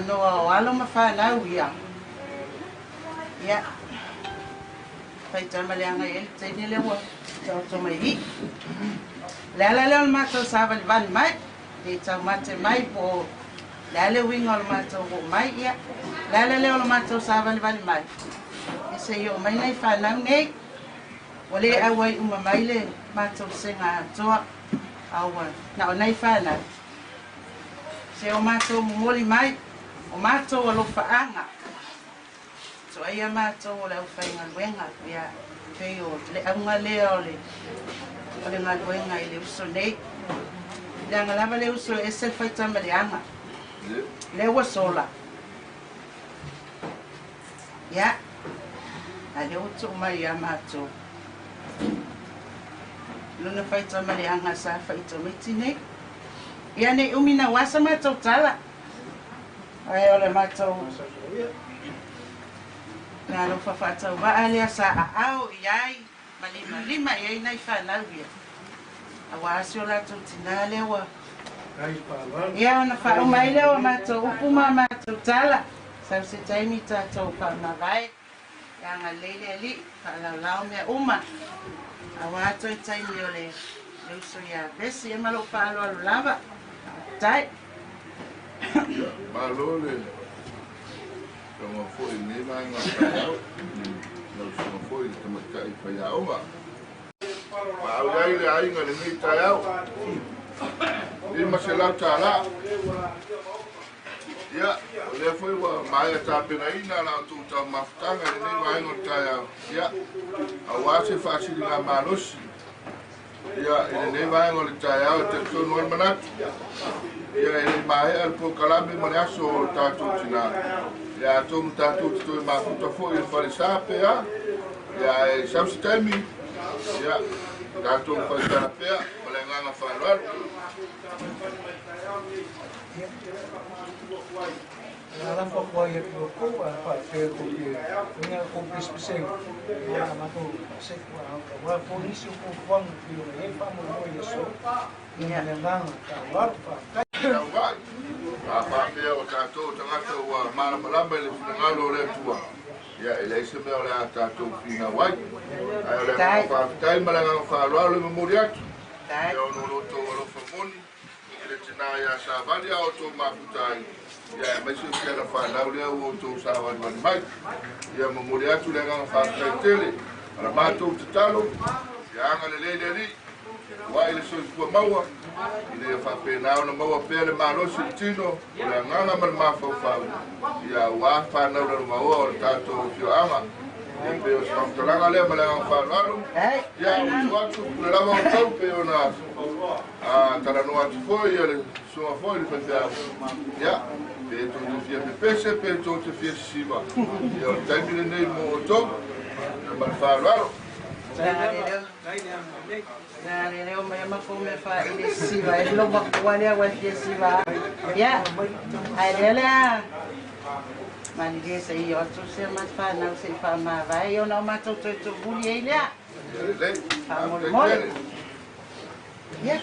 no alo mafana uia ya pai tama le anga ele tene le wa to mai la le ma to saval van mai e ta mate mai po la le winga le ma to mai ya la le ma to saval van mai ese yo mai nei fa na nei wale awai uma mai le ma to senga to awa na nei fa na se o mato moli mai o mato o lo faanga so ai mato o le fainga wenga ya feo le anga le ole o le ngal wenga ile uso nei le anga lava le uso e se fai tamba le anga le wa sola ya ale uto mai ya mato luna fai tamba le anga sa fai to mitine ia nei umina wasa matou tala ai ole matou na lo fafatau va ale sa ao iai malima iai nei fanau ia awa sio la tutina le wa Ia, ona whaumai leo a mātou upuma mātou tala. Sau se taimi tātou whaunawai. Ia ngā leile ali, whaalaulau mea uma. A wātou e taimi o le uso ia besi, e malo whaalo alu lava. Tai. Malo le. Tama foi ni mai ngā tāiau. Lau tama foi le tamakai whaiau ma. Ma au iai le ainga le ni tāiau. Ni maselau tāla. Ia, le foi wa mai ta pena ina na tu ta mafutanga ni mai no tāiau. Ia, a wase fasili ngā malosi. Ia, ni mai no le tāiau te tonu al manatu. Ia, ni mai al po kalame maniaso o tātou tina. Ia, tomu tātou tito e mafuta fo i wharisape ia. Ia, e sausi taimi. Ia, tātou wharisara pea, male nganga whararu. Alam ko po yung ko, pero kung yung kumpis piseng, mato sa wala po nisyo po buwang yung pa mo mo yeso, yung nang tawag pa. Tawag. Apa pea o tātou tangata ua malamalama le finangalo le tua. Ia, ele se mea le a tātou fina wai. Ai o le whaafitai malanga whaaloa le memori atu. Ia ono roto o lofa moni. Ile tina ia sa vali a o tō mafutai. Ia, mai se kia la whanau lea o tō sa vali mai. Ia, memori atu le nganga whaafitai tele. Ala mātou te talo. Ia, anga le leile li. Wai le soi kua maua. Ile whapena ona maua pea le malosi le tino. O le nganga mal mawhau whau. Ia, wā whanau le maua o le tātou fio anga. Ia, peo sa mtalanga lea malanga whanau. Ia, utu atu, le lava o tau peo na taranoa atu foi, ia le suma foi le whawhiau. Ia, pe tō te fia pepese, pe tō te fia sima. Ia, o taimile nei mo o tau. Ia, mal whanau. Nā re reo mai mako me wha i le siwa, e lo makua lea wai te siwa. Ia, ai lea lea. Mani lea sa i otu se mat whanau se i whamawai, o nao matou toi to buli ei lea. Whamole mole. Ia.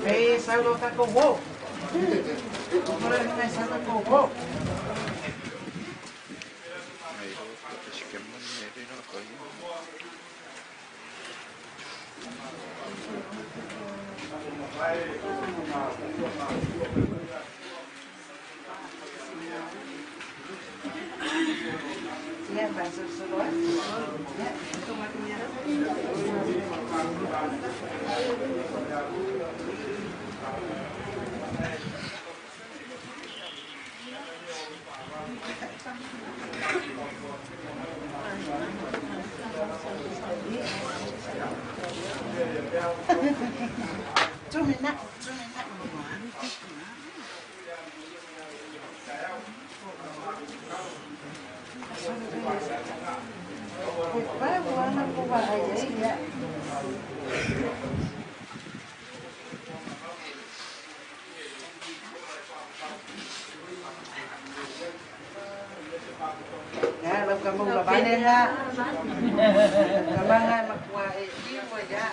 Hey, Saulo está con vos. ¿Cómo le dices Saulo con vos? Ya, vas a solo. Ya, toma comida. Tumina. Vai voando por aí, ya. Ya, lo kamu la bane ha. Kamanga makwa e iwa ya.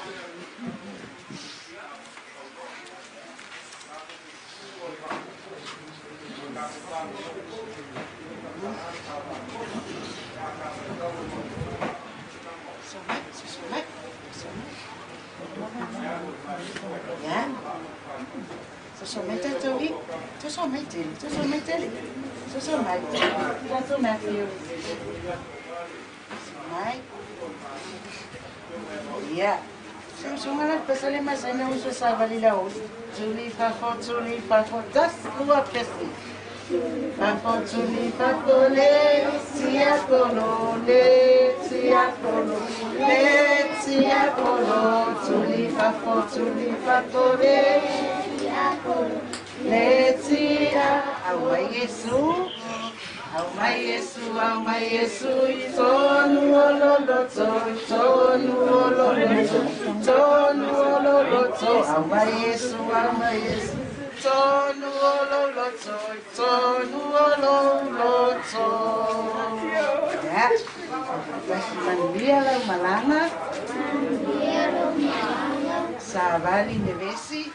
Ya. Sosomai tatowi. Sosomai tele. Sosomai tele. Sosomai. Sosomai tele. Sosomai. Ya. Sosomai pesale mas ena uso savali la us. Tuli fafo. Das lua pesi. Tuli fafo le. Sia kono le. Sia kono le. Sia kono. Tuli fafo le. Letia, awai Yesu, tonu ololoto, awai Yesu, tonu olo loto, tonu olo loto. Ya, Manuia lau malanga. Savali nevesi.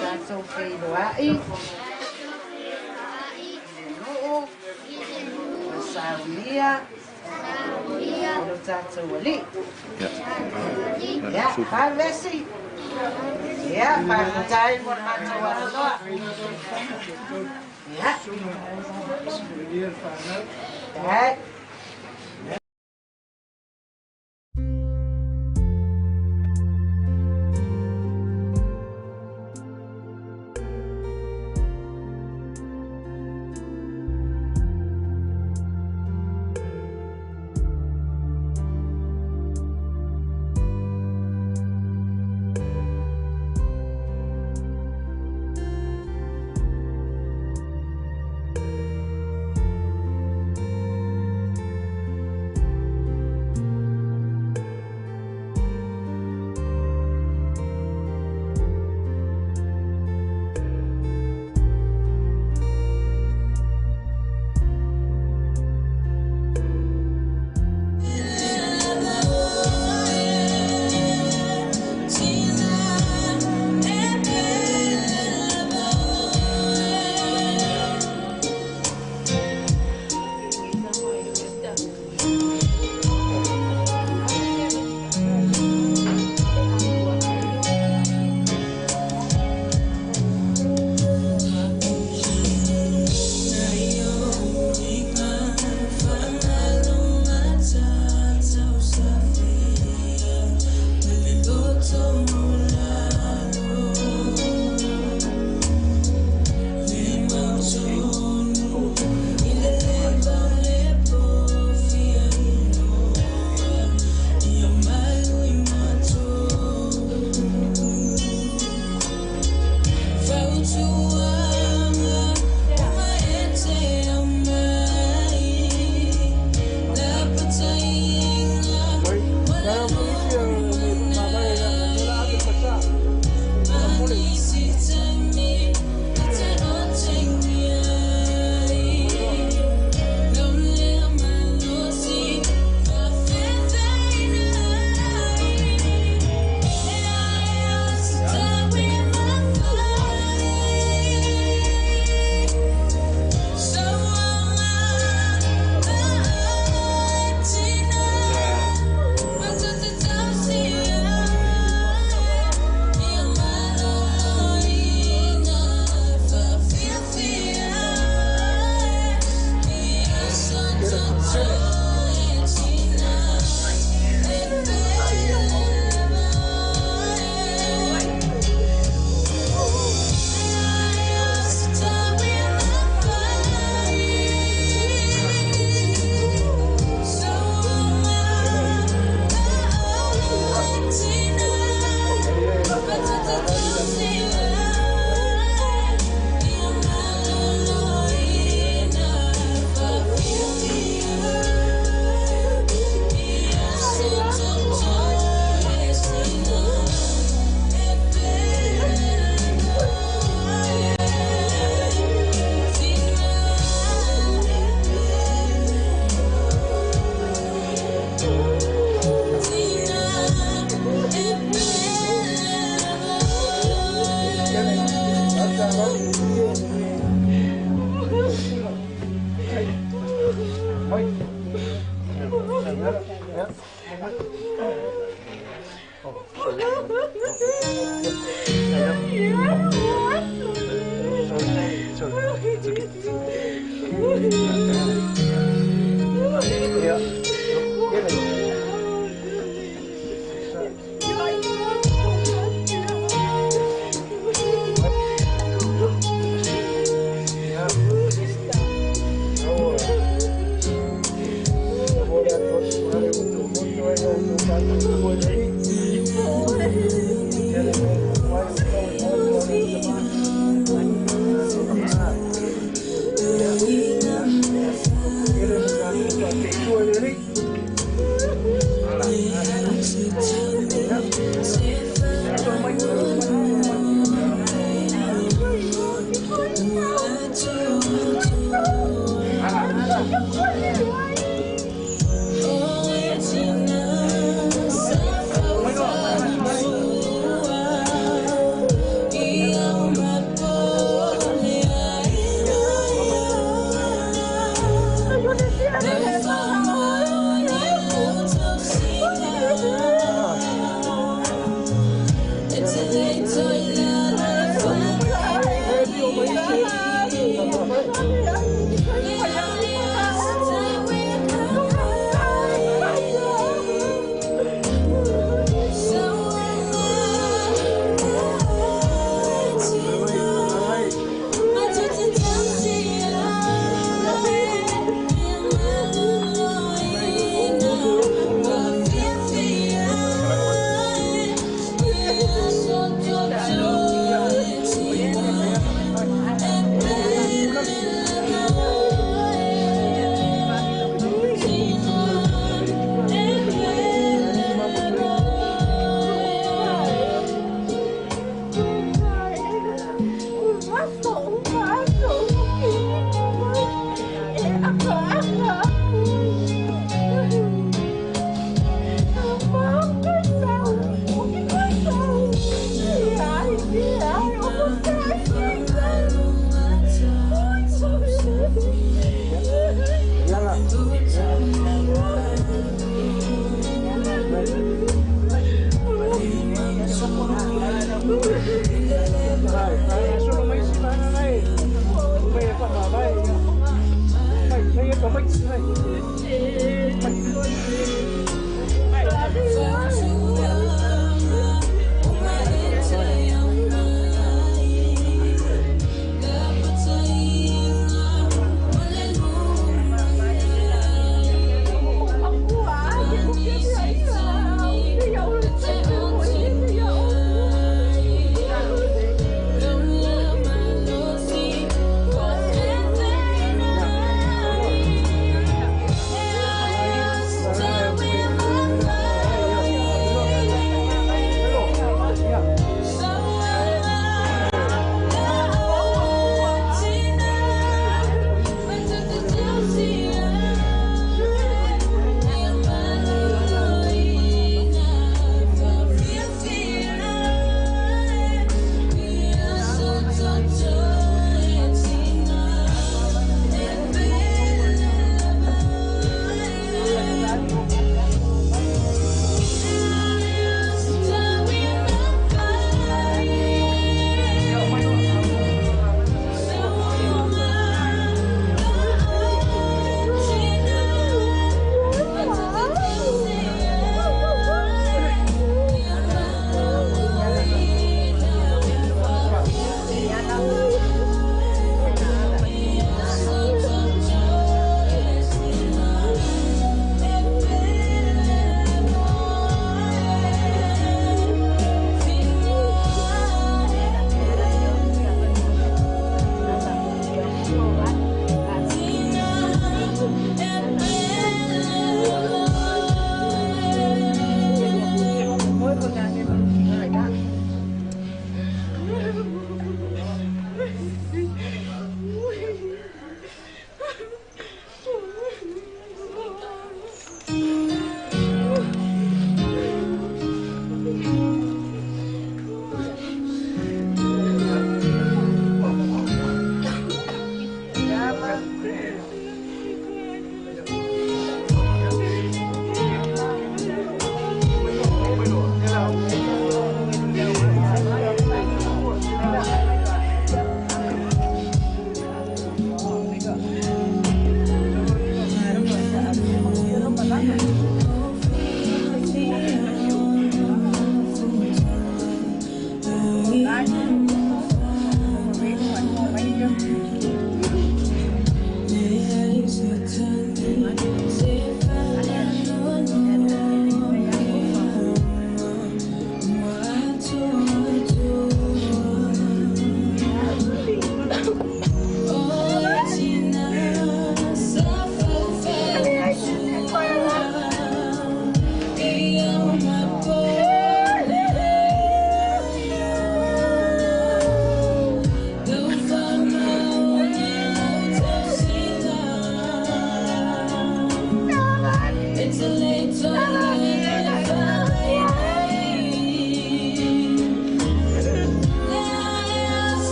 Tatou whairoai. Nuu. Saunia. Olo tatou ali. Ya, pavesi. Ya, pakutai mo tatou aroa. Ya. Ya.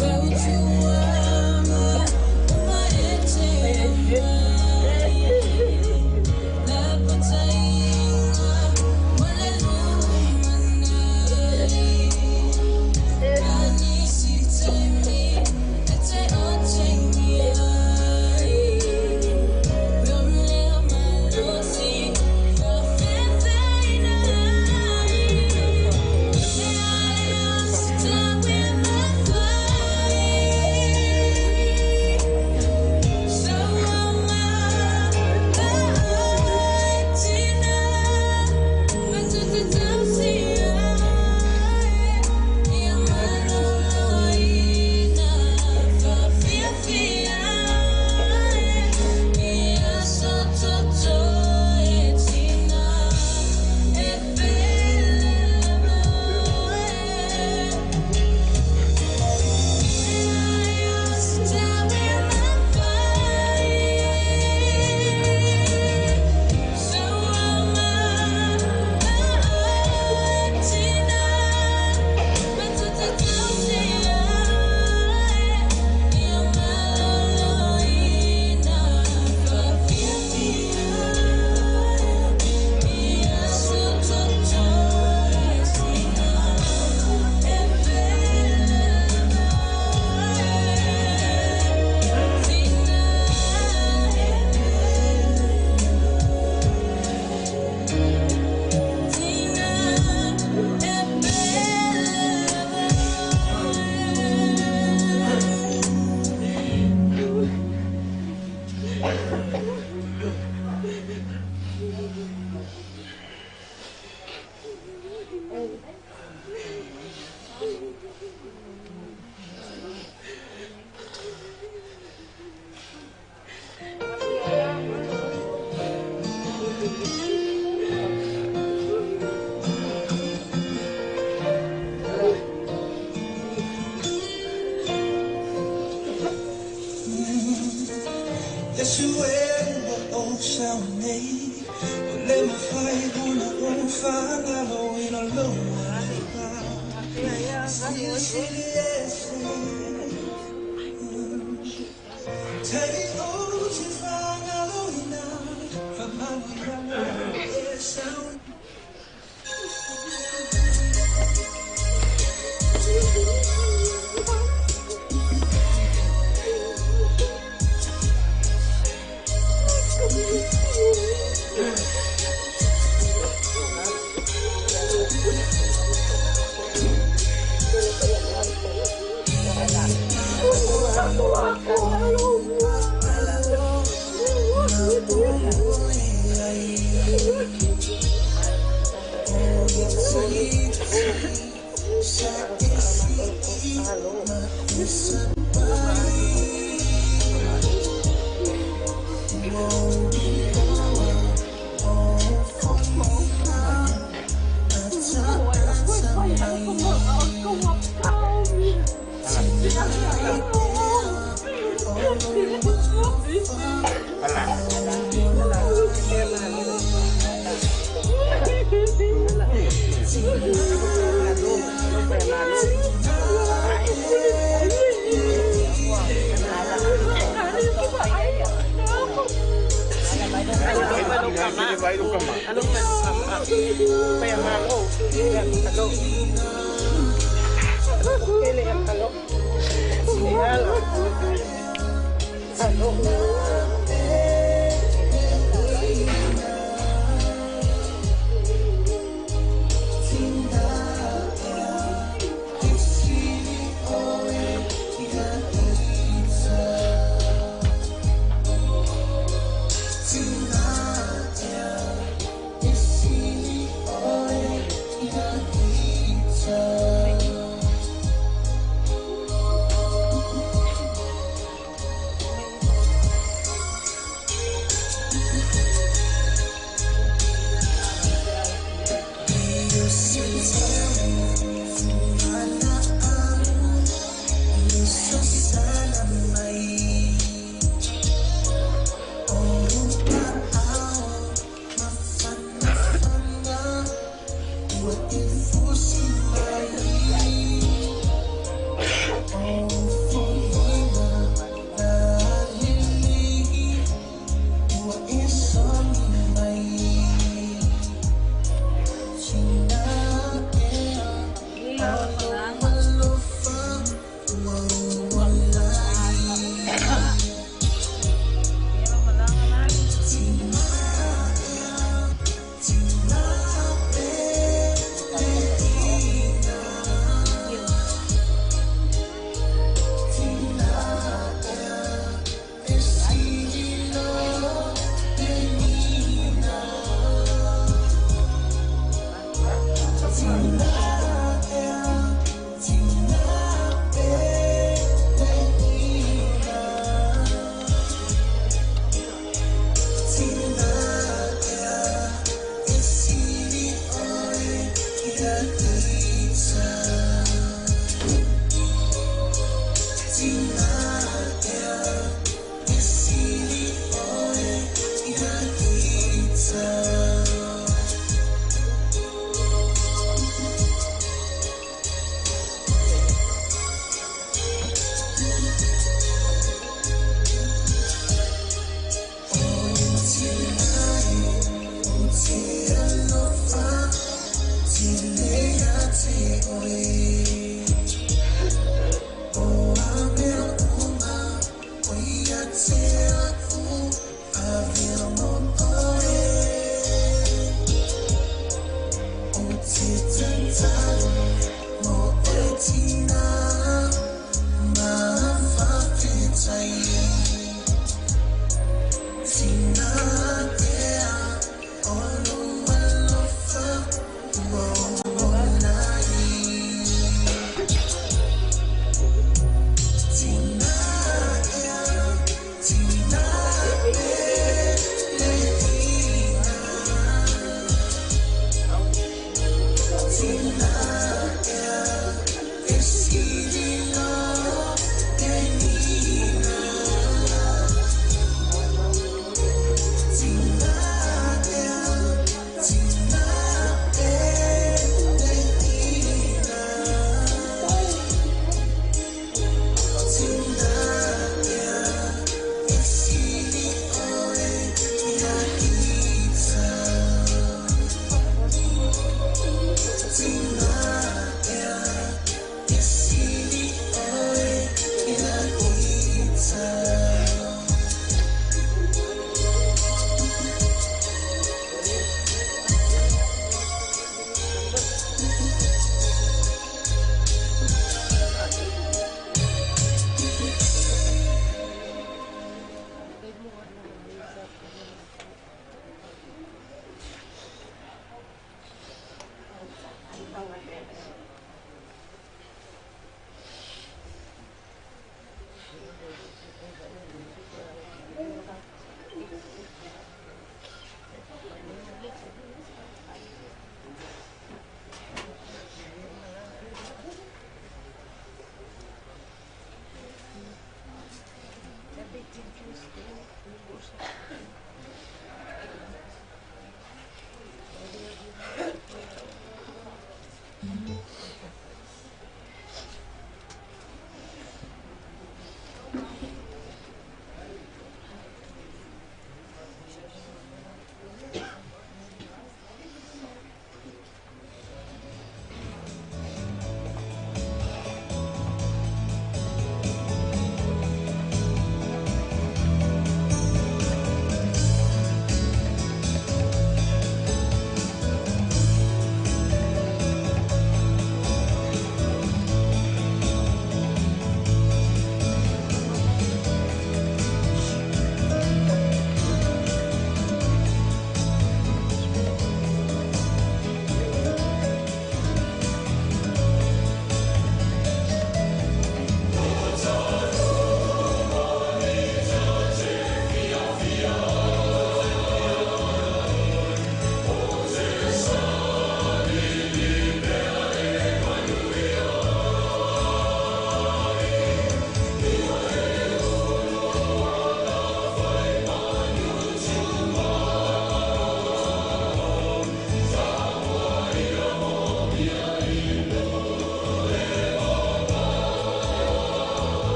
Well, Yes, you will, oh, sound me. Let me fight on the old fire, in a low Take all to find out now from my sound.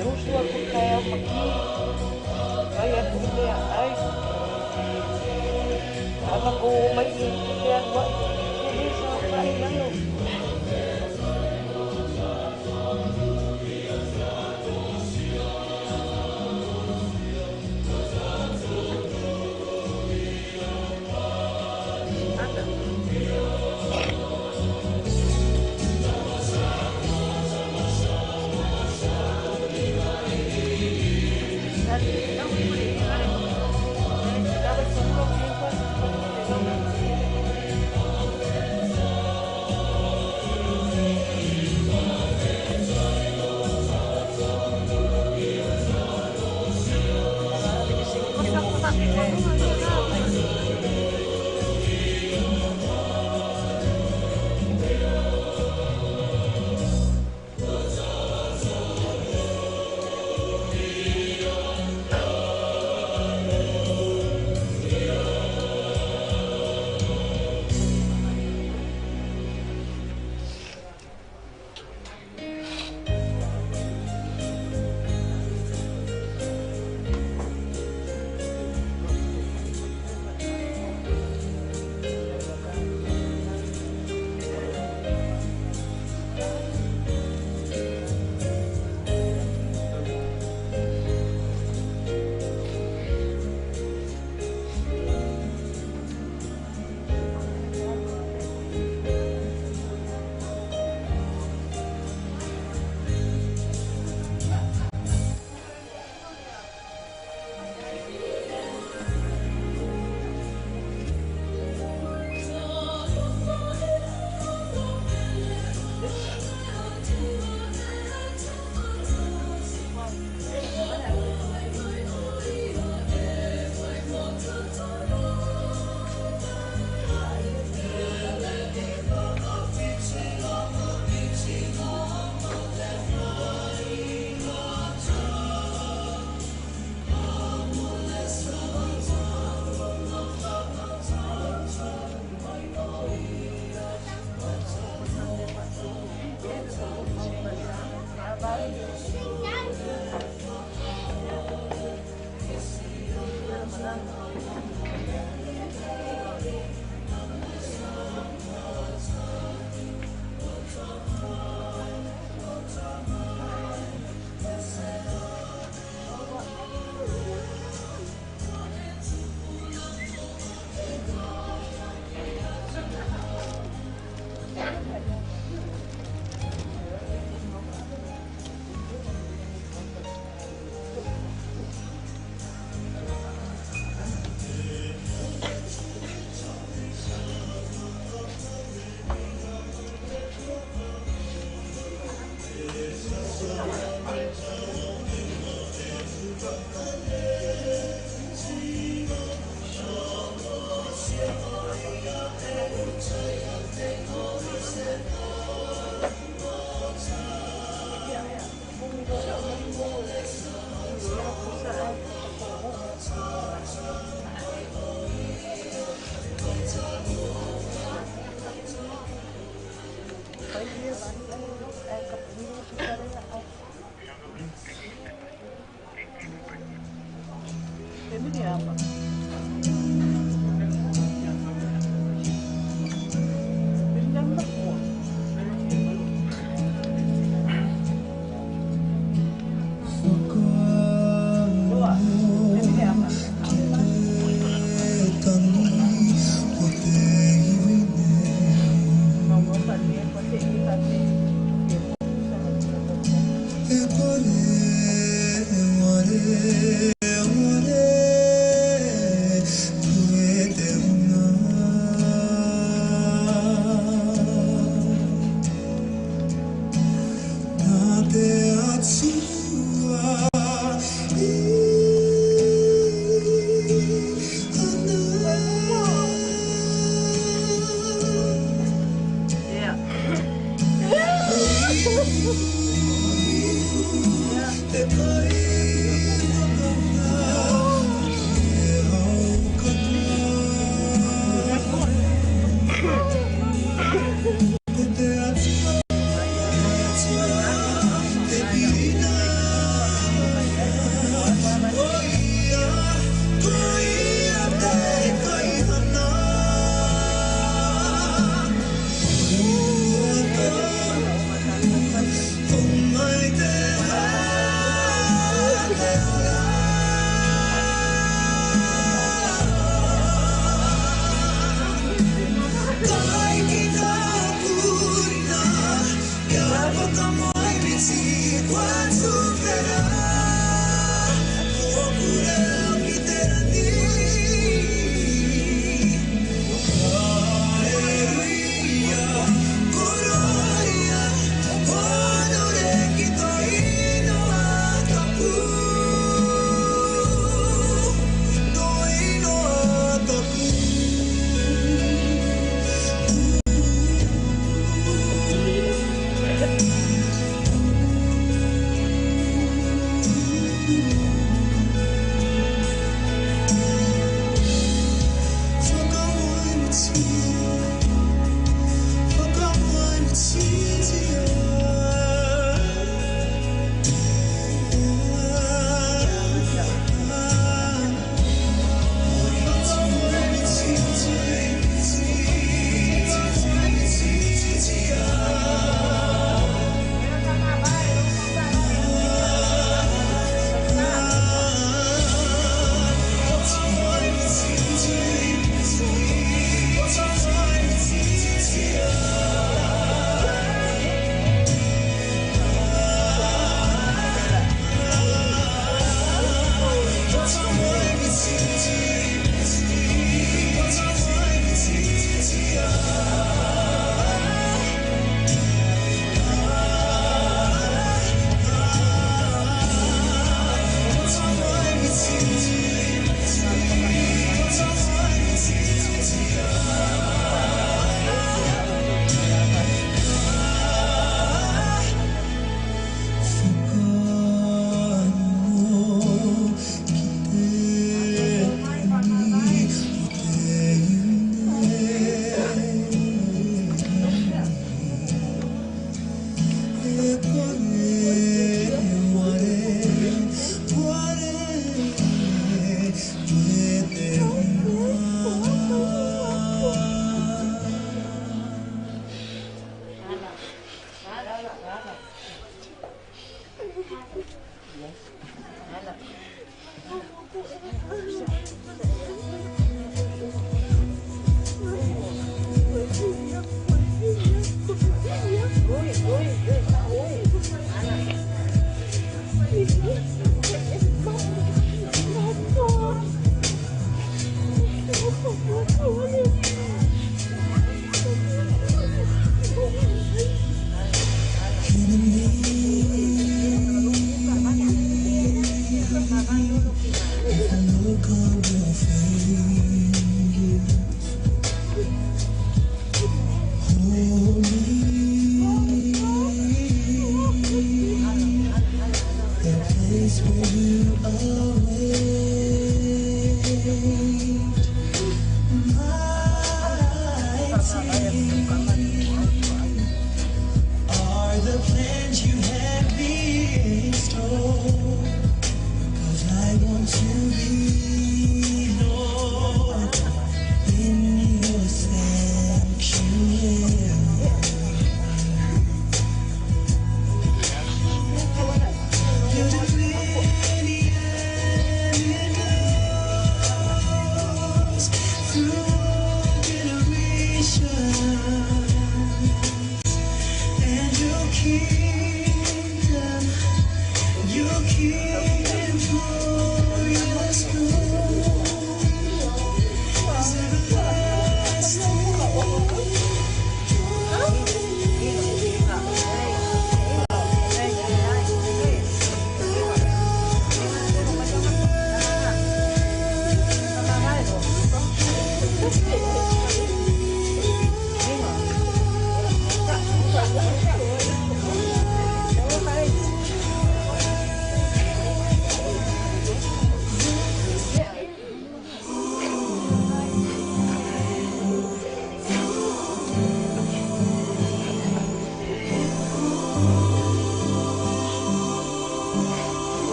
usu aku kaya maki. Kaya aku mea ai. Ama ko may kaya wa. Hindi sa kaya lalo.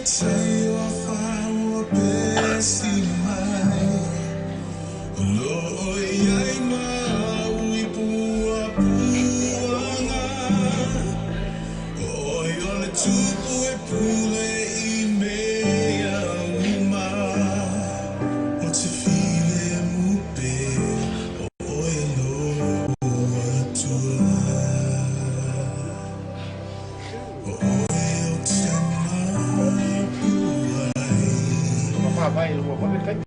Tayo whāua pēsi mai Lo'o iai maui pua puanga Oi ole tupu e pule I mea uma O te while mupe O oi loa tua O oi o te Vai, eu vou ver.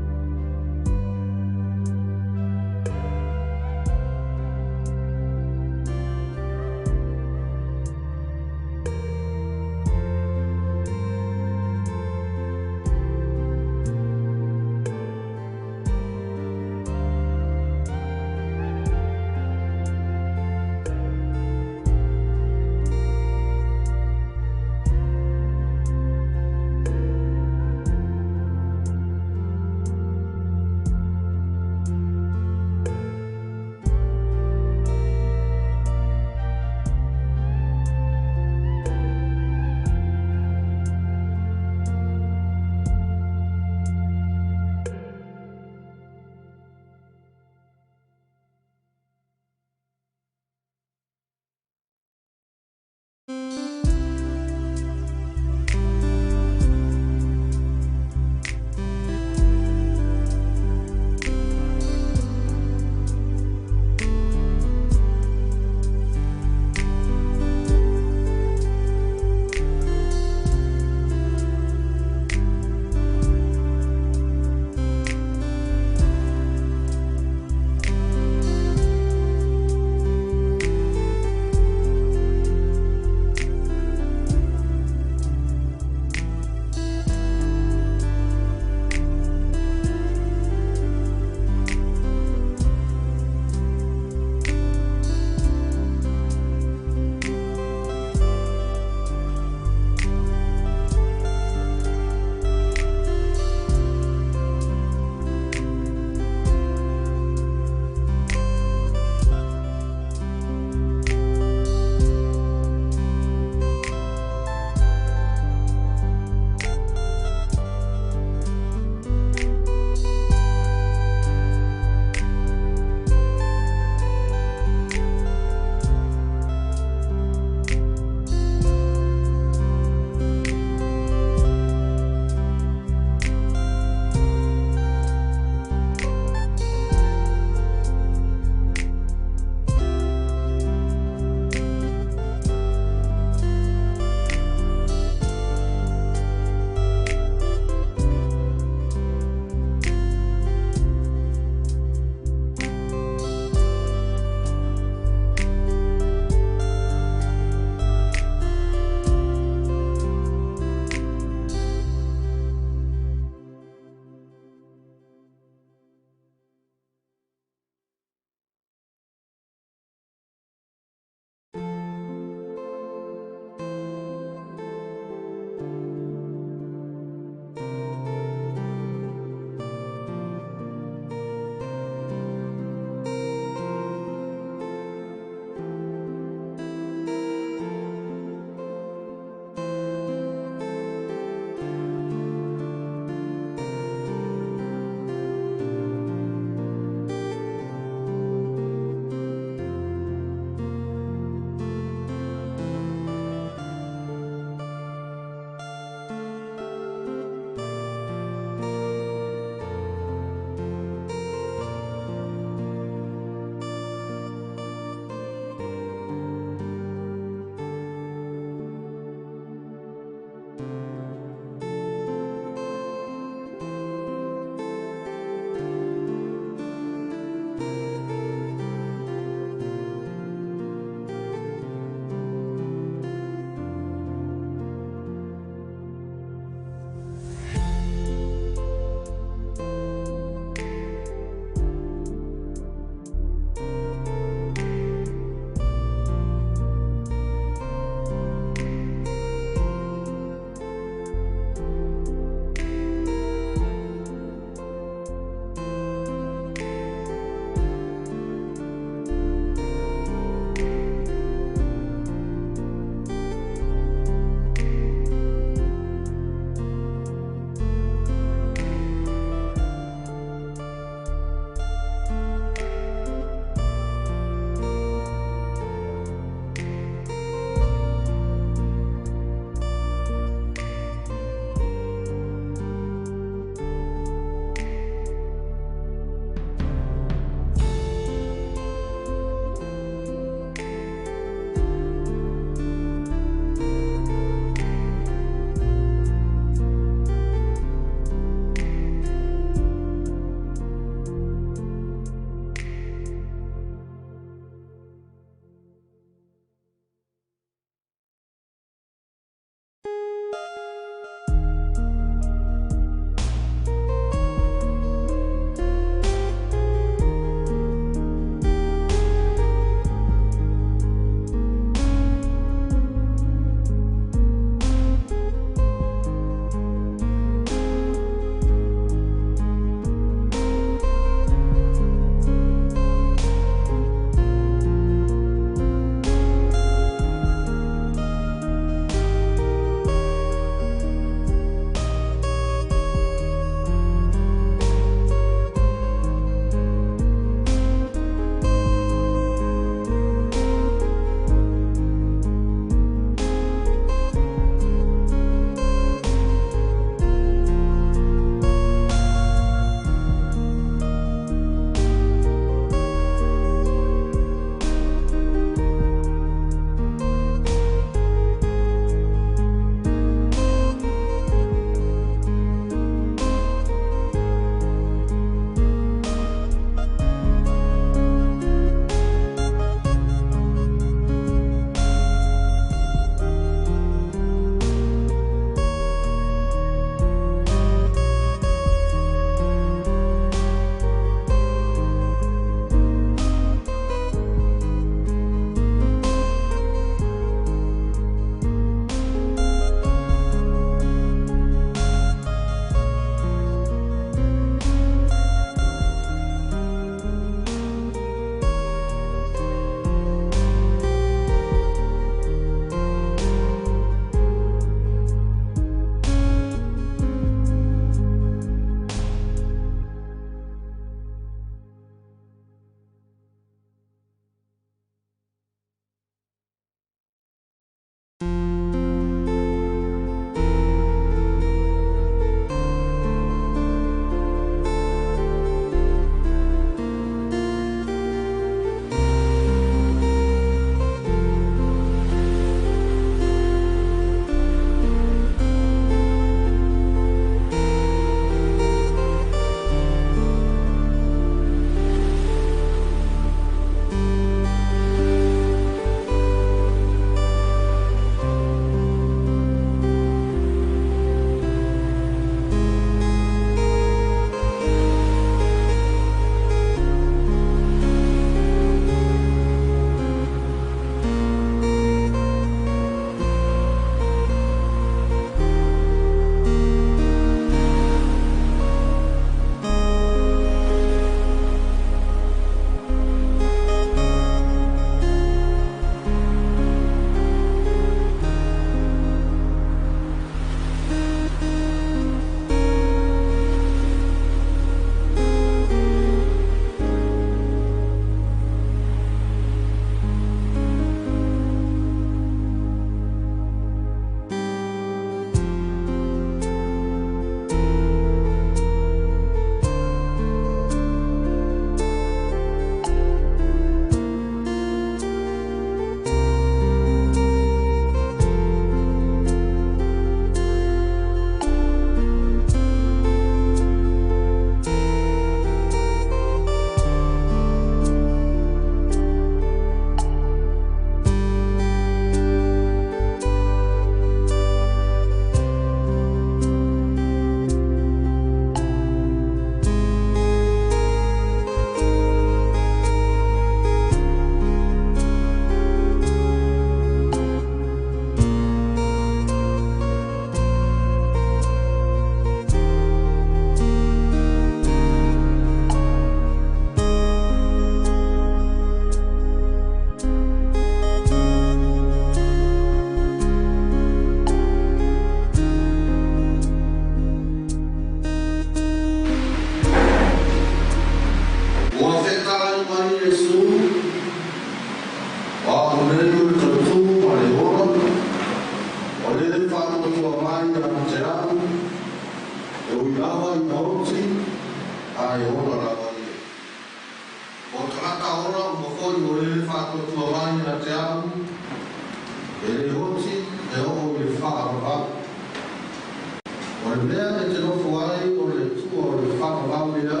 lea e te nofo ai o le tua o le whakawau lea,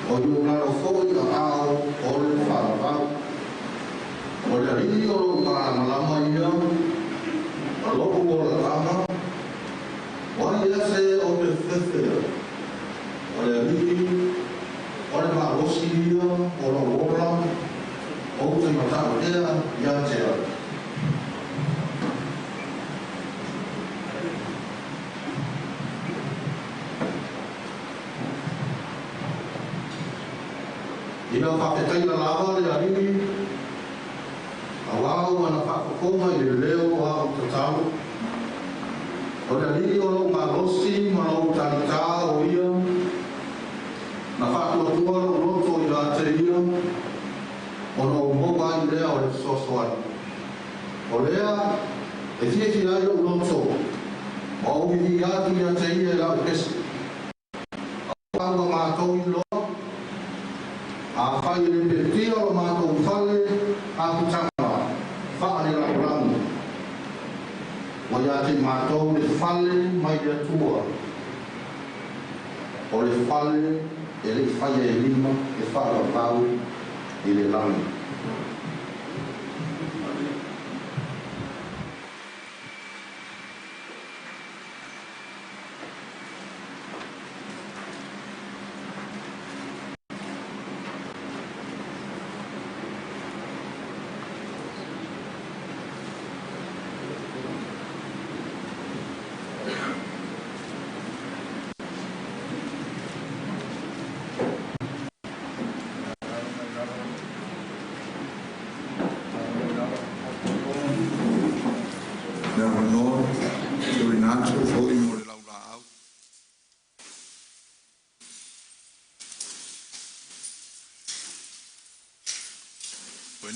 o i unaro fōi a ao o le whakawau. O le arini o lo malama ia, a loko o le rama, o ai ese o le whewhea. O le arini, o le maarosi ia, o lo ora, o te matao lea, ia te au. Ina whaketai na lawa le arini, a wau ana whakakonga i le leo o au tatau. O le arini o lau marosi, ma lau tarita o ia, na whakatua lau roto i la te ia, o no moa i lea o le sosoani. O lea, e tieti ai o roto, o uhi ati i a te ia lau kesi. A wau mātou i loa, a whai le petia o mātou whale a kutanga, whaare rauramu. O ia te mātou le whale mai le tua. O le whale e le whai e lima e whaara pau i le langi.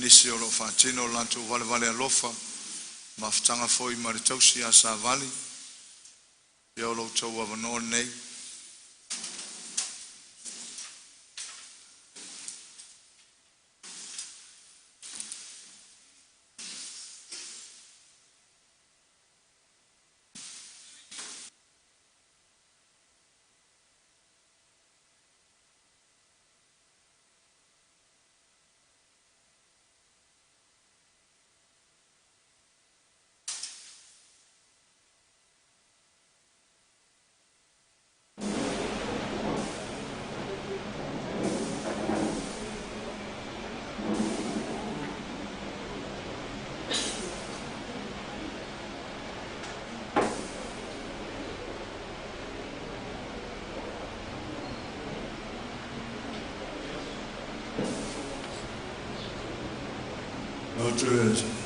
Nisi o lo whaatino lantu wale wale alofa, ma whatanga fōi ma le tausi a sa vali, ia o lo tau awanoa nei.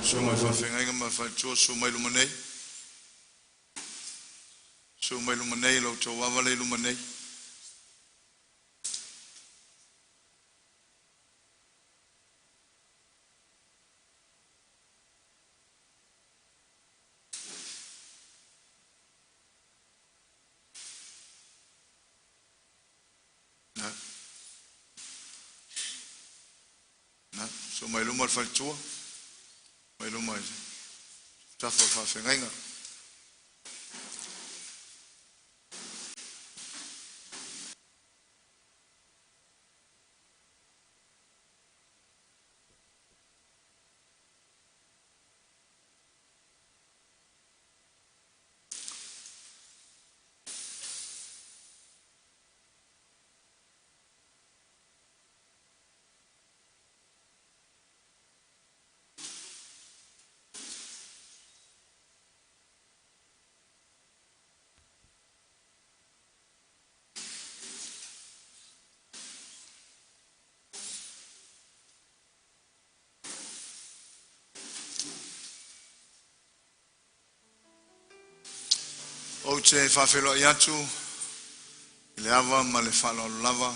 So mai whawhenga ma whaitua so mai lumanei. So mai lumanei lau tau wawale lumanei. Na, so mai lumar whaitua. Mai lumai. Tafo whawhenga. O te whawhelo i atu, i le awa ma le whalo lava,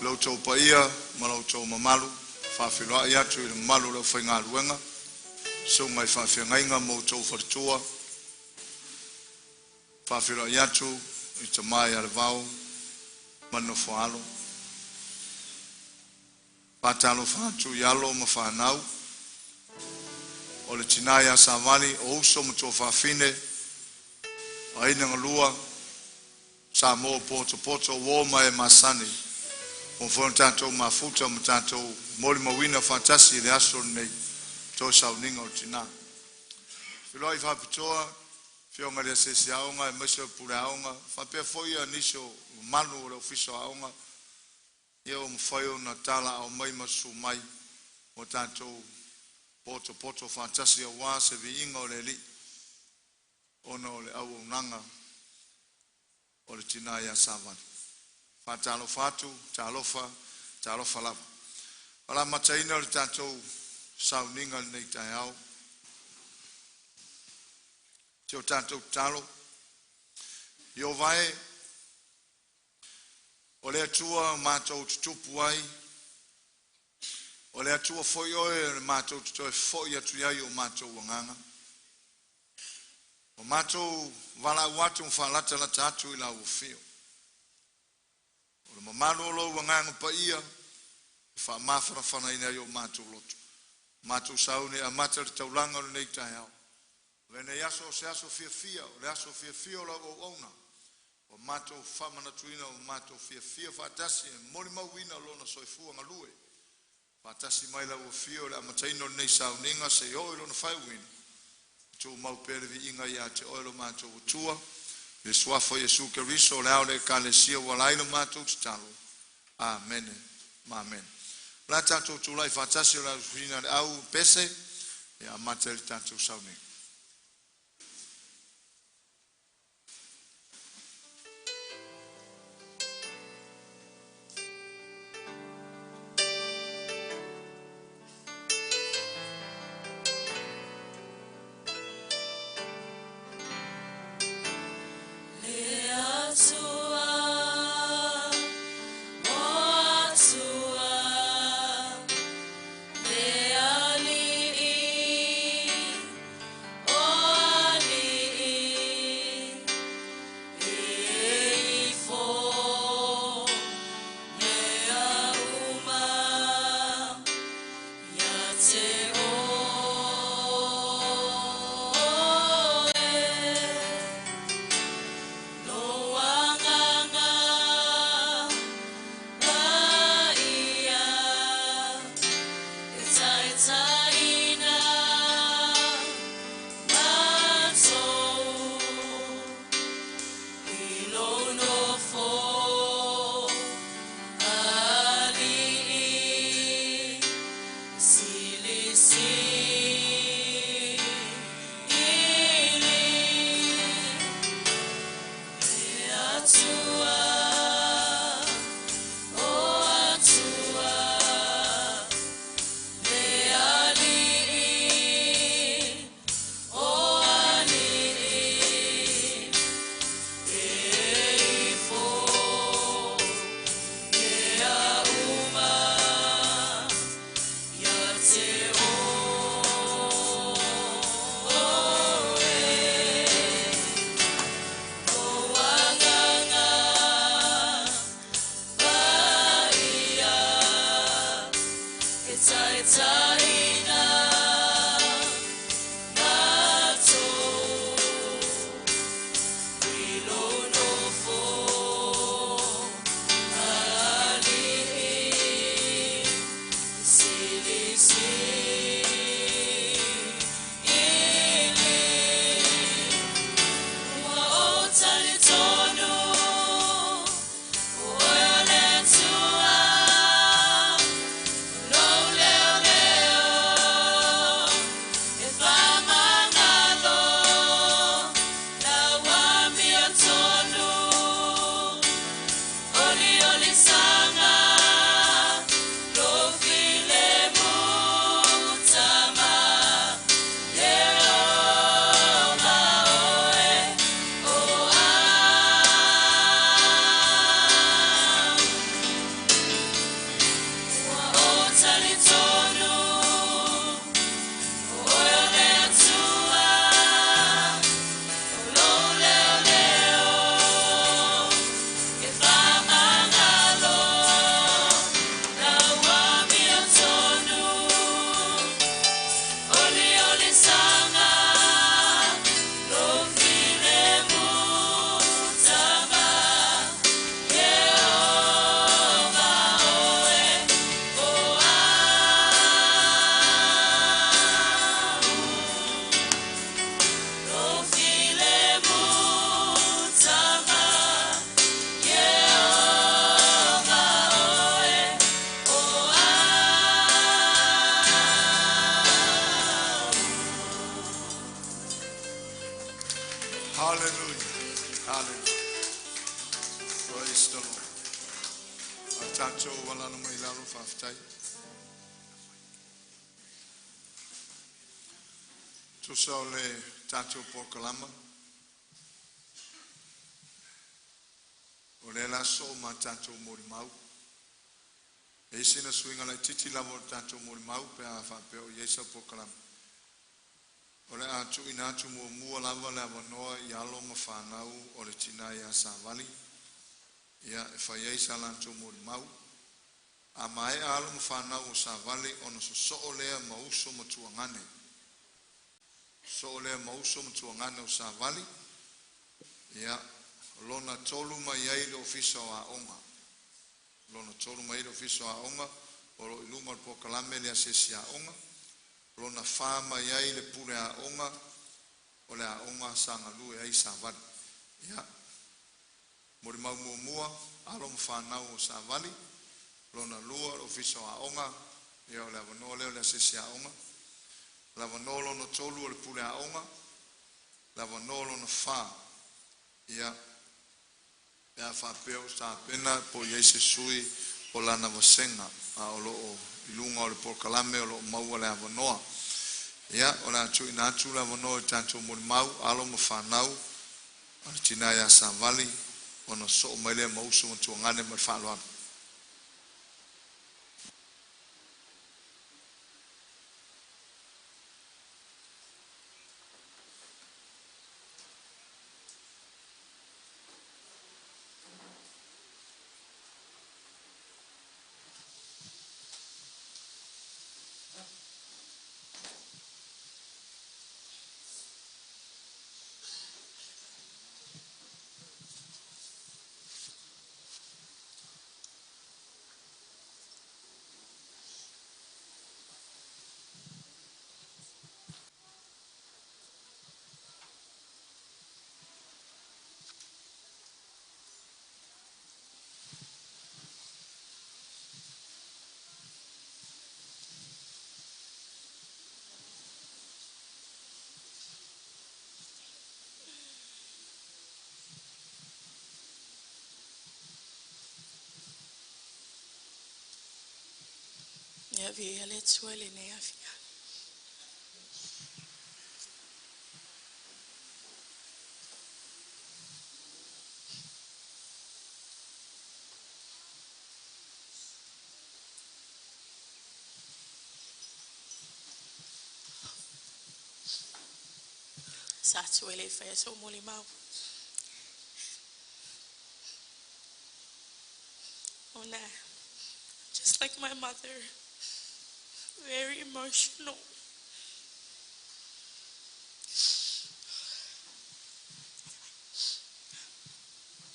lau tau paia ma lau tau mamalu, whawhelo i atu i le malu lau whainga luenga, so mai whawhengainga mo tau wharitua, whawhelo i atu i te mai ale vau, mano whaalo, patalo whaatu i alo ma whanau, o le tinai a Savali o uso mo tō whawhine ai na lua sa mo poto wo mai masani o fon tanto mafuta mtanto moli mawina fantasi le aso nei to sauninga o tina filoi fa pitoa fio ngale se aonga meso pura aonga fa pe foi aniso manu o fiso aonga eu foi na tala o mai masu mai o tanto poto fantasi o wa se vinga o le ono le au nanga o le tina ya savan fatalo fatu talofa lava ala mataina le tatou sauninga nei taiao teo tatou talo io vai o le atua matou tutupu ai o le atua foi oe matou tutoe foi atu ai o matou wanganga o matou vala watu mfalata la tatu ila ufio o mamano lo wanganga pa ia fa mafra fana ina yo matou lotu matou saune a matou taulanga le nei taiao vene yaso se aso fia o le aso fia la o ona o matou fama na tuina o matou fia fatasi moli mawina lona soifua ngalue fatasi mai la o fio la mataino nei sauninga se o lona fai win tu mau pervi inga ya te o lo matou tua le swafo Yesu Keriso le aule kalesia wala ilo matou talo amen amen la tatou tu lai fatasi la fina au pese ya matel tatou sauninga Hallelujah. Hallelujah. Praise the Lord. Atacho wala no mai lalo faftai. Tu sole tacho por kalama. Ole la so ma tacho mori mau. E sina swinga la titi la mo tacho mori mau pe a fa pe o yesa por kalama. Ole a tu ina tu mo mua lava la noa yalo ma fa nau ole tina ya sa vali. Ya fa yesa la tu mori mau. A mai alo ma fa nau sa vali ono so ole ma uso ma tuangane. So le mauso mtuangane o sa vali. Ya lona tolu mai ai le ofisa wa onga. Lona tolu mai le ofisa wa onga. Olo iluma po kalame le asesi a onga. Lona fama ai le pule a onga. Ole a onga sanga lue ai sa vali. Ya mori mau mua alo mfanau o sa vali. Lona lua le ofisa wa onga. Ya ole avano le asesi a onga. Lava nolo no tolu o le pule a onga. Lava nolo no fa. Ia. Ia fa peo sa pena po yeise sui o lana vasenga. A o lo o ilunga o le porkalame o lo maua le avanoa. Ia. O le atu ina atu le avanoa tanto mori mau. Alo mo whanau. O le tina ia sa vali. O na so o maile mausu mo tuangane ma whaloana. Ja, vi är lite så eller nej. Satu ele fez o molimau. Oh no, just like my mother, very emotional.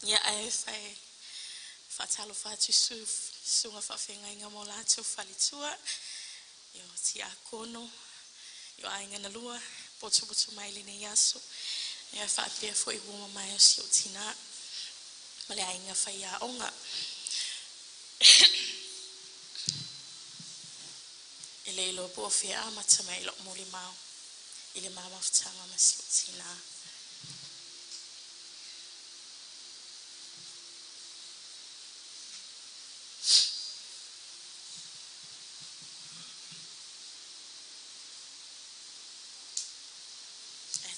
Ya ai fai fatalo fatu suf sunga fa fenga inga mola tu falitua. Yo ti akono. Yo ainga na lua potu mai le yaso. Ya fa pe foi buma mai o tina. Male ainga fa ya onga. Ele lo po fe ama tamai lo molimau. Ile mama ftanga masi o tina.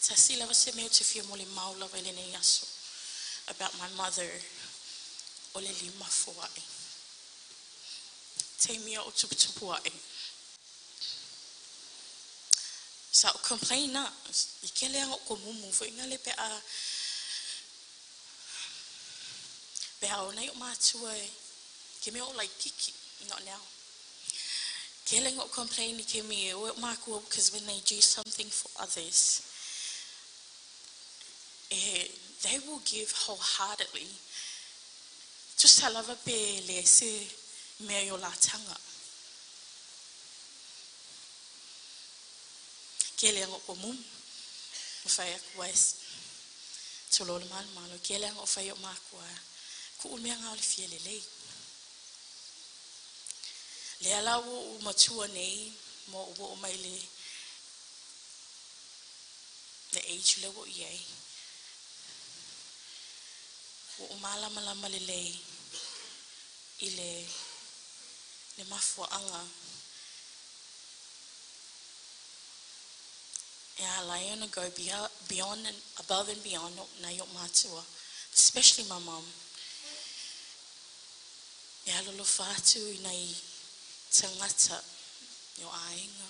Tasila was me to feel moli maula velene yaso about my mother ole lima fuai. Temia o tupuai. Sa complain na ikele ang ko mumu fo ingale pe a ona yo matua ke me o like kiki not now. Kele ngo complain ke me o maku because when they do something for others they will give wholeheartedly. Just halava pe le se me yo la tanga. Kele ngo ko mum fai west to lo mal malo kele ngo fai o makwa ku me nga le fiele le ala wo matua nei mo o mai le age level ye o malama lama lei i le mafuaanga e ala e ona go beyond and above and beyond na yo matua, especially my mom. E alolo fatu I nei tangata yo ainga.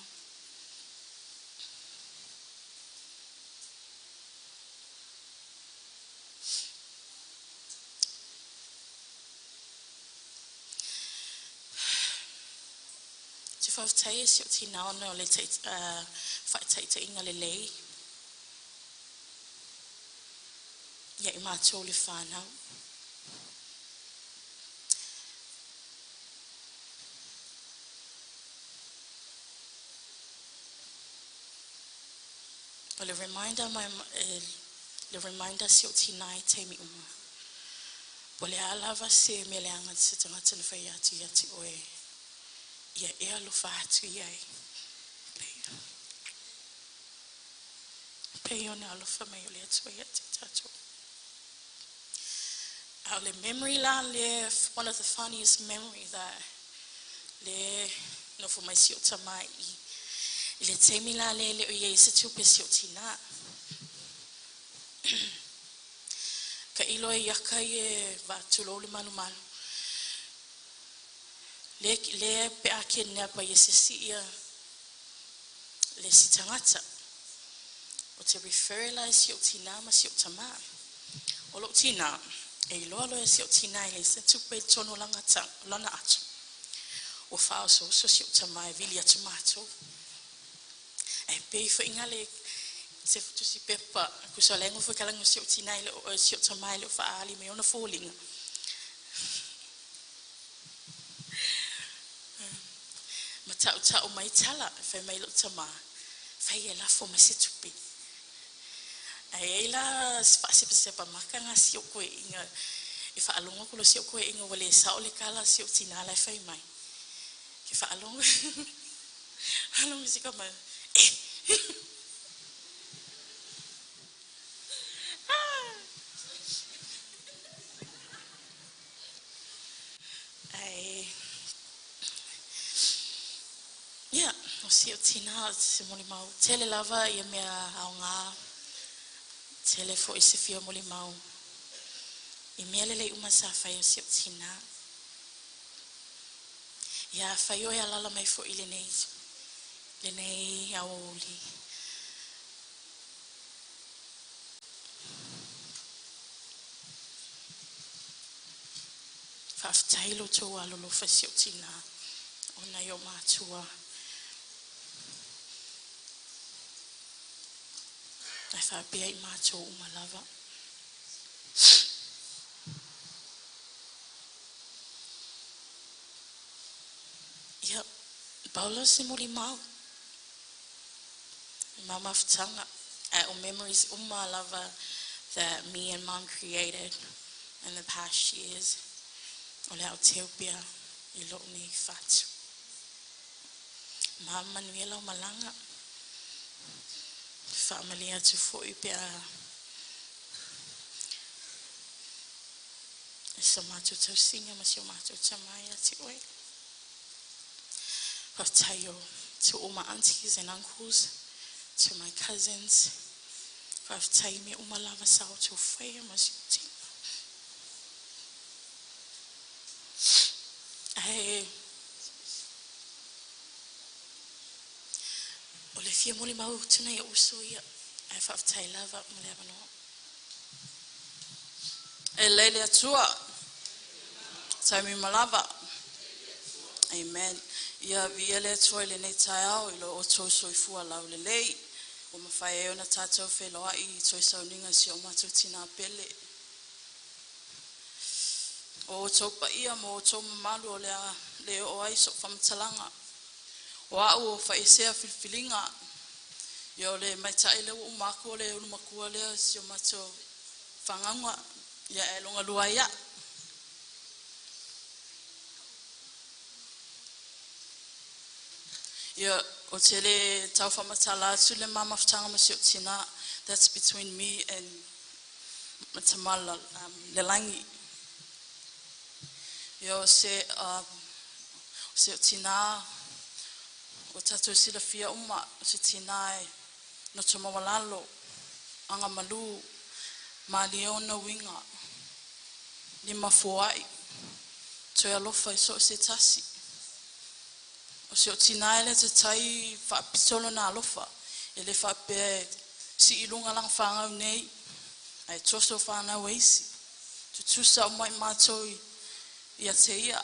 Te whawtai si o ti naona o le whaitaita inga le lei. Ia I mātou le whānau. O le reminder le reminder si o ti nai teimi uma. Po le alawa se me le anga se tangata na whai ati oe. Ia e alo whaatu iai. Pei ona alo whamai o le atu ai ati tato. Au le memory la le, one of the funniest memory that le no for my si o tamai I le teimi la le o iei se tupe si o tina. Ka ilo e yaka e watulo le manu manu. Le pe ake nea pa ye se si ia le si tangata. O te refer la si o tina ma si o tama. O lo tina e ilo e si o tina le se tupe tono lana atu. O whao so si o tama e vili atu mato. E pei fa inga le se futu si pepa kusa lengo fa kalango si o tina le o si o tama le o fa ali me ona falling. Matau mai tala fa mai lo tama. Fa ia la fo mai se tupi. Ai la spasi pe sepa makanga si o koe inga e fa alonga ko lo si o koe inga wale sa o le kala si o tina la fa mai. Ke fa alonga. Alonga si ka mai. Ai yeah, o si o tina se moli mau. Tele lava ia mea aonga. Tele fo ise fio moli mau. I mea lele uma sa fai o si o tina. Ia fai o e alala mai fo I le nei aoli. Whaftailo tō alolo fa si o tina. Ona yo mātua. Ai whapea I mātua umalawa. Ia, Paula se mori mau. Mama whtanga. O memories umalawa that me and mom created in the past years. O le Aoteopia I lo ni fatu. Mama nuela o malanga. Family atu fo I pia. Sa mātou tau singa ma si o mātou tamai ati oe. Whaftaio to all my aunties and uncles, to my cousins. Whaftaio me umalawa sao to whaia ma si o tina. Ai, o le fia moli mau tuna I uso ia. Ai whaftai lava ma le abanoa. E leile atua. Taimi malava. Amen. Ia via le atua le nei tai au I lo o tō soifua lau le lei. O mawhai e ona tātou wheloa I toi sauninga si o mātou tina pele. O tō pa ia mo tō mamalu o le o ai so whamatalanga. O au o whaesea whilwhilinga. Ia o le maitai le o umako o le unumakua lea si o mātou whangangwa. Ia e longa lua ia. Ia o te le tau whamatala atu le mama whtanga ma si o tina. That's between me and matamala le langi. Yo se o tina o tatu sila fia uma se tina e no tuma walalo anga malu maliona winga ni mafuai to ya lofa so se tasi o se o tina ele te tai fa pisolo na lofa ele fa pe si ilunga lang fanga nei ai toso fana weisi tu sa mai matoi ia te ia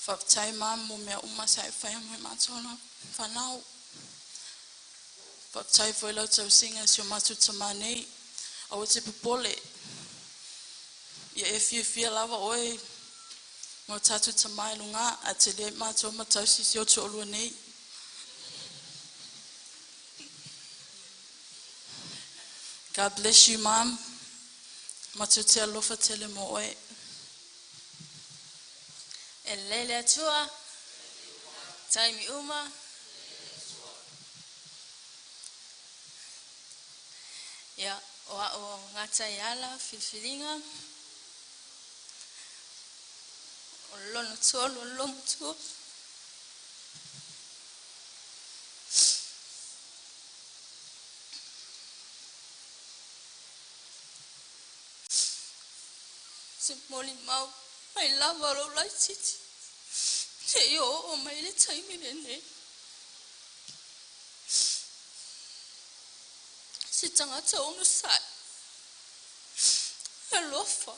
fa tai mamu me uma sai fa mai matona fa nau fa tai foi lo tau singa si matu tamane o te popole ia e fia lava oi mo tatu tamai lunga a te le mato matau si o to lu nei God bless you, Mom. Matu te alofa tele mo oi. Elele atua. Taimi uma. Ya, o ngata yala filfilinga. O lono tua, lono tua. Moli mau mai lava ro lai titi te yo o mai le taimi ne si tanga ta onu sai alofa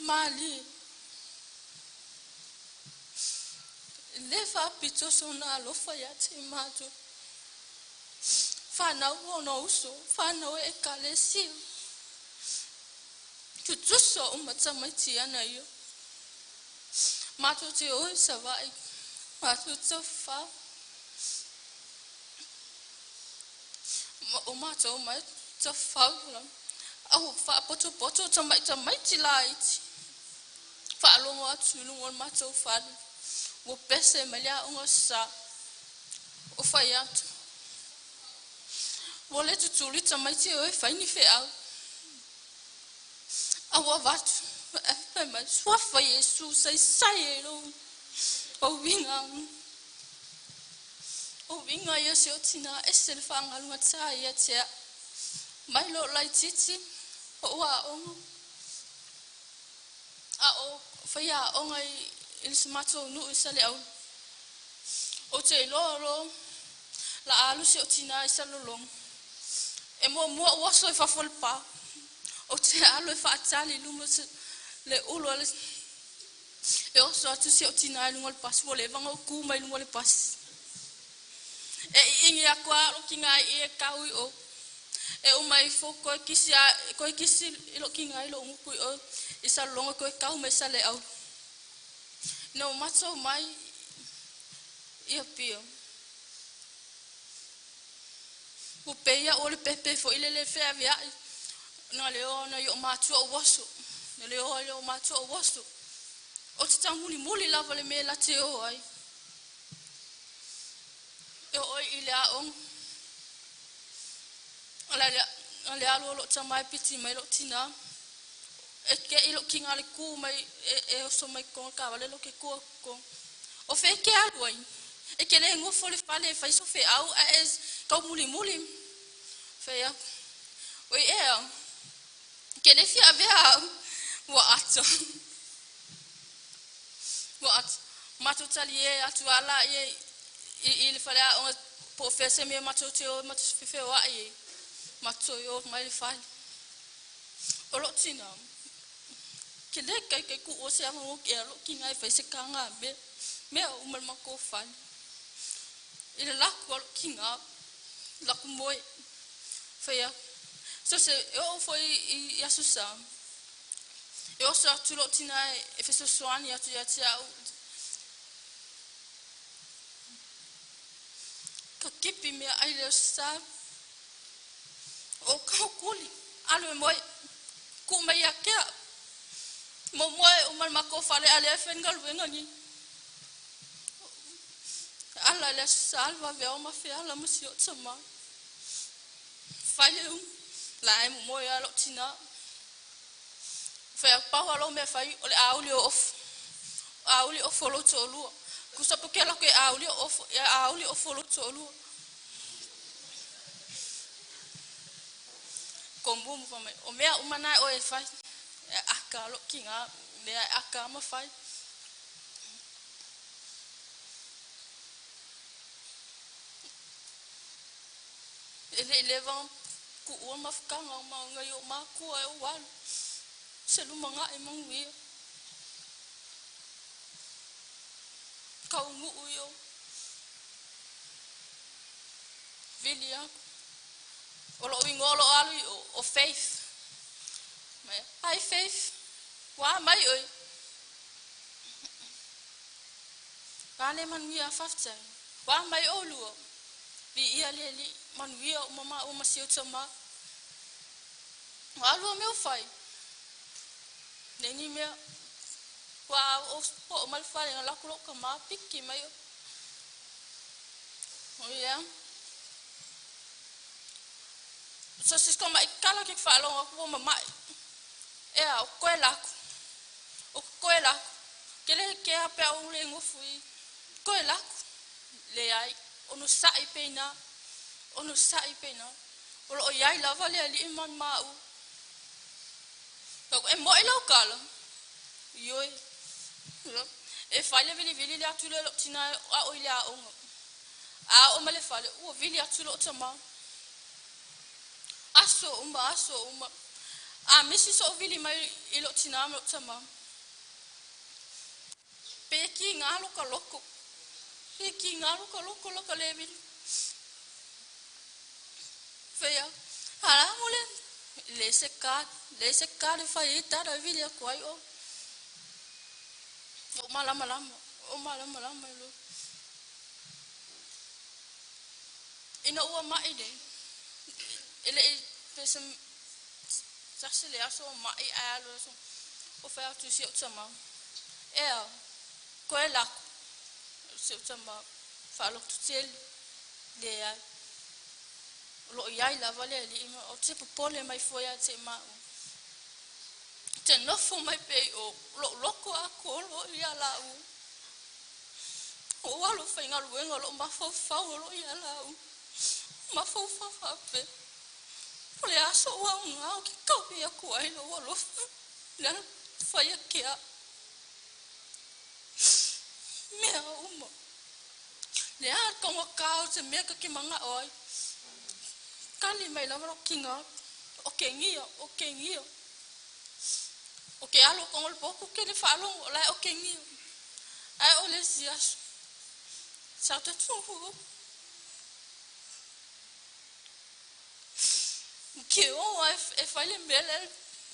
mali le fa pito sona alofa ya te mato fa na no uso fa na e kalesi tutuso umata mati ana yo mato te o savai mato te fa o mato mai te fa au fa poto te mai ti light fa longo atu longo mato fa o pese malia o sa o fa ya o le tutuli te mai ti o fa ni fe au awa vatu ma swafa Yesu sai lo o winga Yesu tina esel fanga lunga tsai ya tia mai lo lai titi o wa o fa ya o ngai il smato nu isale au o te lo la alu se tina isalo long e mo waso fa folpa o te alo fa atali lumo le ulo le e o so tu se o tina lungo le pas vole vanga ku mai lungo le pas e ingi akwa o kinga e kaui o e o mai fo ko kisi lo kinga lo ngu o isa longo ko kau me sale au no matso mai ia pio o peia o le pepe fo ile le fe avia na leo na yo matu o waso na leo matu o waso o te tamuli lava le me la te o ai e o ile a on ala alo lo tamai piti mai lo tina e ke ilo kinga le ku mai e o so mai ko ka vale lo ke ko o fe ke aloi e ke le ngo fo le fale fa so fe au es ka muli fe ya oi e que le fia vea what matu talie atu ala ye il fallait on pour faire ces mieux matu fe wa ye matu yo mai fal olotina que le que ku o se amo que lo kinga fa se kanga me o mal mako fal il la ko kinga la ko moi fa ya so se eu foi ia susa eu só tu lo tina e fe so soani atu ya tia ka kipi me ai le sa o ka kuli alo moi ku mai akia mo moe umal mako fale ale fengal wenga ni ala le salva ve o ma fe ala musio tsama fale la ai mo moe alo tina fe pa walo me fai ole auli o folo tolu ku sa pokela ke auli o folo tolu kombu mo fame o mea umana o e fai aka lo kinga me aka ma fai ele levam ku o ma fkanga ma ngai o ma ku e wal se lu manga e mangwi kau ngu uyo vilia olo ingolo alu o faith me ai faith wa mai oi kale man wi afafta wa mai olu bi ia leli man wi o mama o masio tsama alu me fai neni me wa o mal fai la kulo kama pikki mai o ya so sis koma ikala ke falo ko mama e a koela kele ke ape o le ngofui koela le ai onu sai pena o yai lava le ali man mau ko e mo ilo kala yoi e fale vili le atule tina a o ile a o male fale o vili atule tama aso uma a misi so vili mai ilo tina mo tama peki ngalo ka loko lo le vili feia hala mole le seka le fai tara vili ko ai o malama lo ina o mai de ele pesam sasele aso mai alo so o fa tu si tsama ko ela si tsama fa lo tutel de ya lo yai la vale li o te popole mai foi a te ma te no fo mai pe o lo ko a ko lo ya la o walo fa inga lo ma fa lo ya la ma fa pe ole aso wa nga o ki ka ya ko ai lo la fa ya kia me uma le a ko ka o te me ka ki manga oi kali mai la ro kinga o kengio o ke alo ko ngol poku ke le fa lo la o kengio ai o le sias sa te tu ke o e fale mbele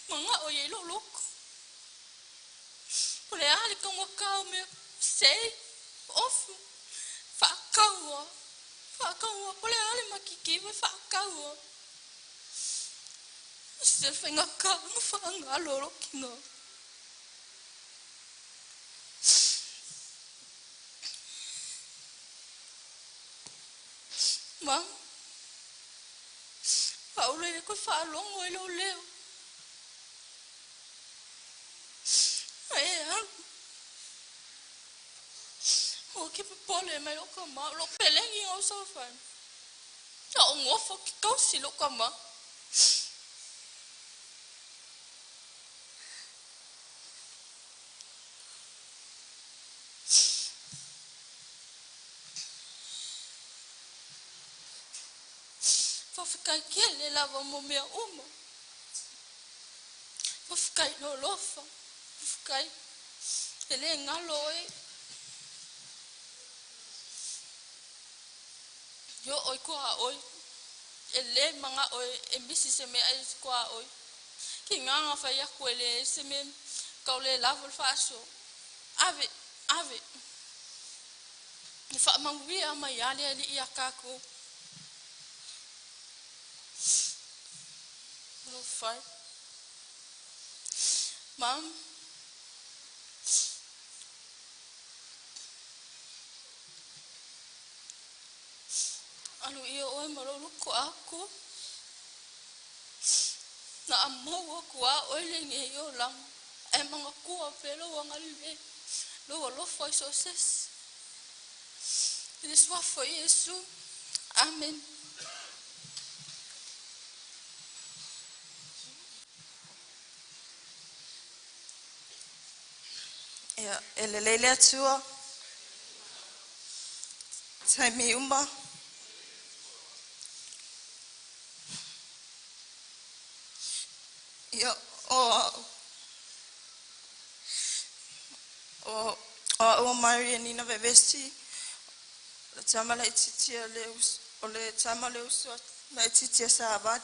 manga o ye lo ole ali ko ka me sei of fa kaua ole ali makiki me fa kaua se fenga ka no fa ngalo kinga ma Paulo e ko fa longo e lo leo o ke pole mai o ka ma lo pelengi o so fa o ngofo ki ka si lo ka ma fa fikai kele lava mo mea uma fa fikai no lofa fikai ele ngalo e yo oi ko a oi ele manga oi e bisi se me ai ko a oi ki nganga fa ya ko ele se me ka le lava fa so ave ni fa mangi ama yale ali ya kako no fai Mam. Anu ia oi malolu ko aku. Na amo aku a oi le nge yo lang. E mga kuwa pelo wangaliwe. Lo lo foi soses. Ini swa foi Yesu. Amen. Ya, elelele atua. Tai mi umba. Ya, o Maria Nina Vevesti. La tamala ititia leus, o le tamala leus na ititia sabat.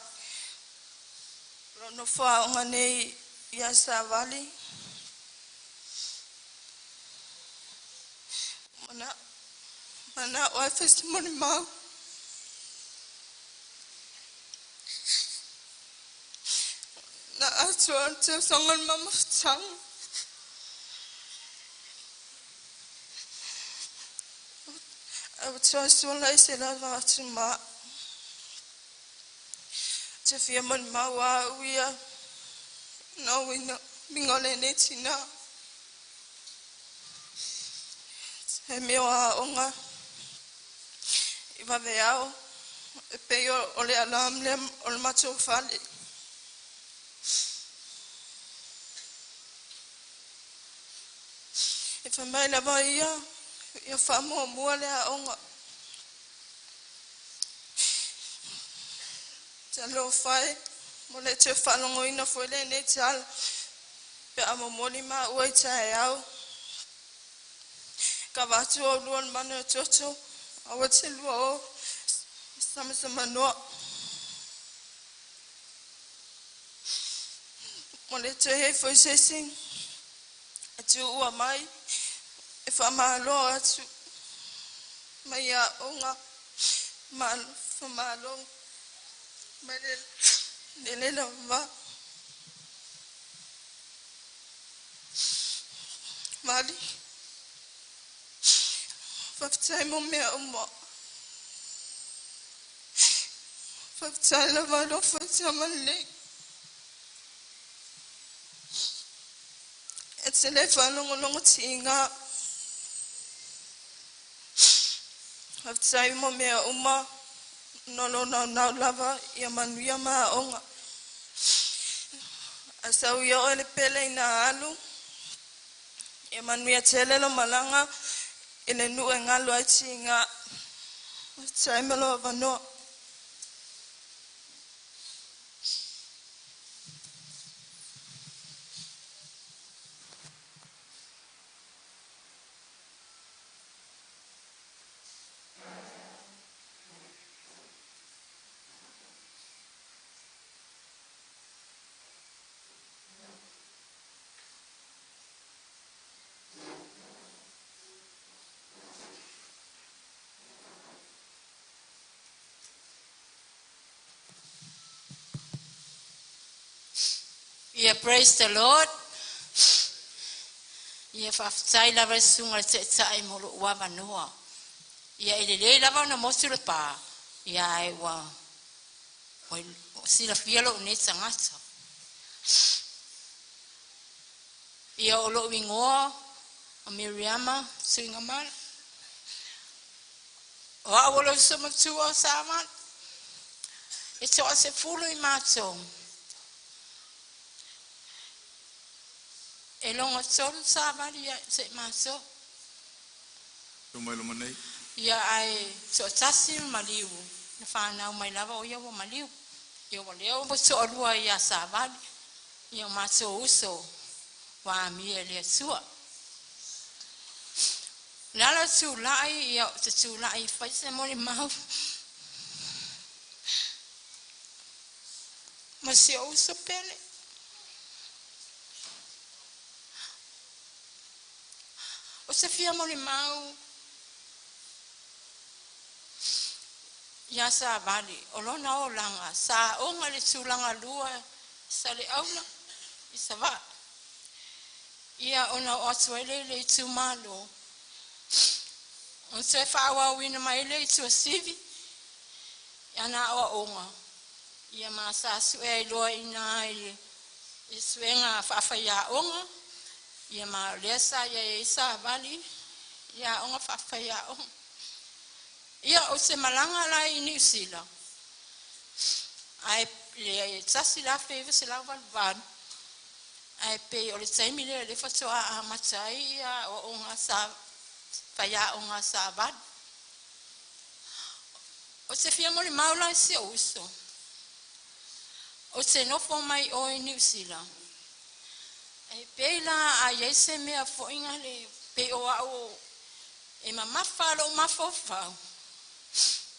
No fa ngane ya savali. Mana o testimony mau. Na atuan te songan mama sang. Atuan suan se la va tuma. Te fia mon mau a uia. No wina mingole netina. He meo a onga. Iwa veao. E peo o le alam lem o le matou fale. E whamai la vai ia. Ia whamoa mua le a onga. Te alo whae. Mo le te whanongo ina fwele ne te ala. Pe amo moli ma ua i tae au. Ka watu o luan manu e toto. Awa te lua o. Sama noa. Mo le te hei fwoi sesing. E tu ua mai. E whamalo atu. Mai a onga. Whamalo. Mai le lava. Mali. Whaftai mo mea umo. Whaftai la walo whaftai male. E te le whanongo tinga. Whaftai mo mea uma. Nolo na lava ia manuia ma onga. Asau ia o le pele ina alu. Ia manuia telelo malanga. Ile nu e ngalo ai tinga. Whaftai melo vanoa. Yeah, praise the Lord. Yeah, whaftai lava sunga te tae molo ua vanua. Yeah, ele lava na mosi le pa. Yeah, e wa. Sila fialo ne tangata. Yeah, olo wingoa. A Miriama, suinga mal. Wa olo soma tua saman. E toa se fulu I mato. E longa tolu sabari ya se maso. Luma nei. Ya ai so tasi maliu. Na whanau mai lava o ia wa maliu. Ia wa leo mo so alua ia sabari. Ia maso uso. Wa amia lea sua. Lala tu lai ia te tu lai faise mori mau. Masio uso pele. O se fia mori mau. Ya sa vali. O lona o langa. Sa o ngale tu langa lua. Sa le aula. Isa va. Ia ona o atuele le tu malo. On se whaawa wina mai le tu sivi. Ia na o onga. Ia masa su e loa ina i suenga whawhaya onga. Ia ma lesa ia e isa vali. Ia onga whawhaya onga. Ia o se malanga la i New Zealand. Ai le tasi la feve se la valvan. Ai pe o le taimi le fatoa a matai ia o onga sa whaya onga sa vad. O se fia mo le maula se uso. O se nofo mai o i New Zealand. Ai pe la a yese mea fo inga le pe o au e mamafa lo mafofau.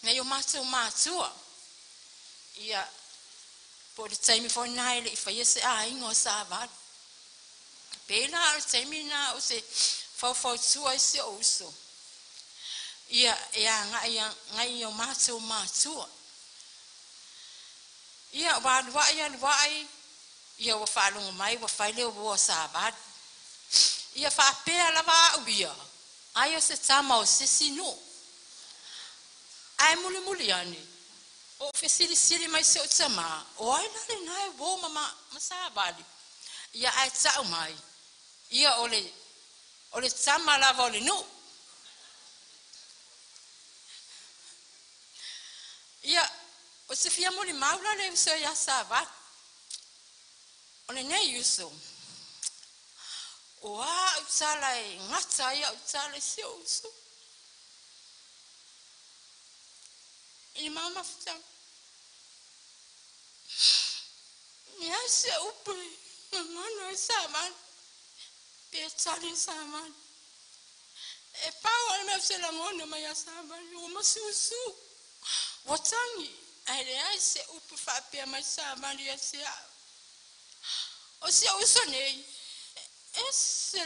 Nei o matua. Ia po le taimi fo nai le i whaiese a ingo sa vad. Pela o taimi na o se fau tua i se uso. Ia ngai o matua. Ia wai ia wa whalunga mai wa whaile o sa vad. Ia whapea lava uia. Ai o se tama o sisino. Ai muli ane. O fesili mai se o tama. O ai nare nai wo mama sa vadi. Ia ai tau mai. Ia ole tama lava ole no. Ia o se fia muli maula le so ya sa vadi. Ole nei uso. O a utala e ngata ia utala se uso. I mama fita. Ia se upe. Mano sa man. Pe tsari sa man. E pao me se la ngone mai sa man. O masusu. Watangi. Ai se upe fa pe mai sa man ia se. O se uso nei. Esse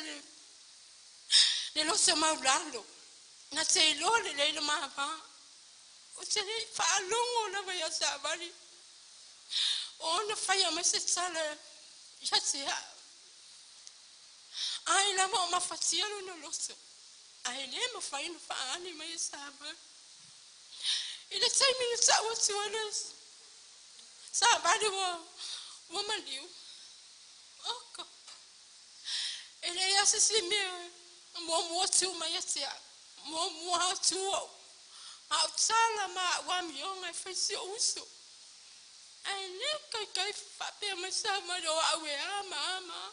le lo se maulalo. Na te lo le mapa. O te fa longo na vai sa bali. O na fai ma se sala. Ya se. Ai la ma fatia lo no loso. Ai le ma fai no fa ani mai sa ba. Ile sai mi sa o tu alas. Sa bali wo maliu. Oko. Ele ia se me mo tu mai se. Mo tu. A tsala ma wa mi onga fesi uso. Ai ne kai fa pe ma sa ma do awe ama.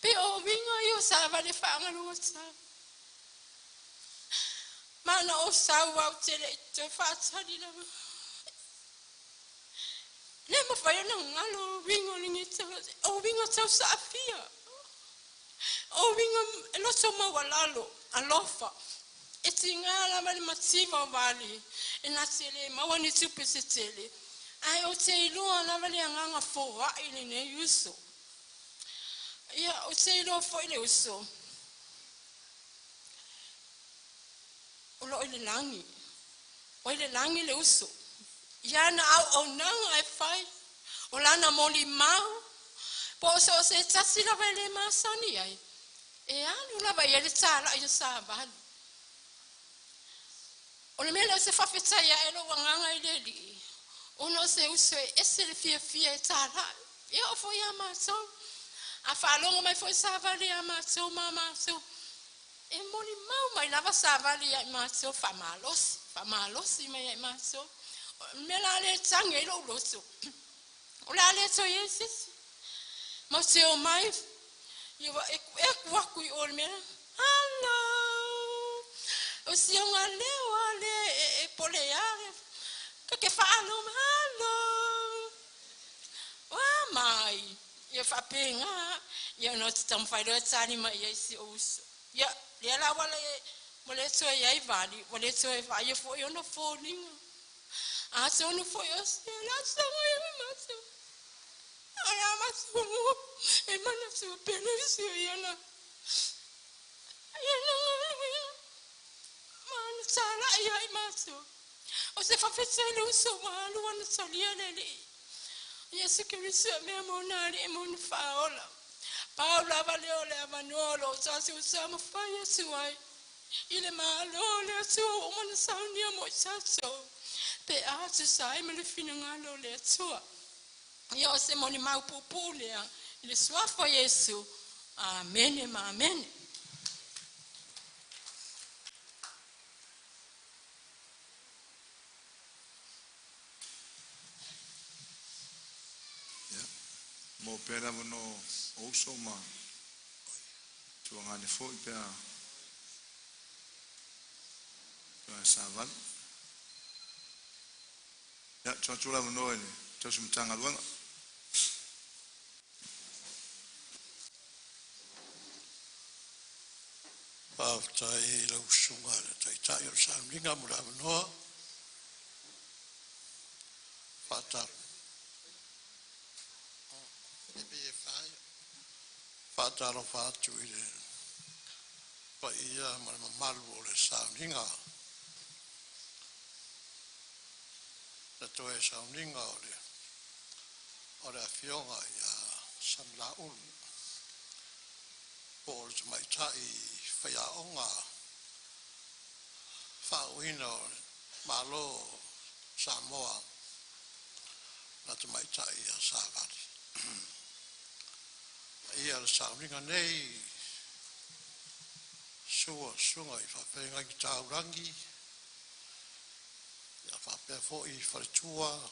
Pe o winga yo sa va le fa ngalo sa. Ma na o sa wa te fa tsali la. Ne mo fa yo ngalo winga ni te o winga sa fia. O winga lo so ma walalo alofa. E tingala mali matsiva vali e na tele mawani tupe se tele ai o te ilua na vali anganga fo wa ile ne uso ia o te ilua fo ile uso o ile langi le uso ia na au nanga ai fai o lana moli mau po so se tasi la vele masani ai e anu la vai ele tsala ia sa vali. O le mele se fafeta ya elo wanganga ile li. Ono se uso ese le fia tala. Ia o foi amaso. A falongo mai foi savali amaso mama so. E moli mau mai lava savali amaso famalos mai amaso. Mela le tsange ilo loso. O la le so yesis. Mo se o mai. Ia e kwaku o le mela. Hello. O si nga leo ale e poleare que falo malo wa mai ia fa penga ia no tam fai do tsani mai ia si uso ia la wala mo le so ia vali mo le so fa ia fo io no foninga a so no fo io se la so ia maso ai maso e mana so pena si ia na sala ia maso o se fa fetele uso malu wana salia lele ia se que se me monari e mon faola Paula valeo le manolo sa si usama faya suai. Ile malo le su umana saunia mo saso. Pe a se sai me le fina ngalo le sua. Io se moni mau pupulea le sua fo Yesu. Amen ma amen. Mo pera no oso ma tu ngane fo pe savan ya chula no ni to sumtanga luanga tai lo sunga tai o sam linga mura no fata bebe fai fata lo fatu ile pa ia ma malu le sam linga la to e sam linga ora fionga ya sam la un por mai tai faya onga fauino malo Samoa na te mai tai a Savali. Ia le sauringa nei sunga i whawhenga ki Taurangi, ia whapea fo i wharetua,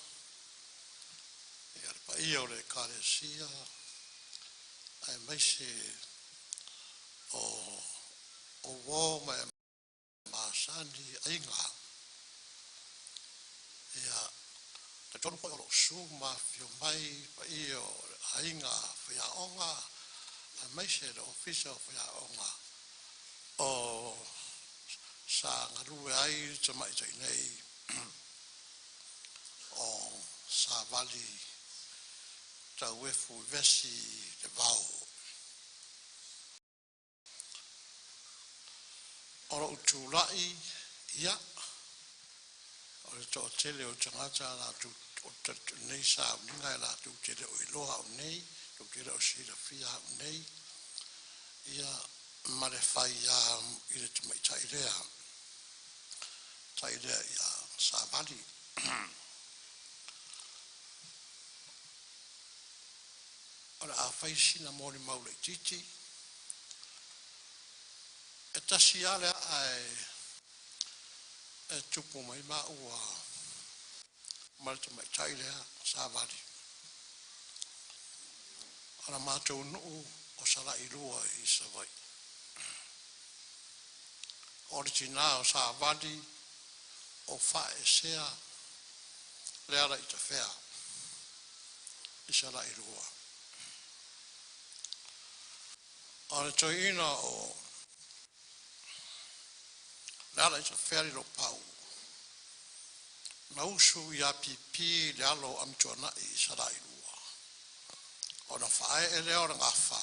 ia le pa ia o le Kāresia, ai maise o wō mai Masani ainga, ia te tono koe o lo suma fio mai pa i o ainga whia onga a maise le ofisa o whia onga o sa ngarue ai te mai tai nei o sa vali tau efu vesi te vau o lo utulai ia o le to tele o tangata la tu o nei sa ninga la tu tele o iloha o nei tu tele o sira fia o nei ia mare fai ia i le tu mai tairea ia sa vali ora a fai sina mori maule titi e tasi ale ai e tupu mai ma ua marta mai tairea sa vali. Ana mātou nuu o sala i rua i sa vai. Ori tina o sa vali o whae sea leara i ta whea i sala i rua. Ana toi ina o leara i ta whea i lo pau. Na usu i a pipi le alo amtuana i sala i rua. Ona whae e leo na ngawha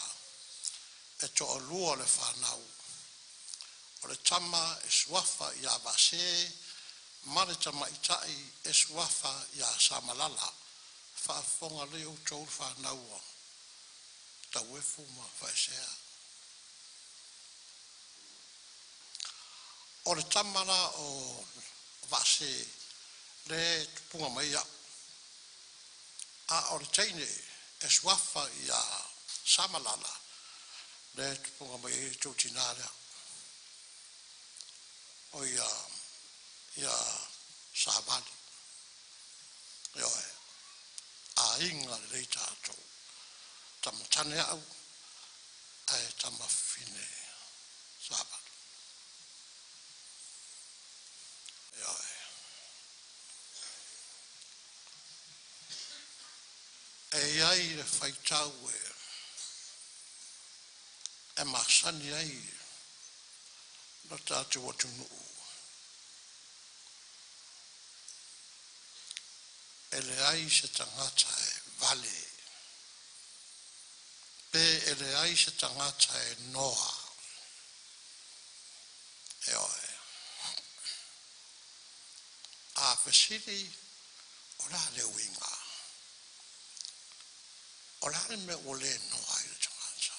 e to o lua le whanau. O le tama e suafa i a vase, mare tama i tai e suafa i a samalala, whaafonga leo tau whanau tau e fuma whaesea. O le tamana o vase le tupunga mai a. A o le teine e suafa i a samalala, le tupunga mai e tau tinarea. O ia Savali. Io a inga le tātou. Tamatane au, ai tamawhine Savali. Io e ai le whaitau e masani ai no tātou atu nuu. Ele ai se tangata e vale. Pe ele ai se tangata e noa. E oe. A fesiri o la le winga. O la le me o le noa i le tangata.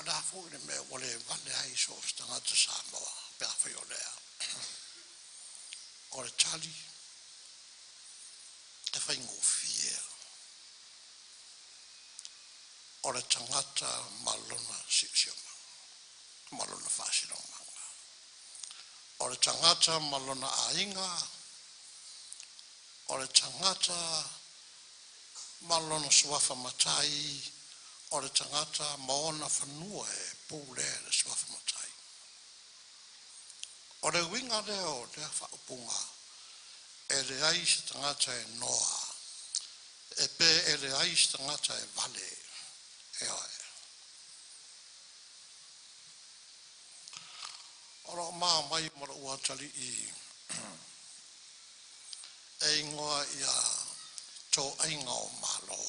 da fu le me wole vale ai so stanga te Samoa pe fa yo le o le tali e fa ingofia o le tangata malona sioma malona fasino manga o le tangata malona ainga o le tangata malona suafa matai o le tangata maona whanua e pūle le suafa matai. O le winga leo le whaupunga e le aise tangata e noa e pe e le aise tangata e vale e oe. O lo maa mai mara ua tali i e ingoa ia tō ainga o malo.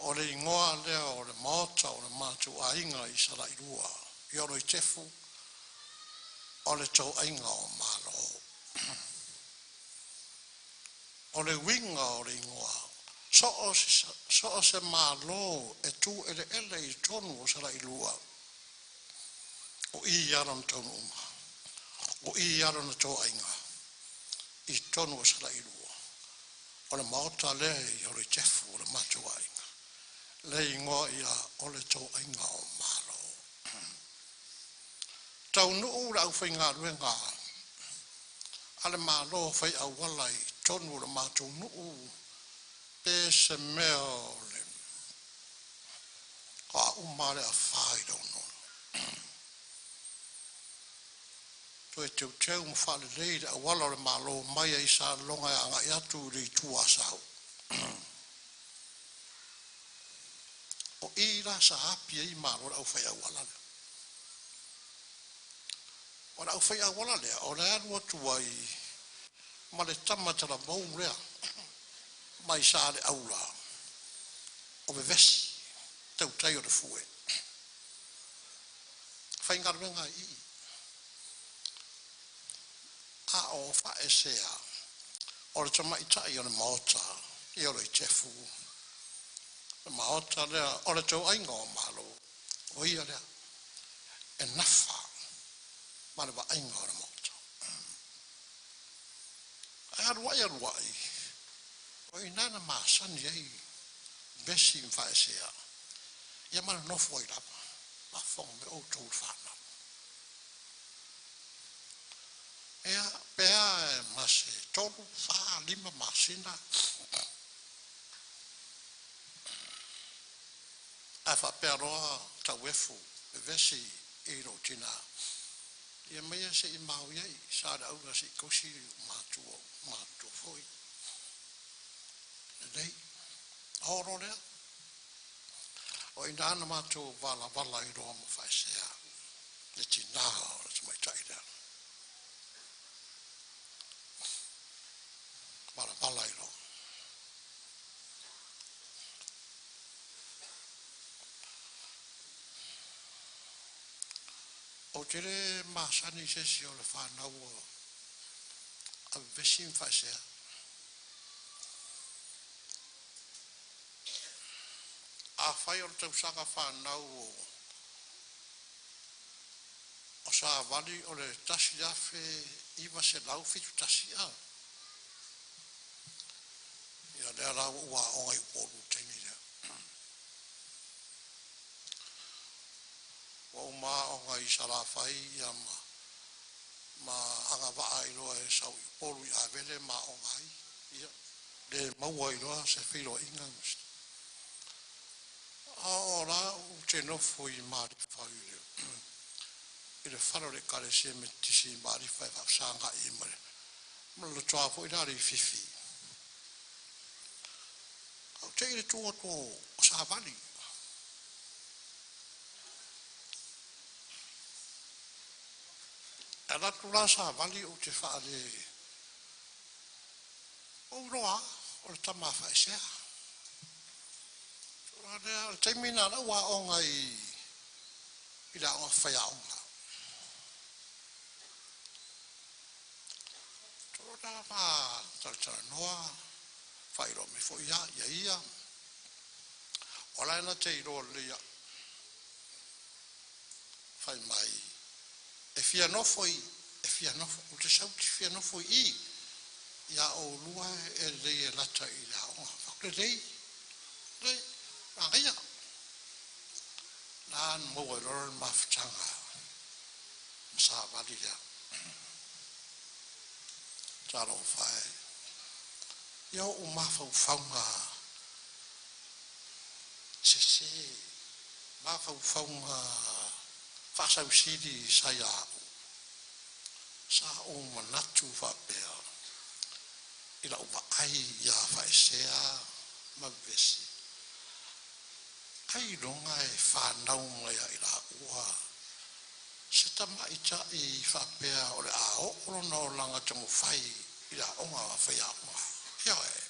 O le ingoa lea o le maota o le mātu ainga i sara i rua. I oro i tefu o le tō ainga o malo. O le winga o le ingoa. So o se malo e tu ele i tonu o sara i rua. O i aron tonu uma. O i aron tō ainga. I tonu o sara i rua. O le maota lea i oro i tefu o le mātu ainga. Le ingoa ia o le tō ainga o malo. Tau nuu la au whainga ruenga. Ale malo whai au walai tonu le mātou nuu. Pe se mea le. Ka umare a whai rau nono. To e teu teu mwhale leire a wala le malo mai a isa longa e anga i atu li tua sau. O i la sa hapi e i malo au whai au wala le. O au whai au wala le, o le anu atua i ma le tamatara mou rea. Mai sa le aula. O me vesi, tau tai o le fue. Whai ngaruenga i. A o wha e sea. O le tamaitai o le maota, i o le tefu. Maota lea, o le tau ainga o malo, o ia lea, e nafa, ma le wa ainga o le maota. Ai aruai, o i nana maasani ei, besi mwhae sea, ia mana nofo i lapa, ma fonga me o tau whana. Ea, pea e mase, tolu, wha, lima masina, a fa peroa ta wefu e vesi e ro tina ia mai se i mau ia sa da ura si kosi matu foi dei oro le o indana matu vala i ro mo fa sea le tina o se mai tai da vala i ro o tere masani se si o le whanau a vesim whaesea. A whai o le tausanga whanau o sa wali o le tasi afe iwa se lau fitu tasi a. Ia lea rau ua ongai uporu tengi rea. O ma o ngai salafai ia ma anga waa i loa e sau i poru i avele ma o ngai ia le maua i loa se whilo inga musta a o la u te nofo i maari whau i le wharo le kare se me tisi i maari whai whapsanga i mare ma le toa fo i nari fifi au te i le tua to o sa vali e la tula sa vali o te whaare o roa o le tama whaesea. O te mina na wa o ngai i la o whaiaunga. Toro na ma taratara noa whairo me fo ia. O la ena te iro lea fai mai e fia no foi e fia no o te sau te fia no foi I ia o lua e rei e lata I la o fa rei ia lan mo e lor mafutanga sa vali ya taro fai ia o mafaufauga sese mafaufauga faasausili sai a'u sa o manatu faapea i la'u va'ai ia faesea ma vesi ai longa e whanau mai a i la'ua se tamaʻitaʻi faapea o le a o'olona o langa tango fai i la'oga fai a'uga ia e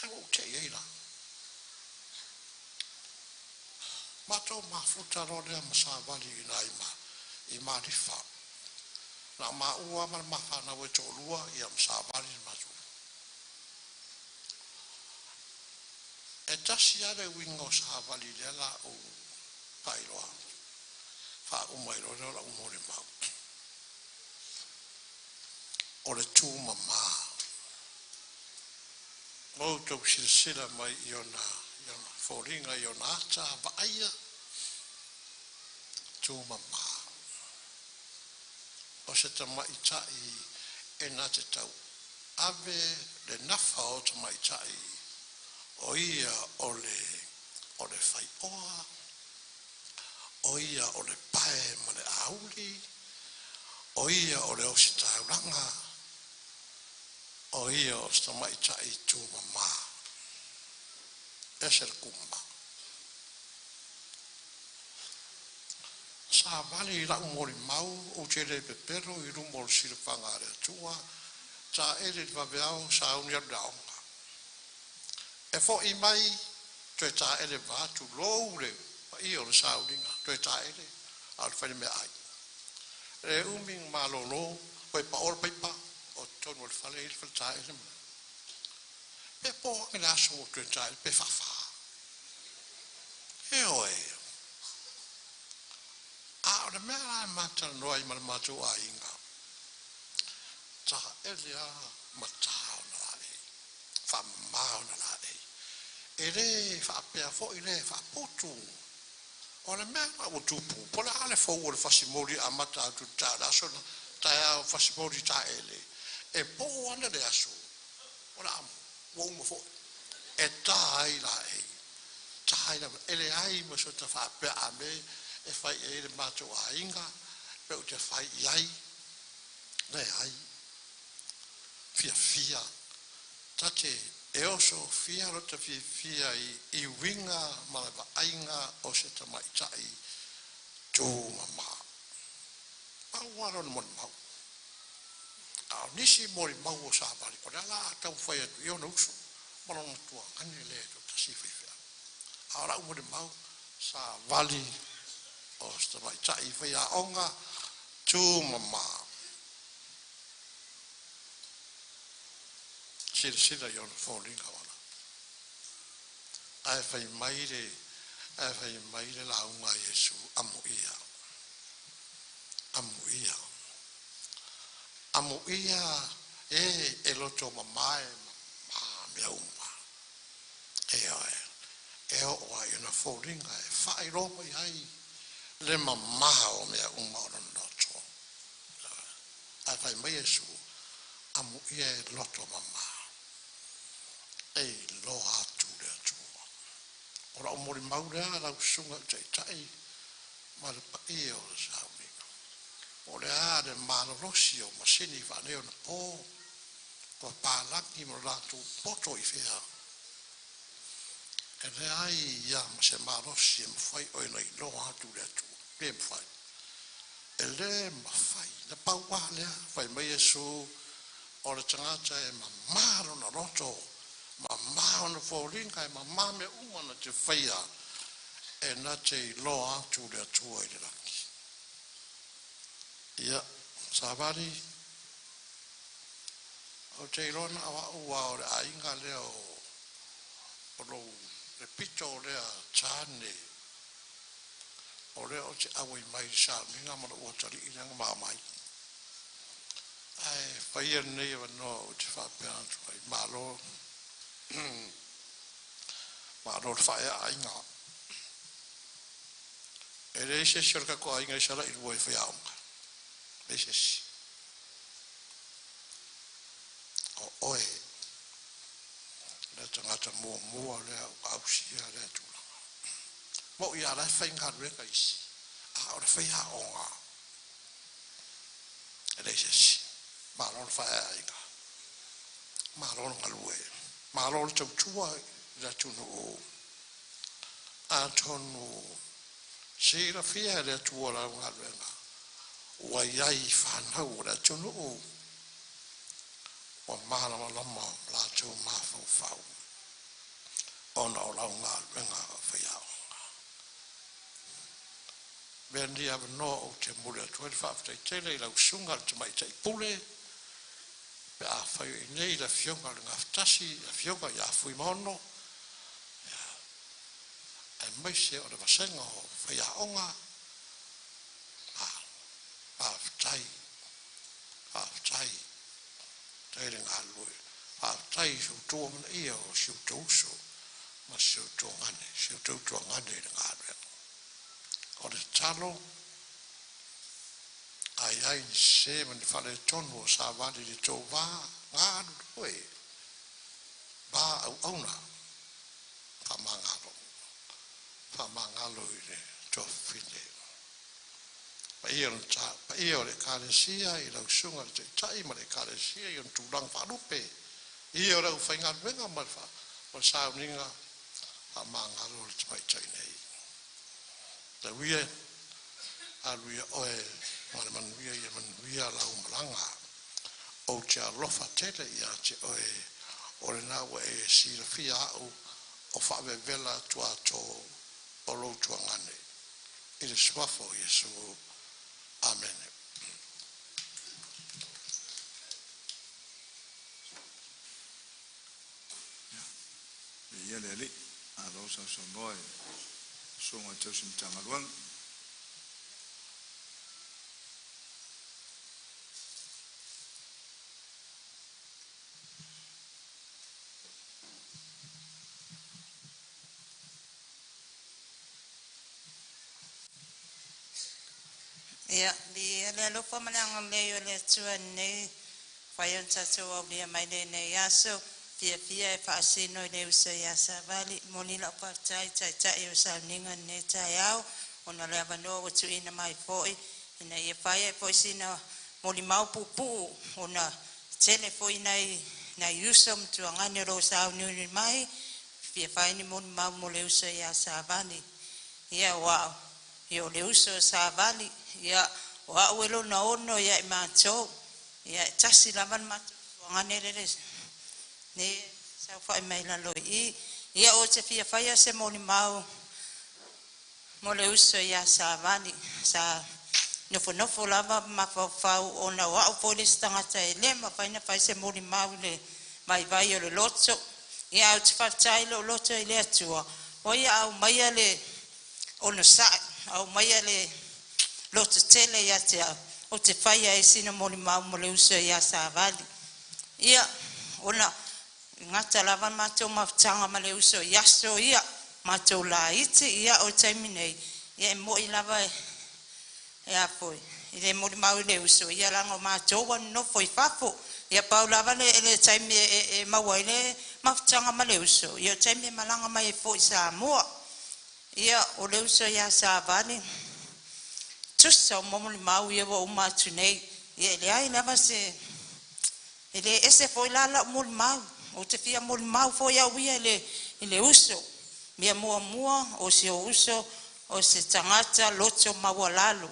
ai ua ute'i ai la matou mafuta lo lea ma savali ina i malifa na ma'ua ma le mafanau e to'olua ia ma savali le matou e tasi ale uiga o savali lea la'u pailoa fa'auma i lo lea o la'u molemau o le tumamā outou silasila mai i ona foliga i ona ata va'aia tumamā o se tamaʻitaʻi e na te tau ave le nafa o tamaʻitaʻi o ia o le faioa o ia o le pae ma le auli o ia o le osi taulaga o ia o se tamaʻitaʻi tumamā ese le kuma sa vale i la'u molimau ou te le pepero i luma o le silafaga a le atua taele le vaveao sauni alu le aoga e fo'i mai toe taele vatu lou le paia o le sauliga toe taele a le failemea'ai le umi malōlō oi pa'o le paipa o tonu o le fale i le faletaele ma pe po ke la so to trai pe fa fa e oi a o me la mata noi ma matu a inga ta elia mata na le fa ma na le ele fa pe fo ile fa putu o le me o tupu po la le fo o le fasimoli a mata tu ta la so ta fasimoli ta ele e po ana le aso o la wo mo fo e tai la e tai la ele ai mo so ta fa pe a me e fai e le mato a inga pe o te fai ai le ai fia tate e oso fia lo te fia i winga ma le ainga o se ta mai tai tu mama a waro no mo a nisi mori mau o sabali o la tau fai atu io no uso malona tua ane le to tasi fai a la umore mau sa vali o sta mai tai fai a onga tu mama sila io no falling ona ai fai mai le la unga Yesu amuia e loto mamae ma me uma e o ai na foringa e fai ropa ai le mama o me uma no loto ai fai mai Yesu amuia e loto mama e lo atu le atu ora o mori maura la usunga tai ma le paia o sa o le a le malorosi o masini whaneo na pō o pālaki mo rātou poto i whea e le ai ia ma se malorosi e mawhai o ina i loa atu le atu le mawhai e le mawhai na paua lea whai mai Yesu o le tangata e ma maro na roto ma maro na fōringa e ma mame umana te whaia e na te i loa atu le atu o i le raki ia sabari o te irona awa ua o le ainga lea o lo le pito lea tane o le o te awa i mai sa ni ngā mana ua tari i nga maa mai. Ai, whaia nei wa no o te whapea antu ai, malo, malo te whaia ai ngā. E rei se siorka ko ai ngai sara i rua i whaia onga. Rei se si. O oe, le tangata mua lea o ausia lea tūlanga. Mo i ara whai ngā ruenga isi. A ora whai ha o ngā. E rei se si. Mālona whai ai ngā. Mālona ngā lue. Mālona tau tua i ra tūnu o. A tonu sira whia lea tua rau ngā ruenga. Ua iai whanau ra tūnu o. Wa mālama lama la tū māwhau whau. Ona o lau ngā ruenga whaiao. Vendi ava no o te mure atu e whaafitai tele i lau sunga te mai tei pule. Pe a whai i nei la fionga le ngaftasi, la fionga i a fui mono. E mai se o le vasenga o whai a onga. Whaafitai. Whaafitai. Teire ngā lue. Whaafitai siu tō mana ia o siu tōso. Ma siu tō ngane. Siu tō ngane i ngā lue. O le talo, ai ni se mani whale tonu o sa wadi li tō wā, ngā anu koe, wā au auna, whamangalo i le tō whine. Pa ia o le kāresia i lau sunga le tai ma le kāresia i on tūrang wharupe, ia o lau whainga ruenga marwha, o sa uninga, whamangalo le tamai tai nei. Ta wia a wia oe mana manuia ia manuia lau malanga o te alofa tele ia te oe o le nawa e sira fia au o whawe vela tua tō o lo tua ngane i le swafo Yesu. Amen. Ia le li a rosa so noi sunga tau sim tangaruang. Ia, di le lupa manang leo le tua nei whaion tatu au lia mai le nei aso fia e whaasino i le usa i asa vali moni la partai tai o salninga ne tai au ona le avanoa watu ina mai foi ina ia whaia foi sina moli mau pupu ona tele foi nai usa mtua ngani ro sao niuni mai fia whaini moni mau mo le usa i asa vali ia wao ia o le usa sa vali ia wa welo na ono ia i mātou ia tasi laman mātou ngane le ne sa fai mai la lo ia o te fia fai se moni mau mo le uso ia sa vani sa nofo lava ma fau ona wa o polis tangata ele ma fai se moni mau le mai vai o le loto ia o te fai lo loto ile atua o ia au mai le ono sa au mai le loto tele ia te o te fai e sina moni mau mo le uso ia sa vali ia ona ngata lava mātou mawtanga ma le uso yaso ia mātou la iti ia o taimi nei ia e moi lava e apoi i le mori mau le uso ia lango mātou wano foi fafo ia pau lava le taimi e maua i le mawtanga ma le uso ia o taimi e malanga mai e foi sa mua ia o le uso ia sa vani tusa o momoli mau ia wa umatu nei ia le ai lava se ele ese foi lala moli mau o te fia moli mau foi au ia le uso mia mua o se uso o se tangata loto maua lalo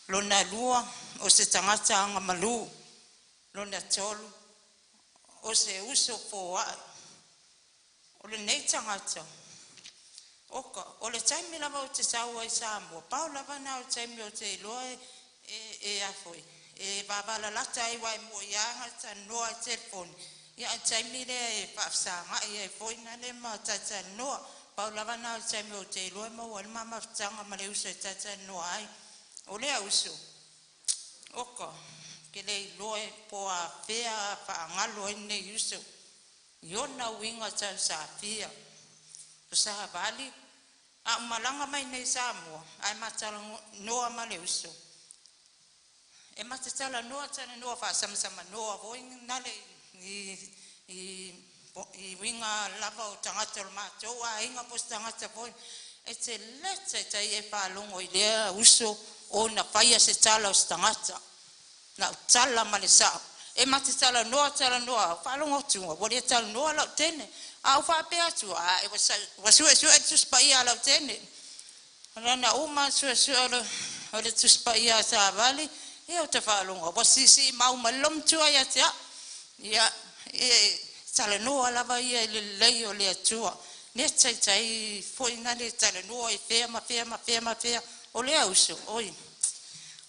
lona lua o se tangata anga malu lona tolu o se uso foa o le nei tangata oka o le taimi lava o te saua i Samoa pau lava na o taimi o te iloa e afoi e babala lata ai wai mo ianga ta noa telefoni ia taimi le e whaafsanga ia e foina le ma tata noa pau lava na sai mo te lo mo wal mama tanga ma le uso tata no ai o le uso oko ke le loe po a fea fa ngalo ne uso yona winga tsa sa fia sa vali a malanga mai nei Samoa ai matala no ma le uso e matala no tana no fa sama no voi nale i winga lava o tangata o matou a inga pos tangata voi e te lete te e palongo i lea uso o na paia se tala o tangata na tala ma le sa e matala no palongo tunga wole tala no la tene a fa pe atu a e wasu tu spaia la tene na uma su o le tu spaia sa vale e o te palongo wasi mau malom tu ya ya e tala no lava ia le leio le atua ne tai foi na le tala no e fea o le auso oi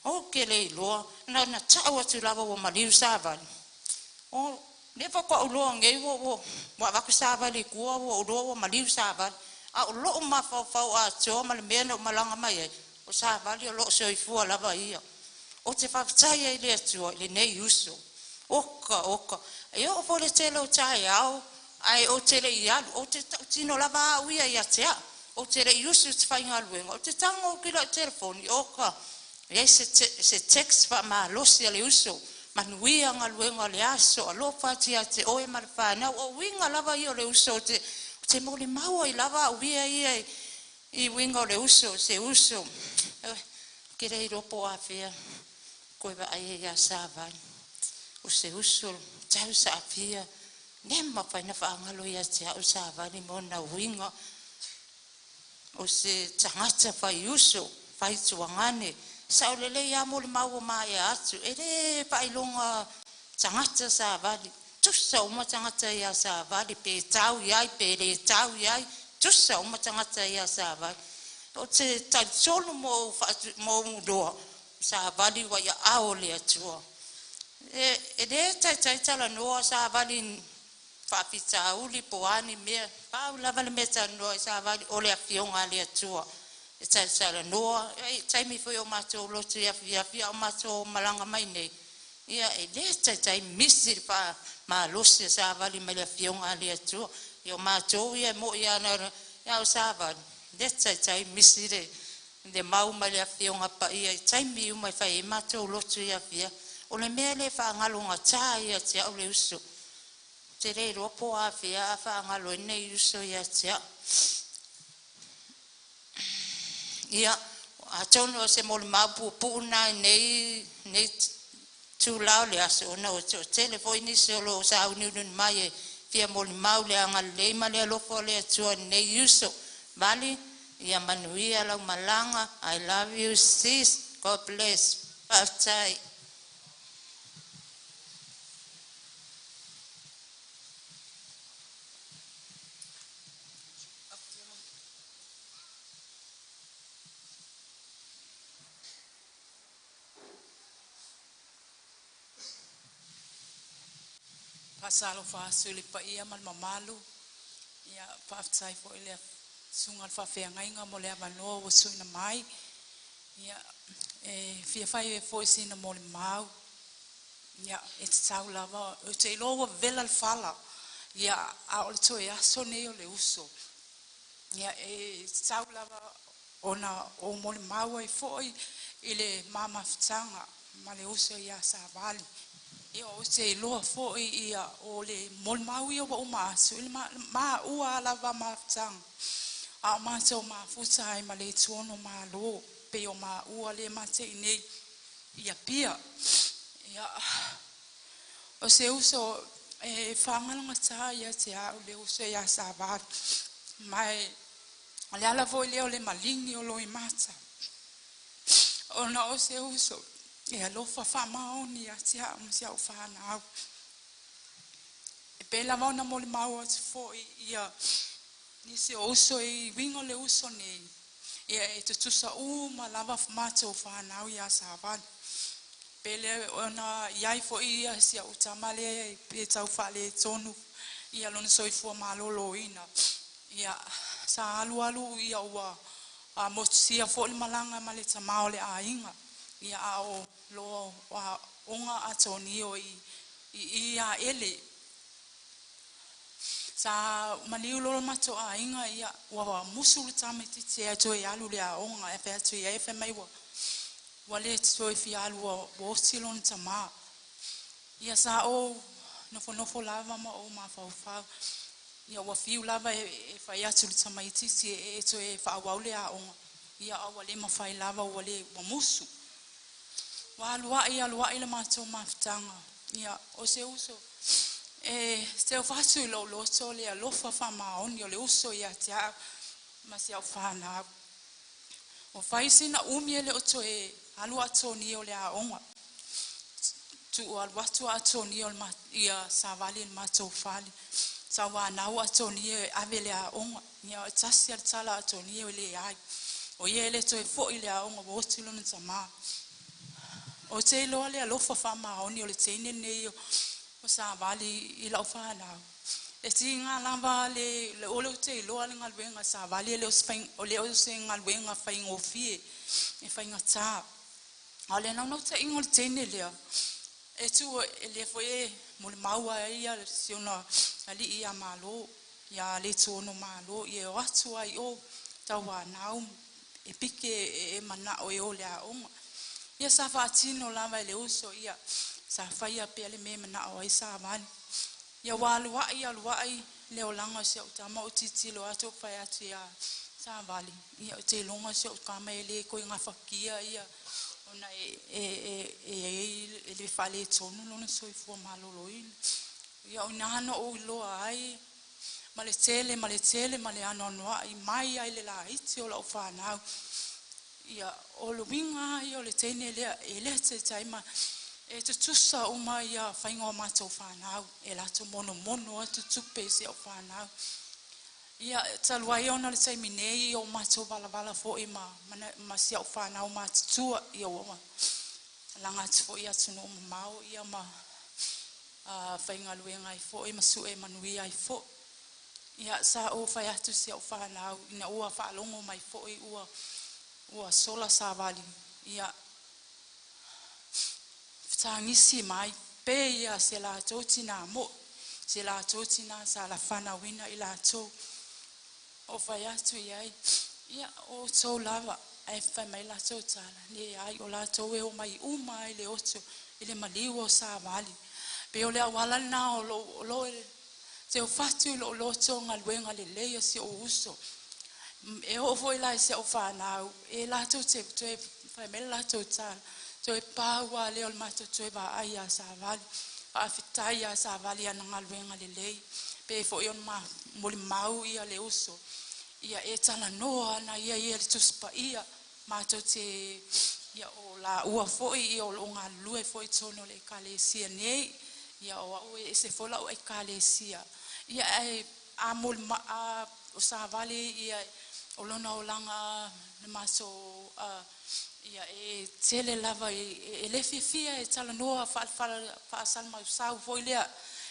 o ke le lo na tawa tu lava o maliu savali o le fa ko lo nge wo va ku savali ku o lo maliu savali a lo ma fa a to ma le meno malanga mai o savali o lo so i fu lava ia o te fa tai le atua le nei uso oka e o fo le telo tai au ai o tele ia o te tino lava uia ia te o tele yusu te fai ngaluenga o te tango ki la telefoni oka e se text fa ma losi ale uso manuia ngaluenga le aso alo fati ate o e marfana o winga lava io le uso te moli mau i lava uia ia i winga le uso se uso kire i ropo afia koe va ai ia savai o se uso tau sa afia nema fai na whaangalo ia te au sa vani mo na winga o se tangata fai uso fai tuangane sa o lele ia mo le mau o mai atu e le fai longa tangata sa vani tusa uma tangata ia sa vani pe tau iai pe le tau iai tusa uma tangata ia sa vani o te tai solo mo doa sa vani wa ia ao le atua e le tai tala noa sa vali fa pita uli poani me pa la vale meta noa sa vali ole afionga le atua e tai tala noa e tai mi foi o mato lo te afia o mato malanga mai nei ia e le tai misir pa ma lo se sa vali me le afionga le atua io mato ia mo ia na ia o sa vali le tai misire de mau ma le afionga pa ia tai mi mai fai mato lo te afia o le mele fa ngalonga tai te au le uso te re ropo a fia fa ngalo nei uso ia te ia a tono se mol mapu puna nei tu lao le aso na o telefoni se lo sa uni mai fia mol mau le anga le ma le lo fo le tu nei uso vale ia manuia la malanga I love you sis God bless pastai Pasalo fa suli pa ia mal mamalu ia fa tsai fo ile sungal fa fe ngainga mo le mano wo suina mai ia fia fai fo sina mo le mau ia it's tau lava o te lowa vela fala ia a o to ia so ne o le uso ia tau lava ona o mo le mau ai fo ile mama ftanga ma le uso ia sa vali ia o se loa fo ia o le mol mau ia o ma so ile ma ua lava ma ftanga a ma so ma fusa ai ma le tuono ma lo pe o ma ua le ma te nei ia pia ia o se uso whangalanga tā ia te au le uso ia sa vāri mai le ala voi leo le malingi o loi mata o na o se uso ia lofa whamaoni ia te au msi au whana au e pēla mauna mo le mau atu fo ia ni se uso i wingo le uso nei ia e tutusa ma lava mata o whana au ia sa vāri pele ona iai fo ia sia utamale pe tau fale tonu ia lona soifua malolo ina Ia sa alu ia ua a mosia fo le malanga ma le tamao le ainga. Ia a o lo wa onga atoni o i a ele. Sa maliu lo mato ainga ia wa musu le tame titi e to e alu le a onga e fe atu e fe mai wa le to e fi alu o silon tama. Ia sa o nofo lava ma o ma fa ia wa fiu lava e fai atu le tama titi e to e fa wa le a onga. Ia awa le mawhai lava wa le wa musu. Wa alua i le mato maftanga. Ia o se uso. Se o fatu i lo so le alofa fa maoni o le uso ia tia ma se au whanau. O whaisina umi le oto e alua atoni o le a onga. Tu o alwatu atoni o ia sa vali le mato whali. Sa wanau atoni e ave le a onga. Ia o tasi al tala atoni o le ai. O ia ele to e fo i le a onga o tilo na tama. O te loa le alofa fa maoni o le teine nei o sa vali i lau whanau. E ti ngā lava le ole o te loa le ngalwenga sa vali o le o se ngalwenga whai ngofie e whai ngata. A le nau te ingo le teine lea. E tu e le fo e mo le maua ia si ona ali ia malo. Ia le tono malo. Ia o atu ai o tau whanau. E pike e mana o e o le a onga. Ia sa whaatino lava e le uso ia. Sa whaia pe ale me mana o ai sa vani. Ia waluai leo langa se o tama o titilo ato whai atu ia sa vali. Ia o te longa se o kama e le koi ngā whakia ia. Ona e le whale tonu lona soi fua malolo ili. Ia o nahana o iloa ai. Ma le tele, ma le anoanoa i mai ai le la iti o la o whanau. Ia o lo winga ia o le teine lea e le te taima e te tusa uma ia whaingoa mata o whanau. E lato mono atu tupe se o whanau. Ia taluai ona le taimi nei o mata o vala fo i ma se o whanau mata tua ia o langa atu fo i atu no mau ia ma whainga luenga i fo i ma su e manui ai fo. Ia sa o whai atu se o whanau ina ua whaalongo mai fo i ua sola sa vali. Ia tangisi mai pe ia se la totina mo. Se la totina sa la whana wina i la tō. O whai atu iai. Ia o tō lava e whai mai la tō tala. Ne ai o la tō e o mai uma i le oto i le maliu o sa vali. Pe o le awala na o lo te o fatu lo tō ngā luenga le leia se o uso. E o foi lai se o whanau. E la tō te whai mai la tō tala. To e paua leo le mato to e ba ai a sa vali. A fitai a sa vali ana ngaluenga le lei. Pe fo ion mo le mau ia le uso. Ia e tala noa na ia le tuspa ia. Mato te ia o la ua fo i o ngā lue fo i tono le kalesia nei. Ia o e se fola o e kalesia. Ia e a mo o sa vali ia o lona o langa le maso ia e tele lava e le fia e tala noa fa salma sau foi lea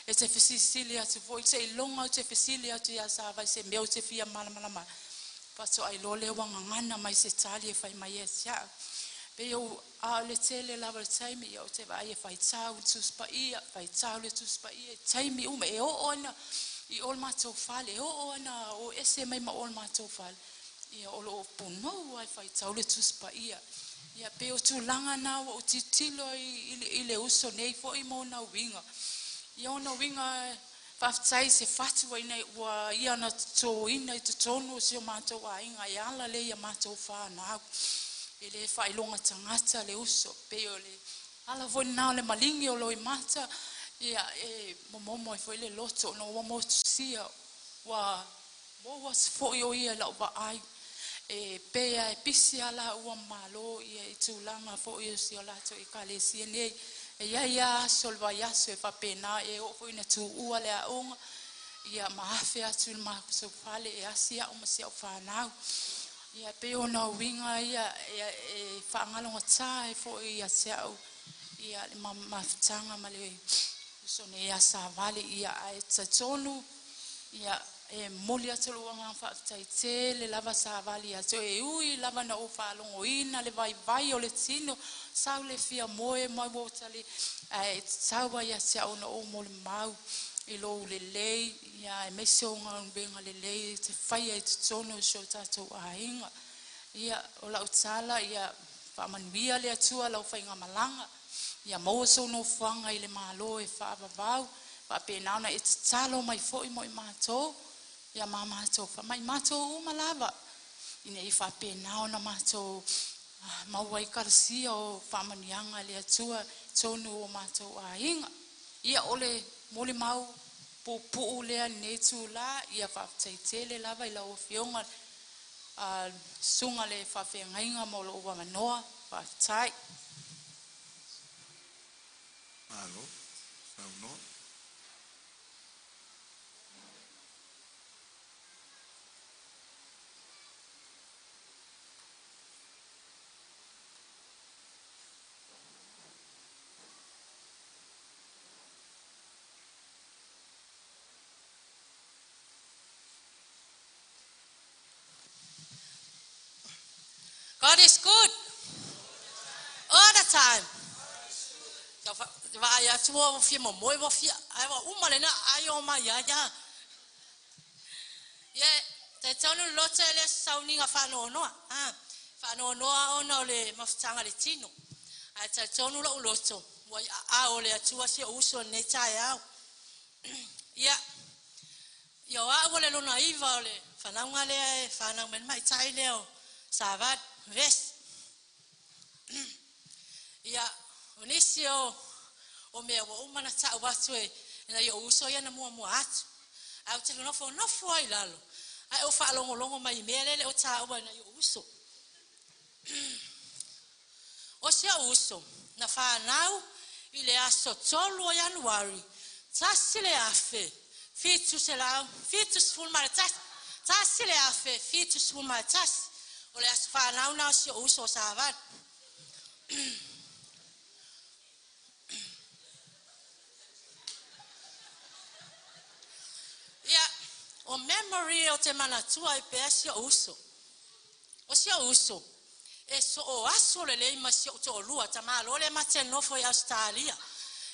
e te fesisili atu foi te longa te fesili atu ia sa vai se meu te fia malama fa so ai lo le wanga ngana mai se tali e fai mai e sia pe yo a le tele lava time yo te vai e fai tau tuspa ia fai tau le tuspa ia time e o ona i ol mato fale o ona o ese mai ma ol mato fale ia o lo pono ai fai tau le tuspa ia. Ia pe o tu langa na o titilo i le uso nei fo i mo na winga. Ia ona winga whaftai se fatu wa ia na tō ina i te tonu se o mātou a inga i ala le ia mātou whanau. E le whailonga tangata le uso pe o le ala fo na le malingi o loi mata ia e momo i fo i le loto no wa mo sia wa fo i o ia lau wa ai. E pea e pisi ala ua malo ia i tūlanga fo i si o lato i kalesia nei. E ia solwa yaso e whapena e o fo ina tū ua lea onga. Ia maafe atu ma so fale e asia o masia o whanau. Ia pe ona winga ia e whaangalonga tā e fo i a seau. Ia mawhitanga ma le usone ia sa vale ia e tatonu. ia e moli atu luanga whaatai te le lava sa vali atu e ui lava na o whaalongo ina le vai o le tino sau le fia moe mai wotali e saua ia sia ona o mo le mau i lo le lei ia e mese o ngā benga le lei te whaia e te tono so tatou ainga ia o la utala ia whaamanuia le atua lau whainga malanga ia maua so no whanga i le malo e whaavavau whaapenaona e te talo mai fo i mo i mātou ia mātou whamai mātou o malava ina i whaapenaona mātou maua i karasia o whaamanianga le atua tonu o mātou ainga ia ole mole mau pupu lea nei tu la ia whaaptaitele lava i la o fionga sunga le whawhengainga mo lo ua manoa whaaftai. Alo, sauno. God is good all the time. Wa ya tua mo fia mo moi mo fia ai wa umale na ai o ma ya ya. Ye te tonu lote le sauni nga fa no no fa no no ona le mafutanga le tino. Ai te tonu lo loto wa a o le tua si uso ne tai au. Ya yo a wole lo na iva le fa na ngale fa na men mai tai leo savat ves ia onisio o me o mana ta watu e na yo uso ya na mo atu au te no fo ai lalo ai o fa longo mai mele o ta o na yo uso o se uso na fa nau ile aso tolo Januari tasile afe fitus la fitus full maritas tasile afe fitus full maritas ole asfa nau na si uso savat ya o memory o te mana tua i pe uso o si uso e so o aso le ma si o to lua tama lo le ma te no foi Australia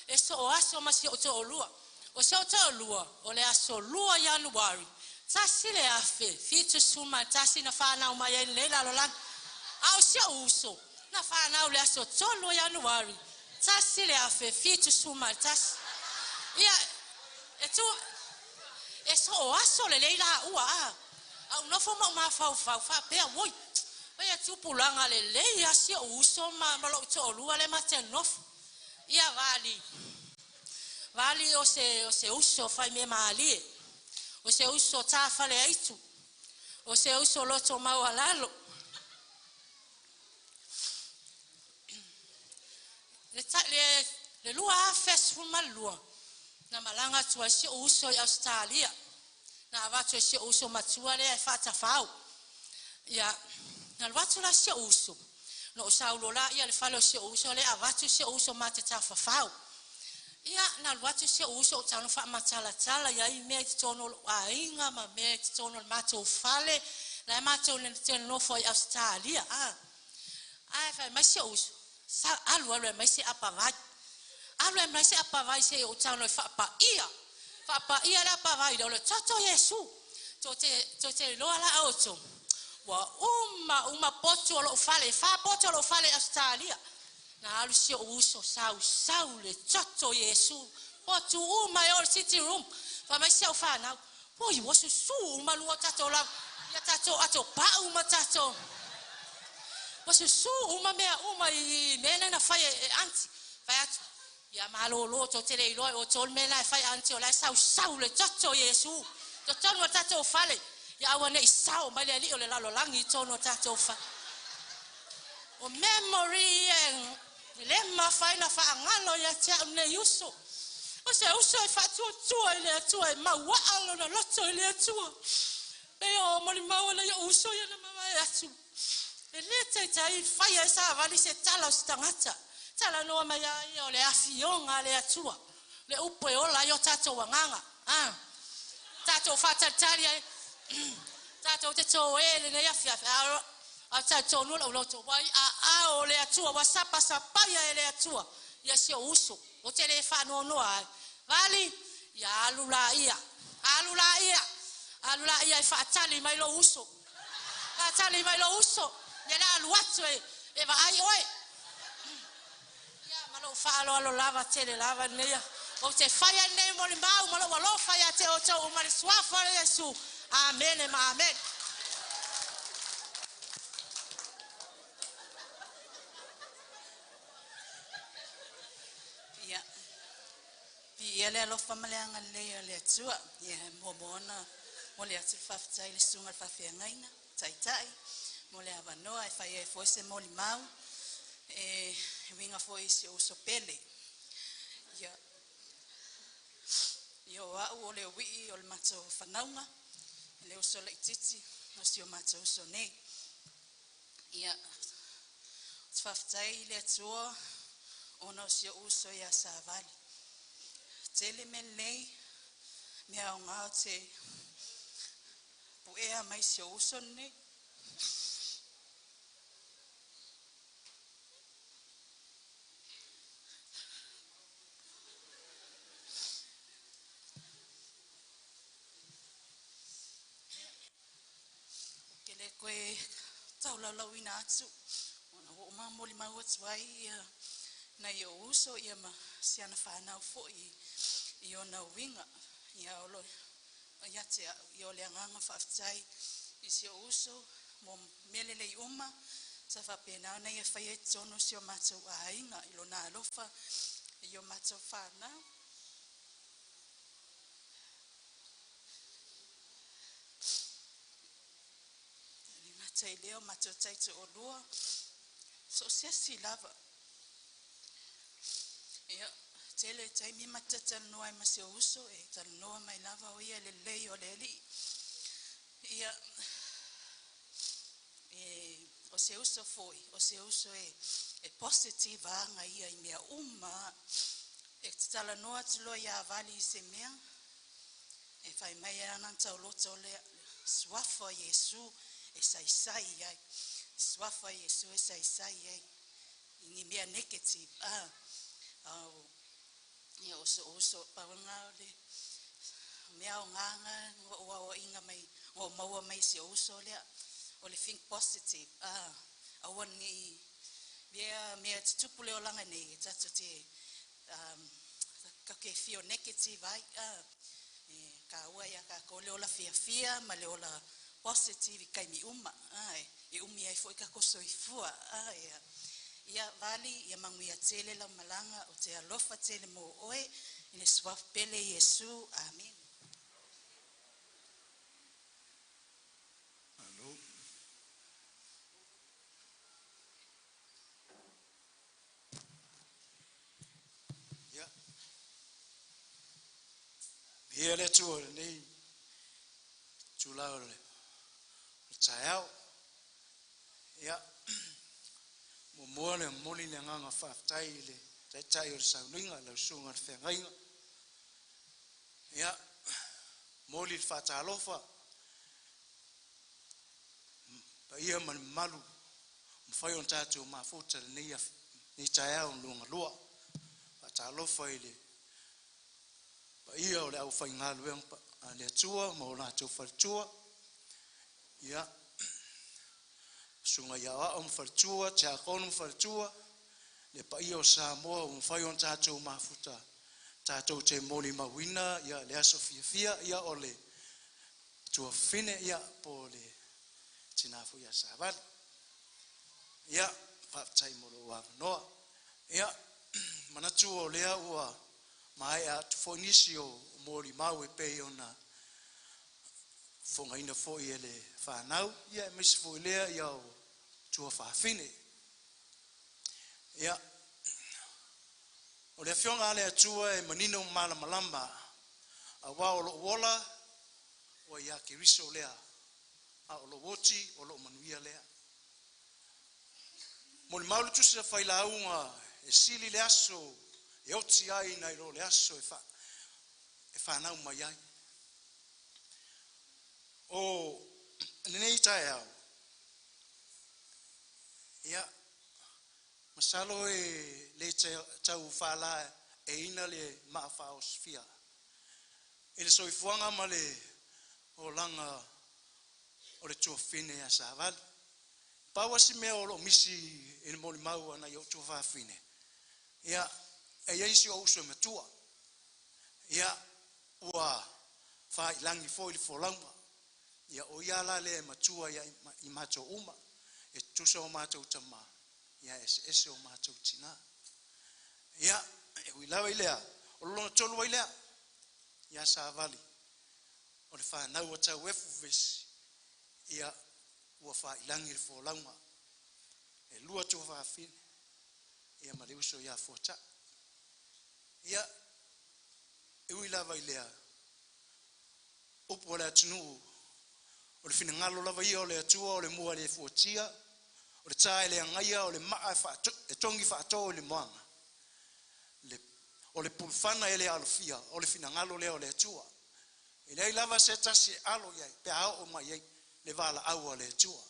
e so o aso ma si o to lua o si o to lua o le aso lua Januari tasile afe fitu suma tasina fana uma ye lela lolan au se uso na fana ule aso tolo Januari tasile afe fitu suma tas ia etu eso aso le lela ua au no foma ma fa pe woi ia tu pulanga le ia se uso ma lo tolo ale ma te nof ia vali o se uso fai me mali o se uso tafale aitu o se uso loto mau alalo le lua fes fuma lua na malanga tua se uso i Australia na watu se uso matua le fata fau ya na watu la se uso no saulo la ia le falo se uso le avatu se uso mate tafa fau ia na watu se uso tano fa matala tala ya i me tono ainga ma me tono mato fale na mato le tono foi Australia ai fa ma se uso sa alu ma se apavai alu ma se apavai se o tano fa pa ia la pavai do le toto Yesu to te lo ala auto wa uma poto lo fale fa poto lo fale Australia na alu se uso sau le toto Yesu poto uma yo city room fa mai se fa na poi wo su uma lu tato la ya tato ato pa uma tato wo su uma me uma i mena na fa anti fa ya malo to tele lo o tol me la fa anti o la sau le toto Yesu to tono tato fale ya wane isao mai le li o le lalo langi tono tato fa o memory en le ma fai na fa ngalo ya cha ne yuso o se uso e fa tu ile tu e ma wa alo na loto ile tu e o moli ma wala ya uso ya na ma ya tu e le tai fai ya sa vali se tala stangata tala no ma ya o le afionga le tu le upo o la yo tato wanganga Tato fatatari ai. Tato te to ele ne afia fa. A tato no lo to wai a o le atua wa sapa sapa ya ele atua. Ya si o uso. O te le fa no no ai. Vali ya alula ia. Alula ia. Alula ia fa tali mai lo uso. Fa tali mai lo uso. Ya la luatso e va ai oi. Ya malo fa lo lava tele lava ne ya. O te fire nei mo limau malo walo fire te o tau mari swafa Yesu. Amen and amen. Ya. Ele lo famale ngale le tsua. Ya mo bona. Mo le atu fafitai le sunga fafiangaina. Tai tai. Mo le avanoa e fai e foise mo limau. Winga foise o sopele. Ya. Yo o le wi o le mato fanaunga le uso le titi no si o mato uso nei ia tfaftai le tuo ono si uso ya savali tele menei me au ngate puea mai si uso nei koe tau lau lau ina atu. Ona ho ma moli ma wai na yo uso ia ma siana whanau fo i ona winga. Ia olo ia te i ole anganga whaftai i si uso mo melele i uma sa whapena na ia whai e tono si o matau a inga ilo na alofa i o matau whanau. Tai leo mato tai te olua so sesi lava ia tele tai mi matata noa ma se uso e tal noa mai lava o ia le lei o le li ia o se uso foi o se uso e positive anga ia i mea uma e tala noa tlo ia vali se mea e fai mai ana tau loto le swafa Yesu e sai ai swafa Yesu e sai ai ni mea negative au ia oso pawanga le mea nganga o inga mai o maua mai si oso le o le think positive awan ni mea tutupule o langa nei tatu te ka ke feel negative ai ka ua ia ka ko le ola fia ma le ola positive kai mi uma e umi ai foi ka koso i fua ia vali ia manguia tele la malanga o te alofa tele mo oe ine swaf pele Yesu amen. Hello. Ya. Biele tu ni chulaole. Chayao. Ya. Momoale moli le nganga whaftai le tai o sauninga lau sunga whengainga. Ia, moli le whatalofa. Pa ia man malu. Mwhai on tātou mafuta le ni tai au lunga lua. Whatalofa ile. Pa ia o le au whaingalueng pa le atua, ma o nātou whatua. Ia, sunga ia o mfartua te akonu mfartua le pa ia o Samoa o mfai on tātou mafuta tātou te moli mawina ia le aso fia ia o le tua fine ia po le tinafu ia savali ia whaptai molo wa noa ia manatu o lea ua mai a tufonisi o moli mau e pei ona fonga ina fo ia le whanau ia misi fo lea ia o tua whawhine. Ia, o le whionga ale atua e manino mala malamba a wā o lo wola o ia ki riso lea a o lo woti o lo manuia lea. Mo le maulu tusi a whaila aunga e sili le aso e oti ai nai lo le aso e whanau mai ai. o nei tai au ia masalo e le tau fala e ina le maafaosfia ele soifuanga ma le o langa o le tuafine a savali paua si mea o lo misi e le moli mau ana i o tuafine ia e isi o uso matua ia ua fa ilangi foi le folanga ia o ia la le matua ia i mato uma e tuso o mato tama ia ese o mato tina ia e wilawa ilea o lo tolu ilea ia savali o le fa na o tau efu vesi ia ua fa ilangi le folanga e lua tu fa fin ia ma le uso ia fota ia e wilawa ilea upo le atunu o le fina ngalo lava ia o le atua o le mua le fuatia o le tae le angaia o le maa e tongi whaato o le moanga o le pulfana e le alofia o le fina ngalo le o le atua e lei lava se tasi alo iai pe ao o mai iai le vala au o le atua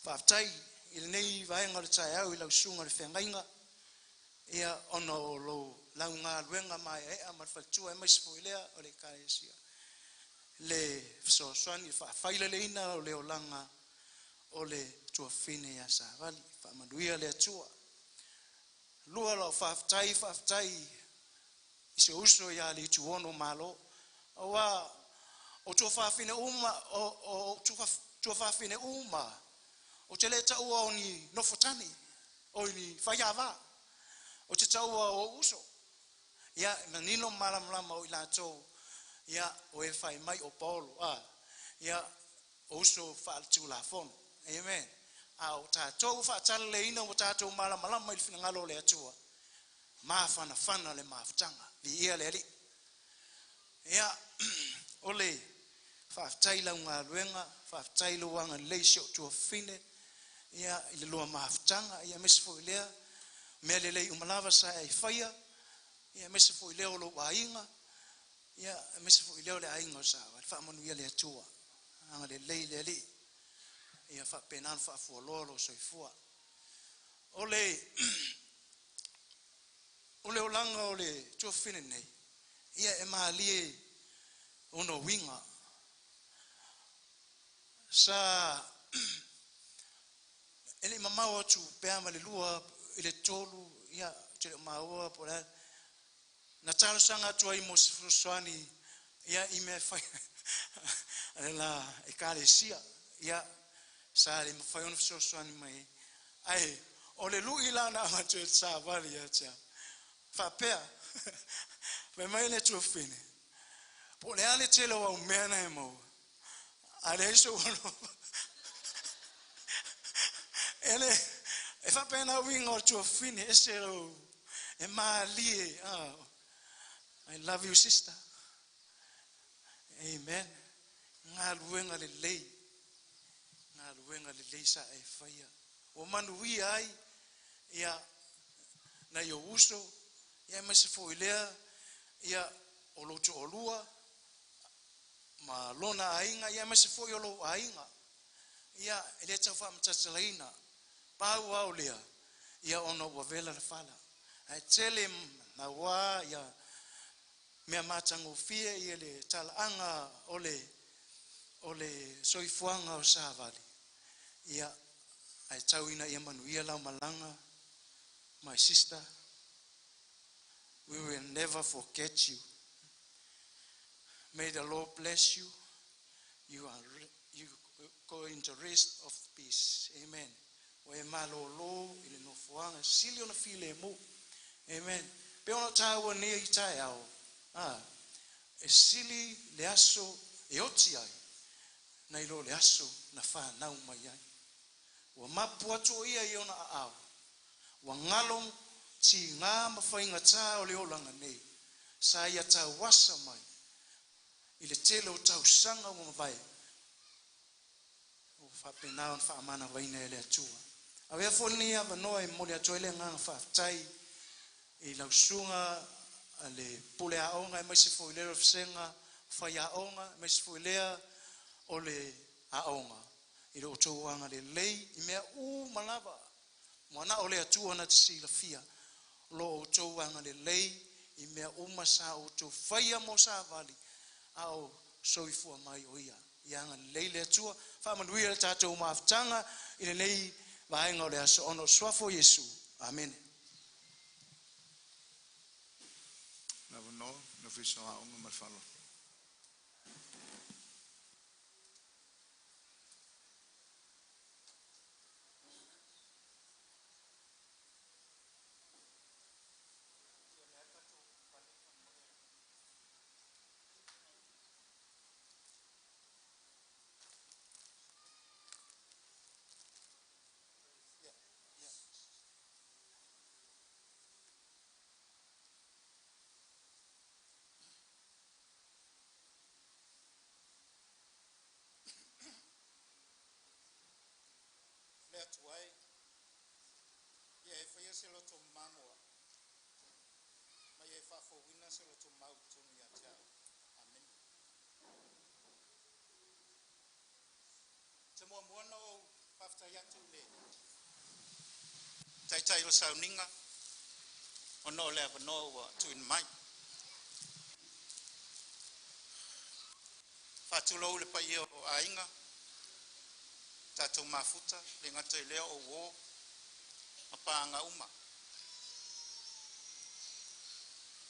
whaftai i le nei vaenga le tae au i lau sunga le whengainga ia ono o lo lau ngā luenga mai e a marwhaitua e maisipo ilea o le kaesia le soaswani whaafeile le ina o le olanga o le tuafine ia savali whaamanuia le atua lua lau whaaftai i se uso ia le tuono malo awa o tuafine uma o tuafine uma o te le taua o ni nofotani o ni whaiawa o te taua o uso ia manino malamlama o ilatou ia o e fai mai o Paulo ia o uso fa'altu la fon amen a o tatou fa'atala le ina o tatou malamalama i le finagalo le atua mafanafana le mafutanga ia le ali ia o le fa'afetai laugaluega fa'afetai louaga lelei se o tuafine ia i le loa mafutanga ia mese fo'i lea mea lelei uma lava sa e faia ia mese fo'i lea o lou aiga ia mese fo'i lea o le aiga o sawa le fa'amanuia le atua aga lelei le alii ia fa'apena fa'afualoa lo soifua o le olaga o le tuafine nei ia e malie ono winga sa ele mamau atu pea ma le lua i le tolu ia te le maua po le na talosanga atu ai mo soani ia i me fai la ekalesia ia sa le mafai ona soani mai ai o le lu ila na ma te sa vali ia tia fa pea me mai le tuafine po le ale tele wa umena e mo ale so ele e fa pena wing or tuafine esero e malie I love you sister amen nga luenga le lei sa e faia o manui ai ia na yo uso ia mase foilea ia o lo to olua ma lona ainga ia mase foi o lo ainga ia ele tsa fa mtsatsalaina pa wa olea ia ono wa vela fala ai tele na wa ia me matango fie ia le talanga ole soifuanga o savali ia ai tauina ia manuia la malanga my sister we will never forget you. May the Lord bless you. You go into rest of peace. Amen. O e malolo ile no fuanga sili ona file mo. Amen. Pe ona tawa ne i tai ao. E sili le aso e oti ai. Na ilo le aso na fa na mai ai. Wa mapu atu ia i ona ao. Wa ngalong ti ngā mawhainga tā o le olanga nei. Sa ia tā wasa mai. I le tele o tau sanga o mawai. O whapena on whaamana waina e le atua. A wea foni a wanoa e mole atoa le nganga whaftai. I lausunga a le pule a onga e maise fo i lero fisenga whaiaonga me sifuilea o le aonga. I lo tauanga le lei i mea malava. Moana o le atua na te sila fia. Lo tauanga le lei i mea masa o tau whaia mo sa vali. Ao soifua mai o ia. Ianga lei le atua. Whamanuia le tātou maafutanga i le nei vaenga o le aso ono swafo Yesu. Amen. no fiso a unga malfalo. Tuai, ia e whaia se loto mangoa, mai e whafo wina se loto mau tunu ia te au. Amen. Te mua muana o paftai atu le taitai o sauninga, o no le avanoa wa tuin mai. Whatulou le pai o ainga, tātou mafuta, le ngata i leo o wō, a pāanga uma.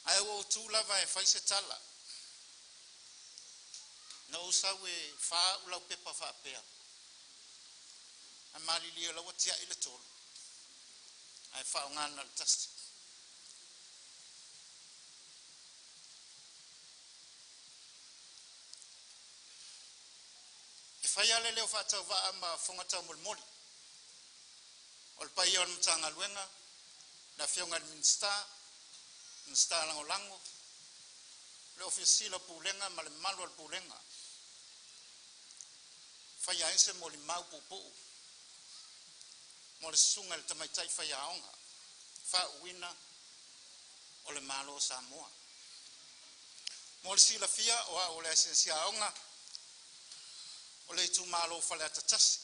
Ai o tūlava e whaise tala. Na usau e whā ulau pepa whāpea. A mali lia lawa tia i le tolu. Ai whā o ngāna le tasti. Whai ale leo whātau waa ma whongatau mulmoli. O le pai o mtanga luenga, na whionga minsta lango lango, le ofisila pūlenga ma le malu al pūlenga. Whai aise mo li mau pupu. Mo le sunga le tamaitai whai aonga. Wha uina o le malo Samoa. Mo le sila fia o le asensia aonga, o le tu malo fale atatasi.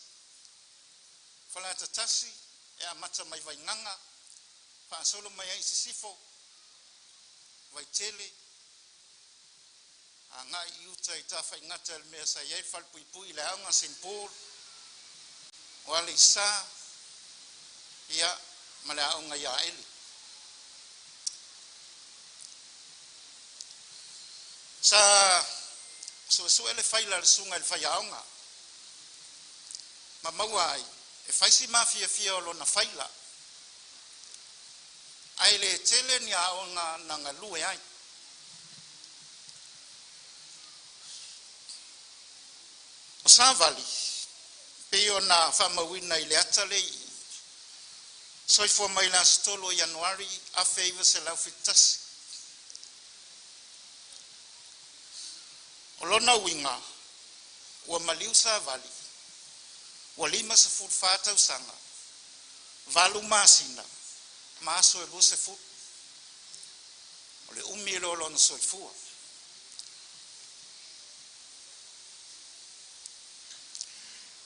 Fale atatasi e a mata mai vai nganga, pa solo mai ai sifo, vai tele, a ngai iuta i ta fai ngata el mea sa iei fal pui pui le aunga St. Paul, o ale isa, ia ma le aunga ia eli. Sa so ele faila le sunga le fai aonga. Ma maua ai, e faisi mafia fia o lona faila. Ai le tele ni aonga na ngalue ai. O Savali, peo na whamawina i le atale, soifua mai la stolo Januari, a feiva se lau fitasi. O lona winga, ua maliu Savali, ua 5 whātau sanga, valu masina, maso e luse fut, o le umiro lona soifua.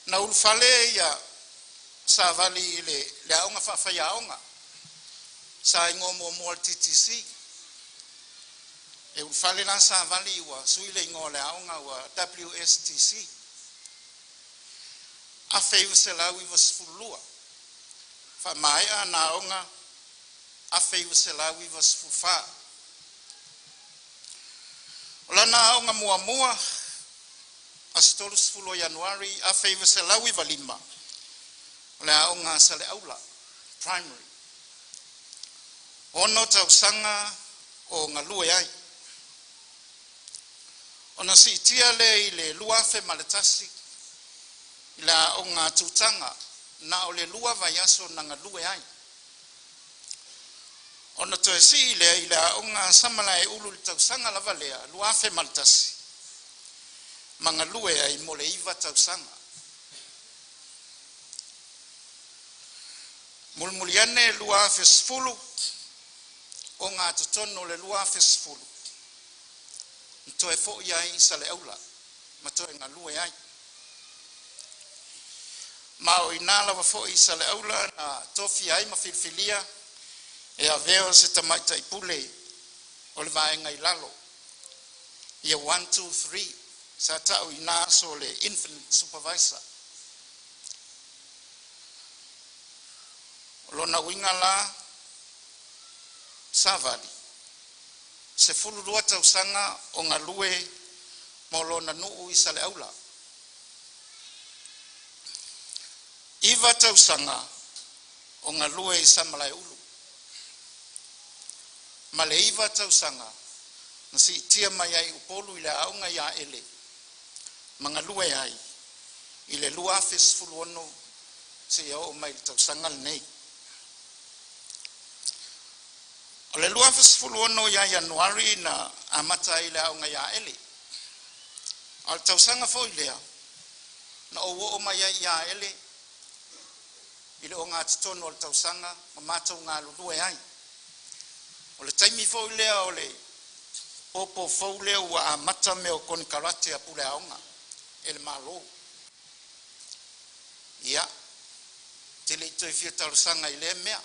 Na ulfale ia Savali le aonga whawhai aonga, sa ingo mo TTC, e ulfale na Savali ua suile ingo le aonga ua WSTC. A feiva se lau iwa sfulua. Fa mai a na aonga, a feiva se lau iwa sfulfa. Ola na aonga mua mua, a stolu sfulo Januari, a feiva se lau iwa 5. Ola aonga sa le aula, primary. Ono tausanga o ngalue ai. Ona si itia le i le luafe maletasi, ila o ngā tūtanga, na o le lua vai aso na ngalue ai. Ona toe si ile ila o ngā samala e ulu li tausanga lava lea, luafe maletasi. Ma ngalue ai mo le iwa tausanga. Mulmuliane luafe sfulu, o ngā tutono le luafe sfulu. Toe fo ia sa le aula. Ma toe ngā lue ai. Ma o ina lava fo i sa le aula na tofi ai ma filfilia. E a veo se tamaita i pule. O le vaenga i lalo. Ia 1, 2, 3. Sa tau ina so le infant supervisor. Lona winga la savali. Se fulu lua tausanga o ngā lue mo lona nuu i sa le aula. Iwa tausanga o ngā lue i sa malai ulu. Ma le iwa tausanga na si tia mai ai upolu i le aunga ia ele. Ma ngā lue ai i le lua afes fulu ono se iau o mai le tausanga le nei. O le lua afes fulu ono ia Januari na amata i le aunga ia ele. O le tausanga fo i lea na o mai ai ia ele i le o ngā titono o le tausanga ma mātou ngā lulue ai. O le taimi fo i lea o le popo fo lea ua amata me o koni karate a pule aonga e le malo. Ia, te le ito i fia tausanga i le mea.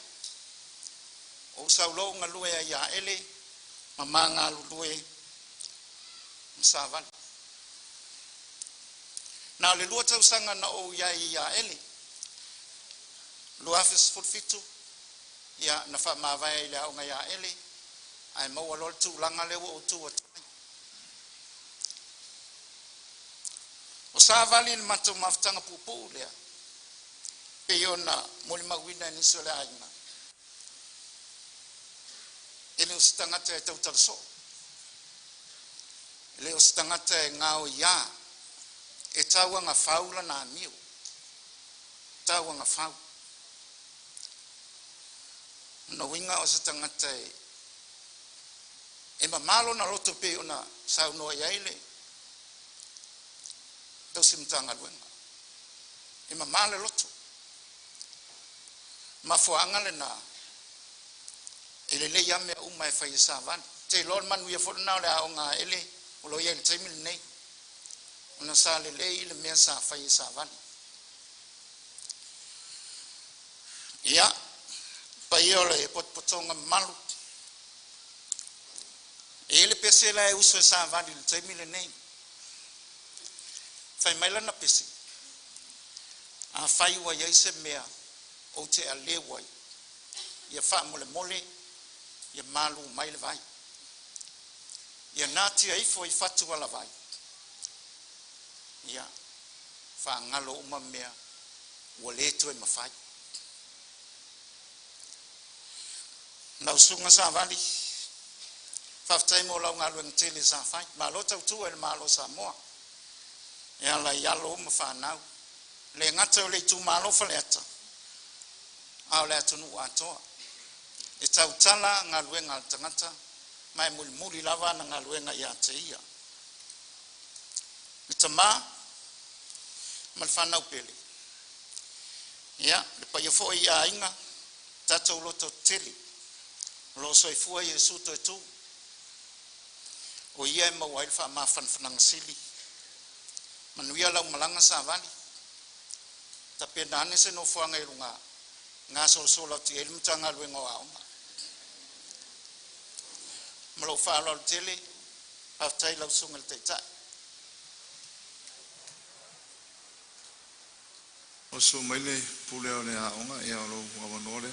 O saulo ngā lue a ia ele ma mā ngā lulue msavali. Na le lua tausanga na o ia ele. Lua afes fulfitu. Ia na wha mawai le au ngai a ele. Ai maua lol tu langa lewa o tu atai. O sa vali ni matou maftanga pupu lea. Pe iona moli mawina ni so le aina. Ele o stangata e tautaraso. Ele o stangata e ngao ia. E taua ngā whaula nā miu. Taua ngā whau. No winga o se tangata e mamalo na roto pe ona sau noa iaile. Tau simtanga luenga. E mamale roto. Mafuanga le na ele le yame uma e fai sa van. Te lor manu ia fo na le aonga ele o lo ia le taimil nei. Ona sa le le mea sa fai sa van. Ia pa iole potpotonga malu. Ele pese la e uso sa vali le taimile nei. Fai maila na pese. A fai wa ia se mea o te a lewai. Ia fa mole mole. Ia malu mai le vai. Ia nati ai fo i fatu wala vai. Ia fa ngalo uma mea wale tu e mafai. Na usunga sa vali. Faftai mo lau ngalo ngtele sa fai. Malo tau tu e malo sa moa. Ia la yalo uma whanau. Le ngata o le tu malo whaleata. Au le atunu atoa. E tau tala ngaluenga al tangata. Mai muli lava na ngaluenga ia te ia. E tama. Mal whanau pele. Ia, le pa ia fo ia inga. Tatou loto tele. Lo soi fua Yesu to tu. O ia ma wail fa ma fan sili. Manuia lau malanga sa vali. Tapi nane se no fua ngai lunga. Nga so lo ti el mtanga luenga wa onga. Malo fa lo tele. Aftai lau sungal teita. O so maile pule o le aonga e alo wawanore.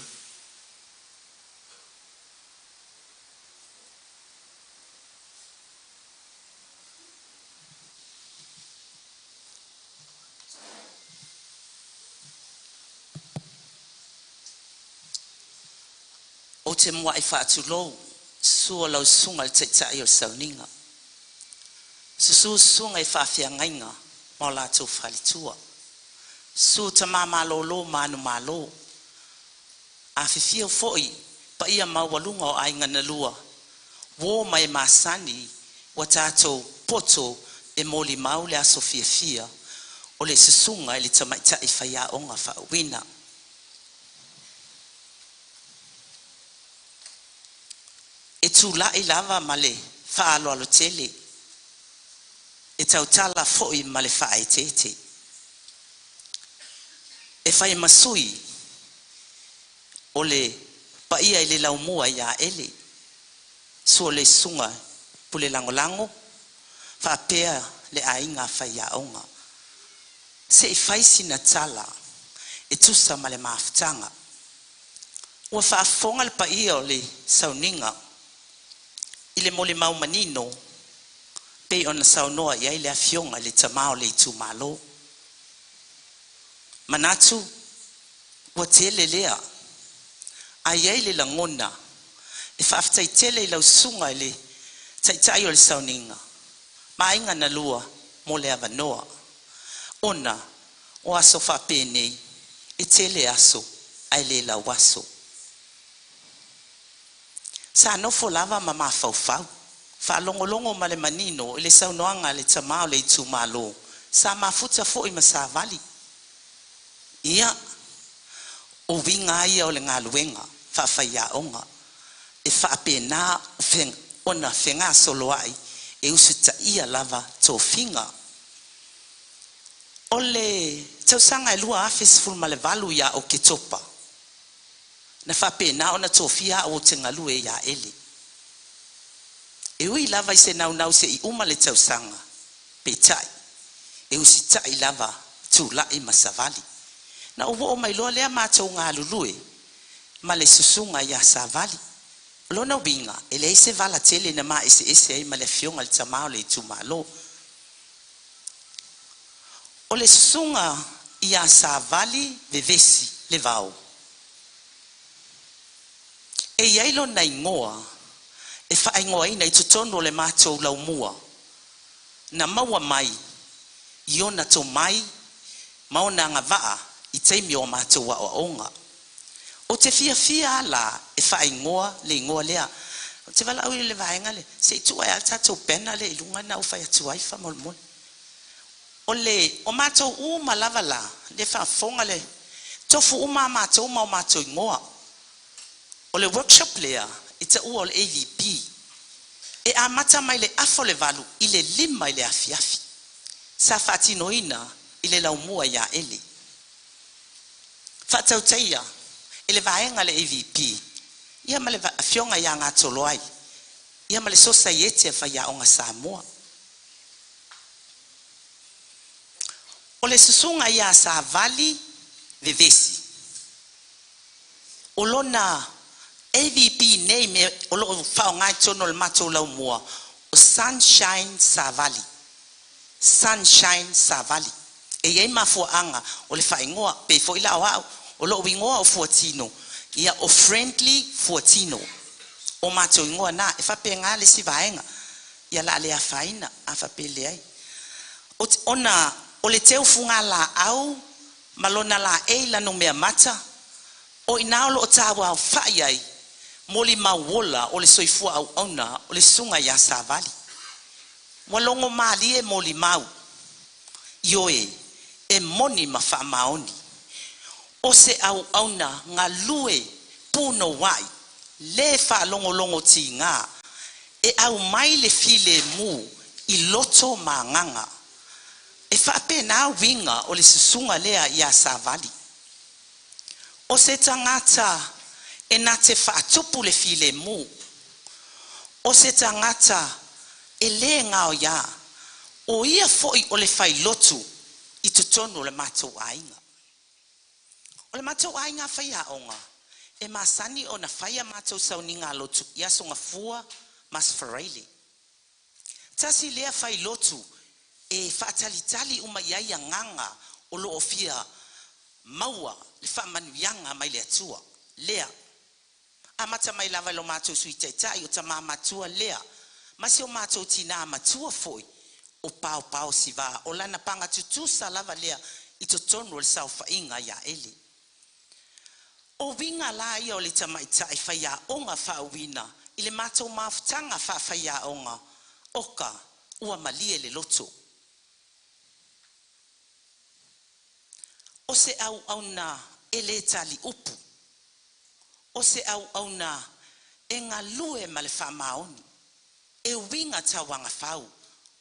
O te mua i whaatu lou, sua lau sunga le teitai o sauninga. Su sunga i whawhia ngainga, mo lātou whalitua. Su ta māmalo lo manu malo. A whiwhia o foi, pa ia mawalunga o ainga na lua. Wo mai masani, wa tātou poto e moli maule aso fia. O le susunga e le tamaita i whaia o ngā whauwina. E tu la i lava male, whaalo alo tele. e tautala fo'i ma le whaetete. E whai masui o le paia i le laumua ia ele. Sua le sunga pule langolango, whapea le ainga whai aonga. Se i whaisi na tala, e tusa ma le maafutanga. Ua whaafonga le paia o le sauninga, i le mole mau manino, pei ona saunoa ia i le afionga le tamao le itu malo. Manatu, ua tele lea, a iai le langona, e whaafitai tele i lau sunga i le taitai o le sauninga, ma inga na lua mo le avanoa. Ona, o aso whapene, e tele aso, ai le lau aso. Sa nofo lava ma mawhauwhau, whaalongolongo ma le manino, i le saunoanga le tamao le itu malo, sa mafuta fo i masavali. Ia, o winga ia o le ngaluenga, whawhaia onga, e whaapena ona whenga soloai, e usita ia lava tō whinga. O le tausanga e lua afes fulma le valu ia o ke topa. Na whapena ona tō whia o te ngalue ia ele. E ui lava i se nau se i uma le tausanga, pe tai, e usita i lava tū lai masavali. Na uwo o mai loa lea mātou ngā lulue, ma le susunga ia savali. Lona winga, e le ese vala tele na maa ese ai ma le fionga le tamao le itu malo. O le susunga ia savali vevesi le vau. E iailo na ingoa, e wha ingoa ina i tutono le mātou laumua. Na maua mai, iona to mai, maona ngā vaa, i teimi o mātou wa o onga. O te fia ala e whae ngoa, le ngoa lea. O te wala au i le vaenga le, se i tua e al tatou pena le ilunga na ufai atu ai wha molmol. O mātou uma lava la, le whaafonga le, tofu uma mātou ma o mātou ngoa. O le workshop lea, i te ua o le AVP, e a mata mai le afo le valu, i le lima i le afiafi. Sa whaatino ina, i le laumua ia ele. Whaatauteia, e le vaenga le AVP, ia ma le fionga ia ngā toloai, ia ma le society e whaia o ngā Samoa. O le susunga ia sa vali vevesi. O lona AVP nei me o lo whao ngai tono le matou lau mua, o Sunshine Savali. Sunshine Savali. E iei mafuanga o le whaingoa, pe fo ila o hao, o lo wingoa o fuatino, ia o friendly fuatino. O matou ingoa na, e whape ngā le si vaenga, ia la le a whaina, a whape le ai. O le teu funga la au, malona la eila no mea mata, o inaolo o tāua au whai ai, moli mawola o le soifua au auna, o le sunga ia Savali. Walongo maali e moli mau, ioe, e moni ma wha maoni. O se au auna ngā lue puno wai, le wha longo ti ngā, e au mai le file mu i loto ma nganga. E whape nā winga o le susunga lea ia Savali. O se tangata e nā te whaatupu le file mu. O se tangata e le ngao ia, o ia foi o le whai lotu i tutono le matou ainga. O le matou ainga whai aonga, e masani o na whai a matou sauninga lotu, ia songa fua mas whareile. Tasi lea whai lotu, e whaatalitali uma iai a nganga o lo ofia maua le whaamanuianga mai le atua, lea. A mata mai lava lo mātou sui taitai o ta māmatua lea, masi o mātou tina matua foi, o pao si vā, o lana panga tutusa lava lea i to tonu le sau whainga ia ele. O winga la ia o le tamaitai whaia onga whauwina, i le mātou mafutanga whaia onga, oka ua malie le loto. O se au na e le tali upu. O se au na e ngā lue ma le whamaoni. E winga tawanga whau.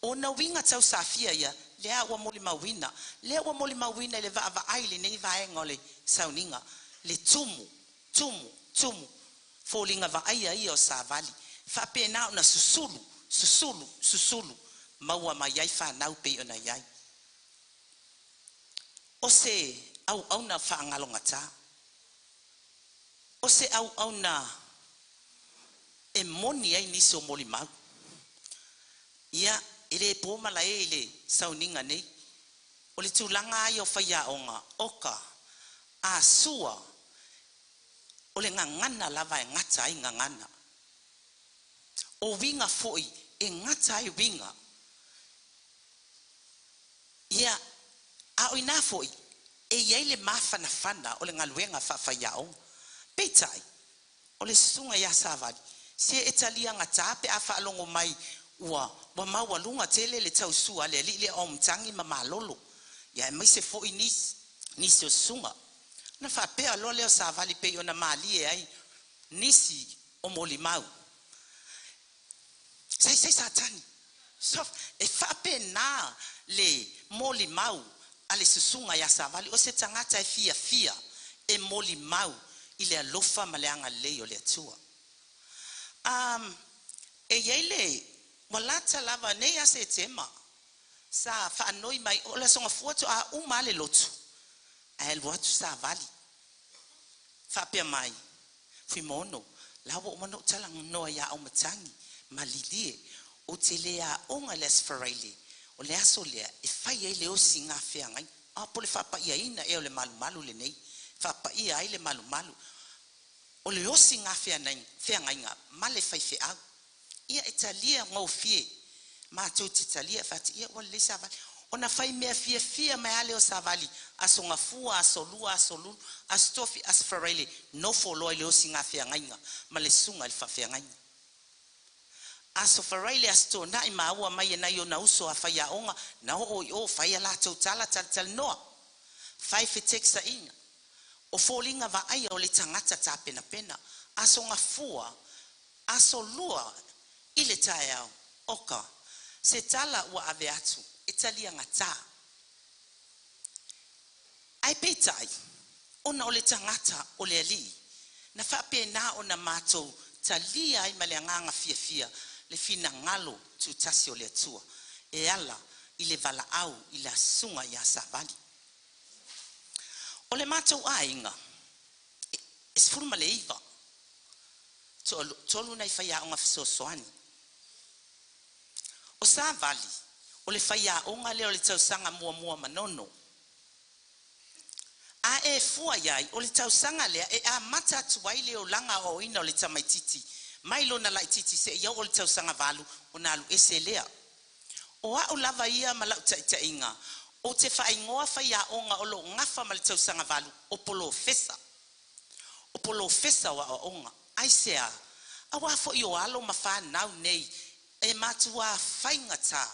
Ona winga tau safia ia, lea ua moli mawina. Lea ua moli mawina le va aile nei vaenga le sauninga. Le tumu. Fōlinga va aia ia o Savali. Whape nao na susulu. Maua ma iai whanau pe ona iai. O se au na whaangalonga tā. O se au na e moni ai niso moli mau. Ia, ele pōma la ele sauninga nei. O le tūlanga ai o whaia onga oka. A sua. O le ngangana lava e ngata ai ngangana. O winga foi e ngata ai winga. Ia, a o ina foi e iei le mawhana o le ngaluenga whawhaia onga. Peitai, o le sunga ia Savali. Se etalia ngata pe a whaalongo mai wa maua lunga tele le tau sua le li le o mtangi ma malolo. Ia e mai se foi nisi o sunga. Na whapea lo leo Savali pe o na mali e ai nisi o moli mau. Sai satani. Sof, e whape na le moli mau a le susunga ia Savali o se tangata e fia e moli mau i le alofa ma le anga lei o le atua. E yeile walata lava nei a se tema sa whaanoi mai o la songa fuatu a umale lotu a el watu Savali whapea mai fui mono lawa o mano talang noa ia au matangi malilie o te lea onga les whareile o le aso lea e whai e leo singa whea ngai a pole whapa ia ina e o le malu le nei whapa ia ai le malu o le o singa whea ngai nga male whai whea au ia Italia ngau fie ma tau Italia fati ia o le Savali ona fai mea fia mai ale o Savali asonga fua asolu astofi asfarele no follow le o singa fia ngainga ma le sunga le fa fia ngainga aso farele asto na ima ua mai na yo na uso a faya onga na o faya la tau tala tal noa fai fe teksa inga o folinga va ai o le tangata ta pena asonga fua asolua ile tayao oka se tala ua ave atu italia ngata ai petai ona o le tangata o le ali na whape na ona matou talia ai maleanganga fia le fina ngalo tu tasi o le atua e ala i le vala au i la sunga ia Savali o le matou ainga e sfuru ma le iva tolu nai whaia onga fisosoani o Savali o le whaia onga leo le tausanga mua manono a e fua iai o le tausanga lea e a mata tuai leo langa o ina o le tamaititi mailo na lai titi se ia o le tausanga valu o na alu ese lea o a o lava ia ma lau tainga o te whaingoa whaia onga o lo ngafa ma le tausanga valu o polo fesa wa o onga ai sea a wafo i o alo ma whanau nei e matua whaingata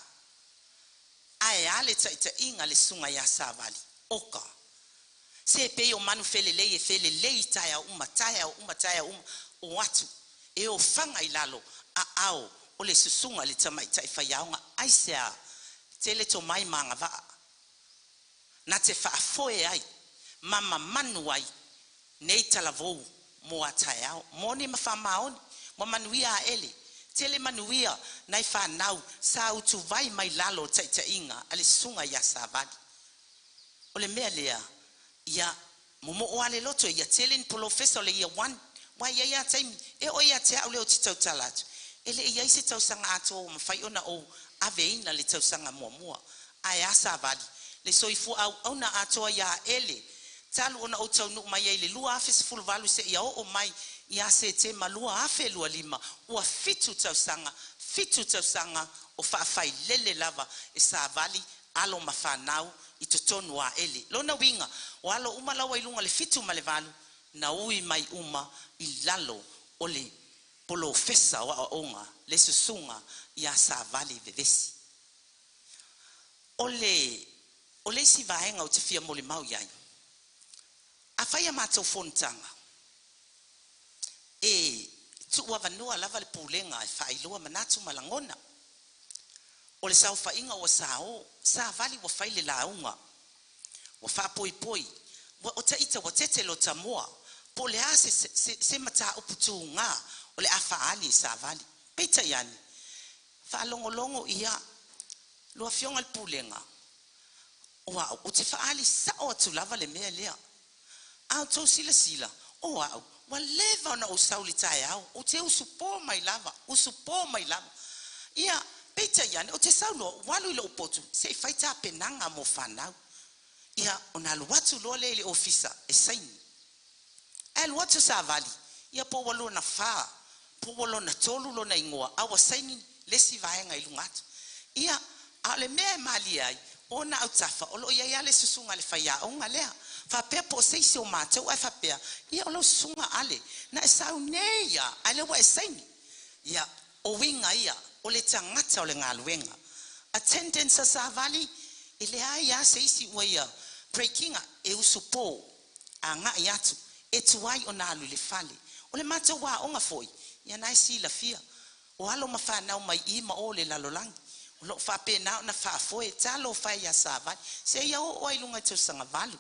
ai ale tainga le sunga ia Savali oka se pe o manu felelei taya o atu e o fanga i lalo a ao o le susunga le tamai tai whaiaonga aisea te le to mai manga va na te whaafoe ai mama manu ai nei talavou mo ataiao moni mawhamaoni mo manuia a ele te le manuia nai whanau sa utu vai mai lalo tainga ale sunga ia Savali o le mea lea ia momo o ale loto ia telen professor le ia one wa ia taimi e o ia te au leo titau talatu ele ia se tausanga ato o mawhai ona o aveina le tausanga mua ai a Savali le soifu au na ato ia ele talu ona o tau nuk mai le lua afis full value se ia o mai ia se te malua afe lua lima ua fitu tausanga o whaafai lele lava e Savali alo mawhanau i totonu a ele lona winga o alo uma lawa ilunga le fitu ma le valu na ui mai uma i lalo o le polo fesa wa onga le susunga ia Savali vevesi o le si vaenga o te fia mole mau iai a whaia mātou fontanga e tu ua vanua lava le pulenga e whailua manatu malangona o le sau whainga o sao, sa vali wa whai le launga. Wa wha poi poi, wa ta ita wa tete lo tamoa, po le a se mata uputu ngā, o le a whaali sa vali. Peita yani, wha longo longo ia, lua fionga le pulenga. Oa, o te whaali sa o atu lava le mea lea. Au tau sila sila, oa, wa leva na o sauli tae au, o te usupo mai lava, Ia, peita yani, o te saulo, walu ilo upotu, se whaita penanga mo whanau. Ia, o na luatu loa le ofisa, e saini. E luatu sa vali, ia po walo na whaa, po walo na tolu lo na ingoa, awa saini lesi vaenga ilungatu. Ia, a le mea mali ai, o na au tafa, o lo ia le susunga le whaia, o nga lea, whapea po seisi o mātou, ai whapea, ia o lo susunga ale, na e sau neia, ai le wa e saini. Ia, o winga ia, o le tangata o le ngaluenga. Attendance sa vali, e le aia seisi ua ia, breakinga, e usupo, a nga iatu, e tuai o nalu le fale. O le mātou wā onga foi, ia nai si la fia, o alo ma whanau mai ima o le lalolangi. O lo whape nao na whafoe, talo whai ia sa vali, se ia o ailunga tau sanga valu.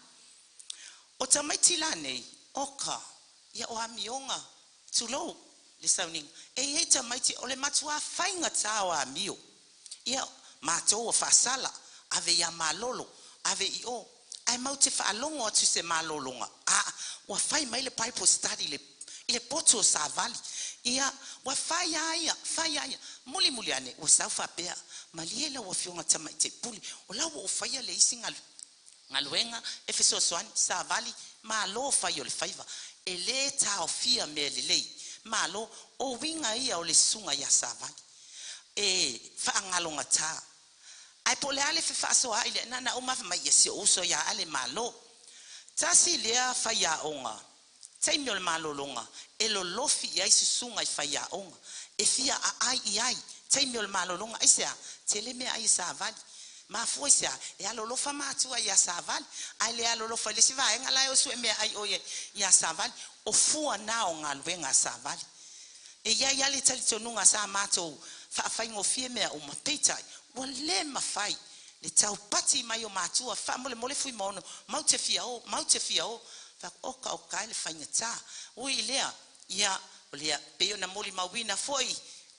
O ta mai tila nei, oka, ia o amionga, tulou, le sauninga, e ta mai ti, o le matua whainga tau a mio. Ia, mātou o whasala, ave ia malolo, ave i o, ai mau te whaalongo atu se malolonga. Wa whai mai le Bible study, le poto o sa vali. Ia, wa whai aia, muli ane, o sau whapea, maliela wa fionga tamai te puli, o lau o whaia le isi ngaluenga, efeso soani, sa vali, ma lo whai o le whaiva, e le tau fia me le lei, ma lo, o winga ia o le sunga ia sa vali, e whaangalonga tā. Ai po le ale fe faso ai le na uma fa mai ese uso ya ale malo. Tasi lea fa ya onga. Tai mi o le malo longa. E lo lofi ia isi sunga i fa ya onga. E fia a ai. Tai mi o le malo longa. Ai sea, te le mea ai sa vali. Ma foi sea, e alo lofa matua ia sa vali. Ai le alo lofa le si va enga lai o su e mea ai oye ia sa vali. O fua na o ngā luenga sa vali. E ia le tali tonunga sa matou. Fa faingo fie mea o mapeitai. Wa le mafai le tau pati mai o matua fa mole fui mono mau te fia o fa oka le fainga ta ui lea ia o lea pe ona moli mawina foi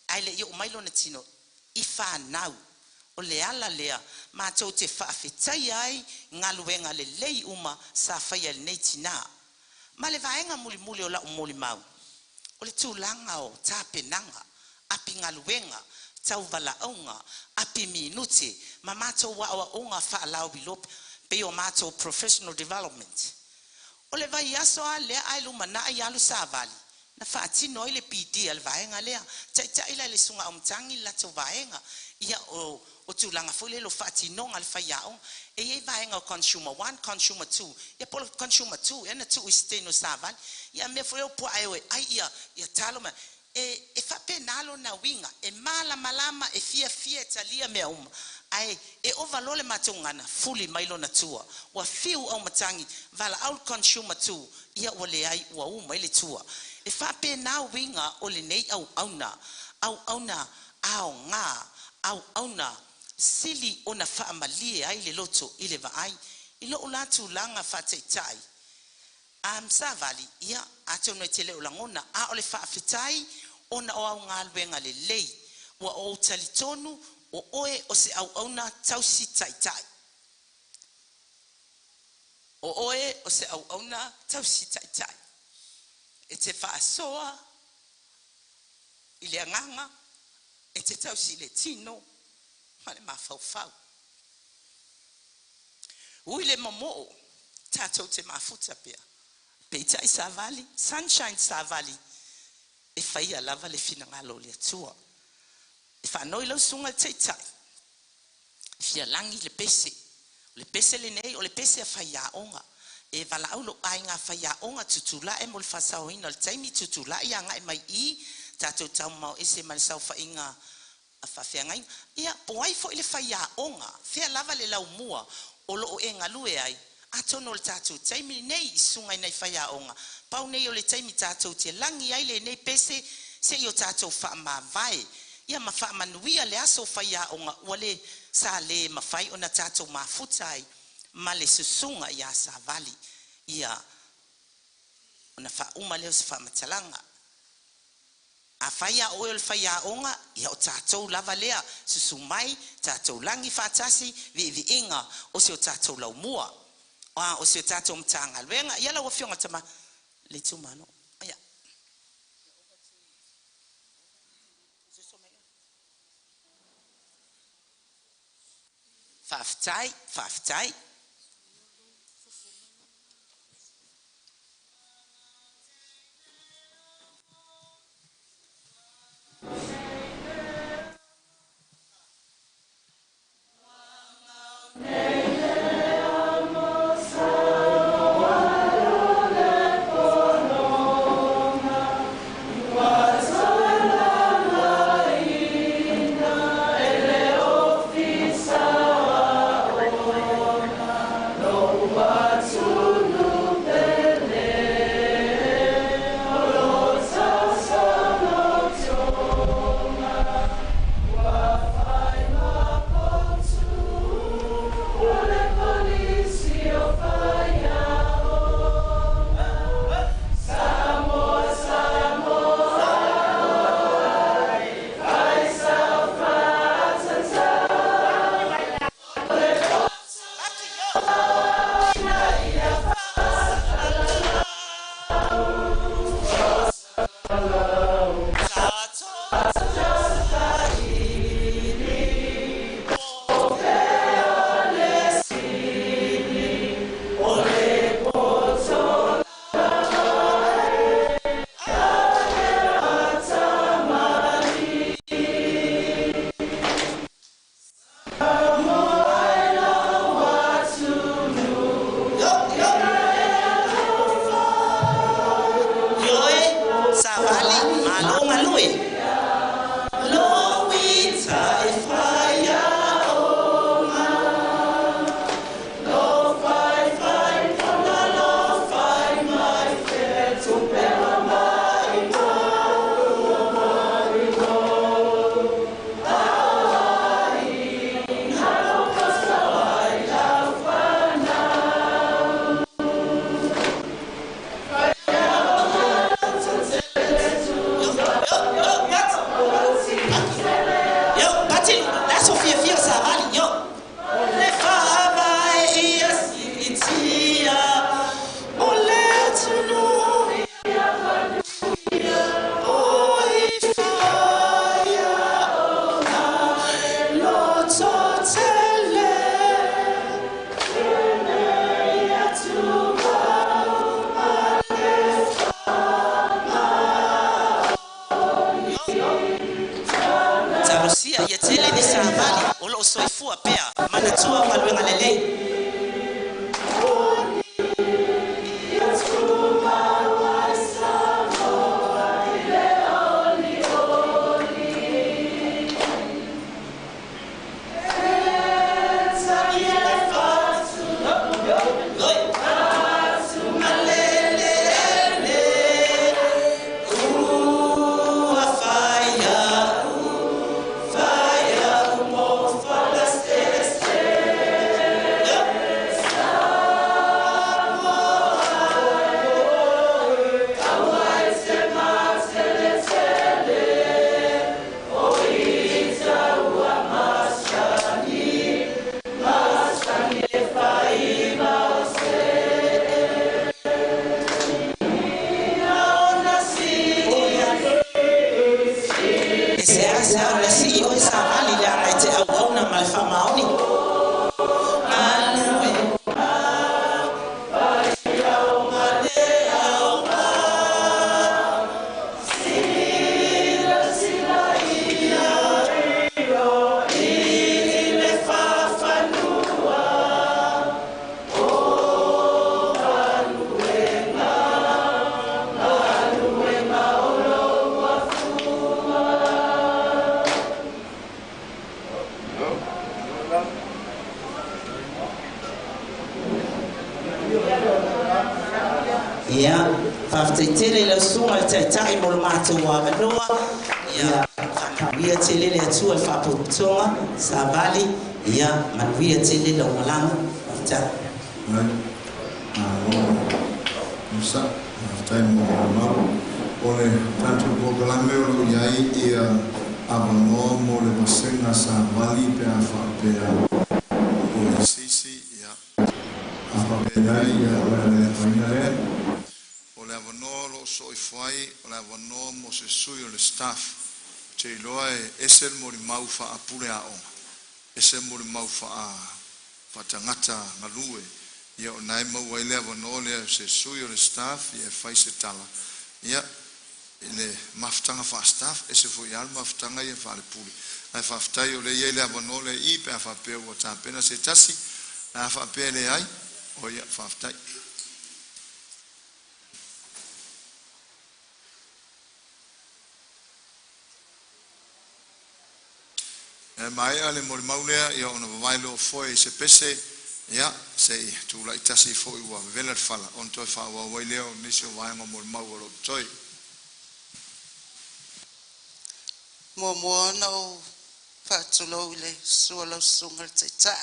ai le yo mai lona tino i fa nau o le ala lea matou te fa fetai ai ngaluenga le lei uma sa fai al nei tina ma le vaenga muli o la moli mau o le tūlanga o tāpenanga api ngaluenga tau vala onga api minuti ma matou wa onga fa lau bilop pe o matou professional development o le vai aso ale ai luma na ai alu savali na fa tino ile PD al vaenga le cha ila le sunga umtangi la to vaenga ia o tulanga fole lo fa tino al fa yaong e ye vaenga consumer 1 consumer 2 ia polo consumer 2 ena tu isteno savali ia me fole po ai ia taloma e fa penalo na winga e malama e fia talia me uma ai e overlole matungana fully mailo na tua wa fiu au matangi vala out consumer tu ia ole ai wa uma ile tua e fa pena winga ole nei au auna au nga sili ona fa malie ai le loto ile va ai ilo ulatu langa fa tai savali ia ato no tele ulangona ole fa fitai ona o ngā luenga le lei wa o talitonu o oe o se au tausi tai o oe o se au tausi tai e te whaasoa i le anganga e te tausi le tino ma le mawhauwhau ui le momo tātou te mafuta pia peitai sa vali sunshine sa vali e faia lava le fina ngalo le tua e fa noi lo sunga teitai fia langi le pese le nei o le pese a faia onga e vala aulo ai nga faia onga tutula e mol fasao ina le taimi tutula ia nga mai i tatou tau mau ese man sau fa inga a fa fia ngai ia po ai fo ile faia onga fia lava le lau mua o lo e ngalue ai atono le tatou taimi nei sunga nei faia onga pau nei o le taimi tatou te langi ai le nei pese se yo tatou fa ma vai ia mafamanuia le aso faiaʻoga ua le sa lē mafai ona tatou mafuta ai ma le susuga iā savali ia ona faauma lea o se faamatalaga afaia o le faiaʻoga ia o tatou lava lea susu mai tatou lagi faatasi viiviiga o se o tatou laumua o se o tatou matagaluega ia lau afioga tama le tumano ia faafetai ia faafetaitere i lausuga le taʻitaʻi mo lo matou avanoa ia Via tele le atua fa putonga sa bali ia man via tele lo malang ta. Musa time mo ole tanto ko kalame o yai ia avano mo le masenga sa bali pe afa pe o sisi ia afa pe ia ole finale ole avano lo so I fai ole avano mo se sui le staff te loe esel mo mau fa apure a o esel mo mau fa tangata ngalue ia o nai mau wai avano le se sui le staff ia fai se tala ia le maftanga fa staff e se foi al maftanga ia fa le puli ai fa ftai o le ia le avano le I pe fa pe o ta pena se tasi na fa pe le ai o ia fa ftai e mai ale mo maulea ia ona vai lo foi se pese ia se tu la tasi foi wa veler fala on to fa wa wai leo nisio vai mo mau lo toi mo no fatulo le suolo sungal tsa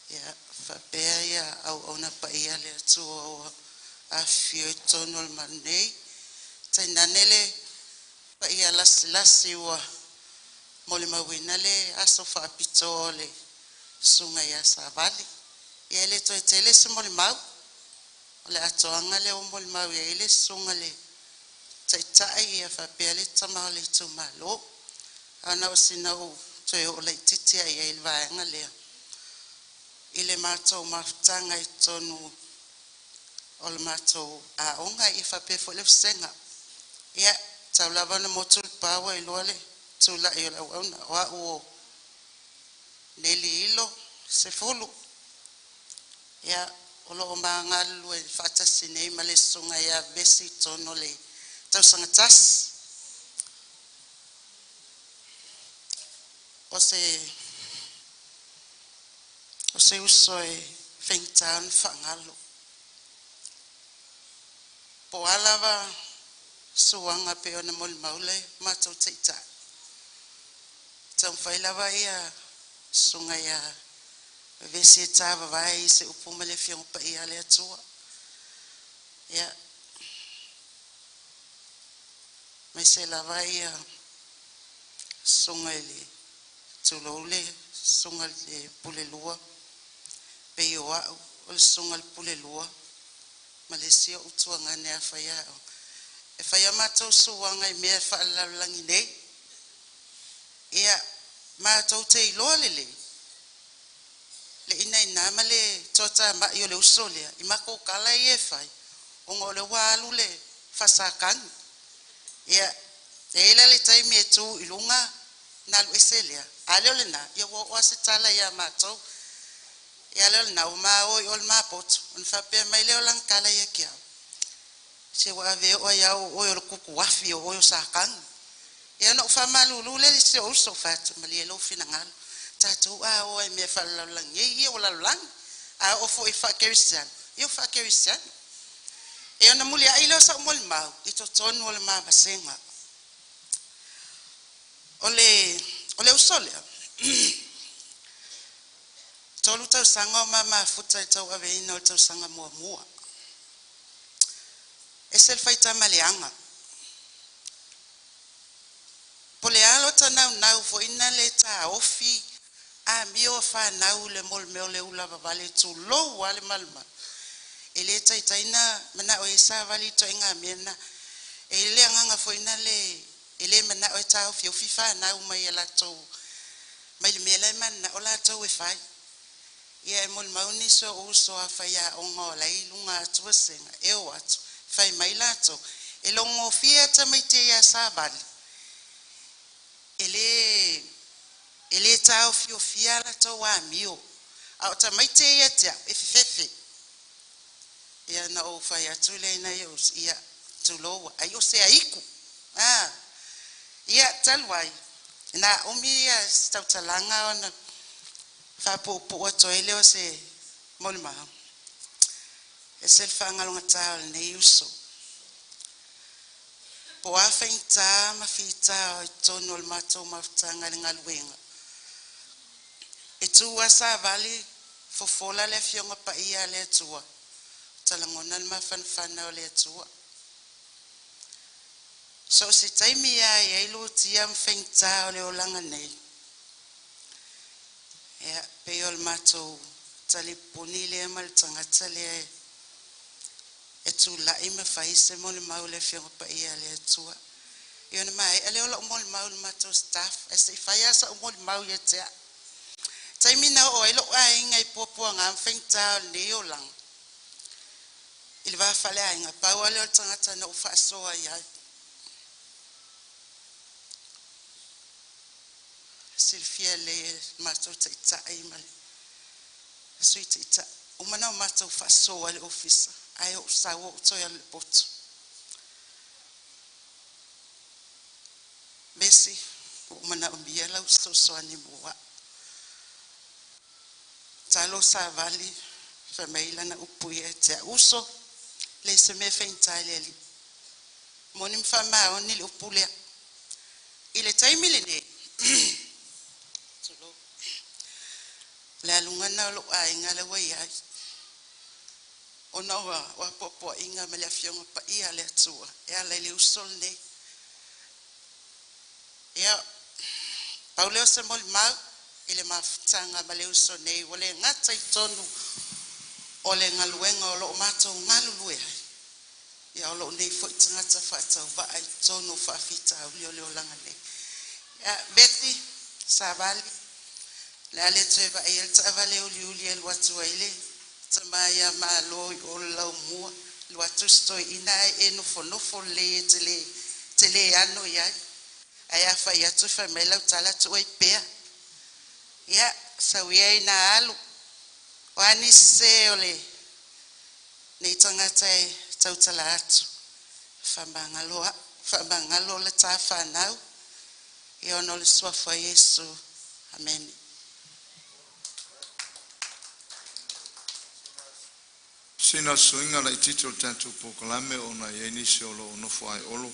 ya fa pe ya au ona pa ia le tuo a fio tonol manei tsainanele pa ia las wa mole mawina le aso fa pitole sunga ya savali ele to tele se mole mau le atoanga le mole mau ele sunga le taitai ia fa pele tama le tumalo ana osina o toe o le titi ia il vaanga le ile mato maftanga I tonu ol mato a onga I fa pe fo le senga ia taulava na motul pawa ilole tula e la wa o nelilo se fulu ya olo mangalu e fata sine male sunga ya besi tonole tau sanga tas o se uso e fengtan fangalo po alava suanga pe ona mol maule mato tita tau failava ia sunga ia vesi tava vai se upumele fiong pa ia le atua ia mai se lava ia sunga ele tulole sunga le pulelua pe ioa o sunga le pulelua Malaysia utua ngane a faia e faia matou suanga I mea faalalangi nei ia matou te iloa le ina ina male tota ma yo le usolia I mako kala I e fai ongo le walu le fasakan ia ele le taimi e tu ilunga na lu eselia ale na ia wa se tala ia matou ia le na o ma o ol ma pot on fa pe mai le lang kala ia kia se wa ve o ia o yo kuku wafi o yo sakan ia no fa malulu le se o so fat mali lo finangal tatu a o me fa lang ye o la lang a o fo fa Christian yo fa Christian e na muli ai lo sa mol ma I to ton mol ma basenga ole usolia tolu tau sanga mama futa tau ave ino tau sanga mua esel faita maleanga polealo tana nau fo ina le ta ofi a mio fa nau le mol me le ula vale tu lo wale malma ele taina mana o isa vale to inga mena ele anga fo ina le ele mana o ta ofi ofi fa nau mai la to mai le mele man o la to we fai ia mol mauni so uso afa ya ongo la ilunga tusenga e wat fai mai la to elongo fieta mai te ya sabali ele ta ofia la to wa mio au ta mai te ya te efefe ia na o fa ya tule na yo ia tulo ayo se aiku ia talwai na umia stautalanga ona fa po to ele o se molma esel fa ngalonga tal ne uso po a whainta ma whita o tono le matou mawtanga le ngaluenga. E tua sa vali fofola le fionga pa ia le tua. Talangona le mawhanwhana o le tua. So si taimi a e ilu tia mwhainta o le olanga nei. Ea pe o le matou tali puni le mal tangata le e tu la ima faise mo le mau le fionga pa ia le tua. Iona mai ele ola mo le mau le matou staff e se faia sa mo le mau ye tea. Taimi na o ilo a inga i popo nga mwhainta o le olang. Ili va fale a inga paua le o tangata na ufa soa ia. Silfia le matou taita ai male. Sui taita. Umana o matou ufa soa le ofisa. Ai o sawo o toia le botu. Besi, umana o mbia lau so ani mua. Talo sa vali, fameila na upuia te uso, le se me whainta le li. Moni mwhama o ni le upulea. Ile taimile ne. Le alungana o lo a inga le wai ai. Ona wa popo inga me le fionga pa ia le atua. Ea le usol ne. Ea, pauleo se moli mau, ile mafutanga ma le usol ne. Wale ngata i tonu o le ngaluenga o lo mato ngalulue. Ea o lo nei fo i tangata whaatau wa ai tonu whaafita uli o le olanga ne. Ea, Betty, Savali, le ale tueva e el tavale uli el watua ile. Tamaya ma loi o lau mua lua tusto ina e nofo le tele ano ia aya fa ia tu fa mela tala tu e pea ia sawia ina alu wani se ole nei tanga tai tau tala atu fa mangalo le ta fa nau e ono le sua fa Yesu amen. Sina suinga la itito tanto pokalame ona yeni se olo ono fai olo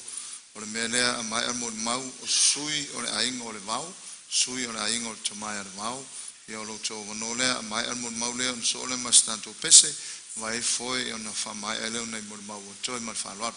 o le melea a mai amo mau o sui o le ainga o le mau sui o le ainga o le tamai o le mau i olo tō wanolea a mai amo mau lea on so le mas tanto pese vai foi ona fa mai ele ona i mo mau o toi mal fa loa.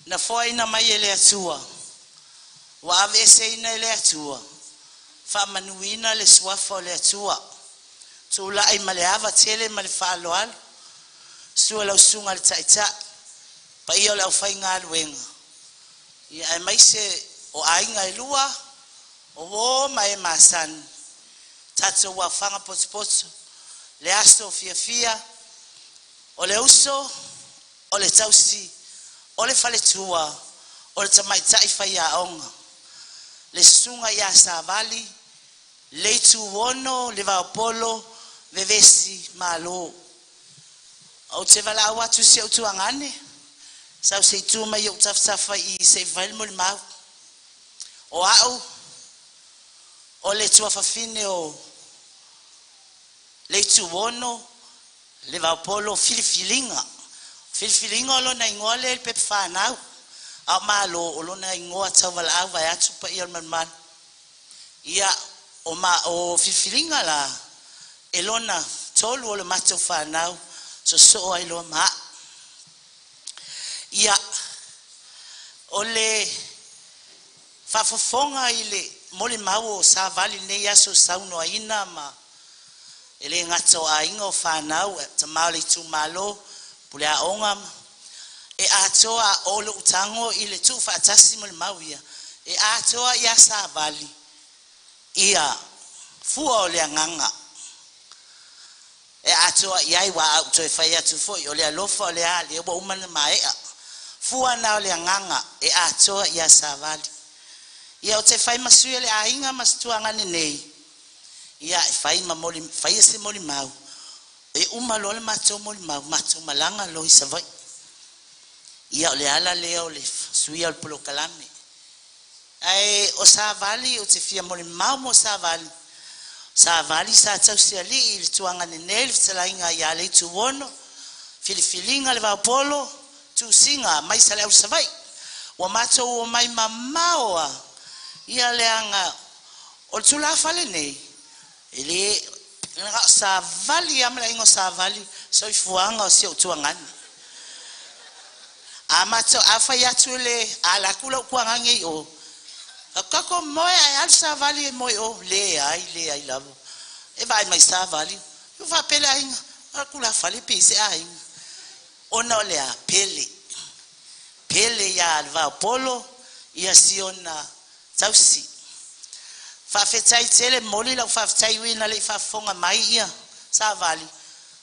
Na foi na mai ele atua. Wa avese ina ele atua. Fa manuina le suafa le atua. Tu la ai male ava tele male fa loal. Su la sunga le taita. Pa ia la fa inga luenga. Ia ai mai se o ainga lua. O mai masan. Tatu wa fanga potspot. Le asto fia. O le uso o le tausi. O le fale tua, o le tamaitai whai a onga. Le sunga ia sa vali, le tu wono, le vaopolo, vevesi malo. O te vala awa tu se o tu angane, sau se tu mai o taftafa i se valmo le mau. O au, o le tua fafine o le tu wono, le vaopolo filifilinga. Filfilinga lo na ingole el pep fanau a malo lo na ingoa tawal ava ya tupa il man ia o filfilinga la elona tolu le mato fanau so ai lo ma ia ole fa fofonga ile mole mau sa vali ne ya so sauno ina ma ele ngato a ingo fanau tamali tu malo pula ongam e atoa o lo utango i le tu whaatasi mo le mau ia. E atoa ia sa vali. Ia fua o le anganga. E atoa iai wa au toi whai atu foi o le alofa o le a le ua umana maea. Fua na o le anganga e atoa ia sa vali. Ia o te whai masui le ainga mastuangane nei. Ia e whai ma moli, whai se moli mau. E umalo le mato moli mau, mato malanga lo i savai. Ia o le ala leo le suia o polo kalame. Ai o sa vali o te fia moli mau mo sa vali. Sa vali sa tau se ali i le tuangane nei le fitalainga ia le tu wono. Filifilinga le vaupolo, tu singa mai sa le au savai. Wa mato o mai mamaoa. Ia le anga o le tula fale nei. Ele sa vali amla ingo sa vali so i fuanga o se o tuangane. Amato afa ya tule ala kula kuanga ngi o. Kako moe ai al sa vali moe o le ai lavo. E vai mai sa vali. Eu va pele ai kula fali pise ai. Ona le a pele. Pele ya alva polo ia siona tausi. Fafetai tele moli la fafetai wina le fafonga mai ia sa vali.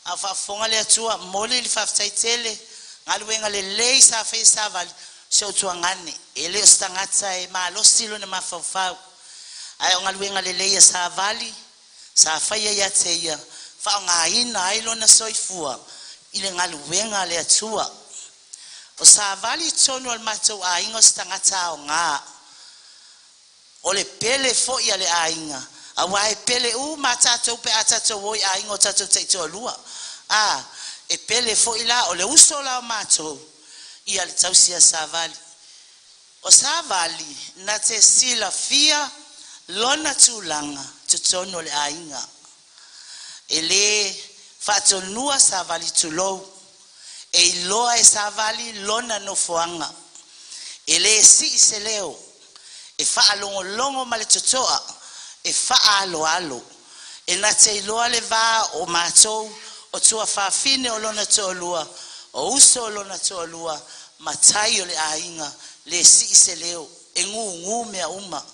A fafonga le atua moli le fafetai tele ngaluenga le lei sa fe sa vali. So tuangane ele stangata e malo silo na mafafau. Ai ngaluenga le lei sa vali sa faia ya teia. Fa nga ina ai lona soifua ile ngaluenga le atua. O sa vali tono al mato a ingo stangata o nga. Ole pele fo ia le ainga. A wai pele matato pe atato woi aingo tato te to lua. E pele fo ila ole uso la mato. Ia le tausia sa vali. O sa vali na te sila fia lona tulanga tutono le ainga. Ele fatonua sa vali tulou. E iloa e sa vali lona no foanga. Ele si se leo. E faa longo ma le totoa, e faa alo. E na te iloa le vā o mātou, o tua whawhine o lona toa lua, o uso o lona toa lua, matai o le ainga, le si se leo, e ngu mea uma.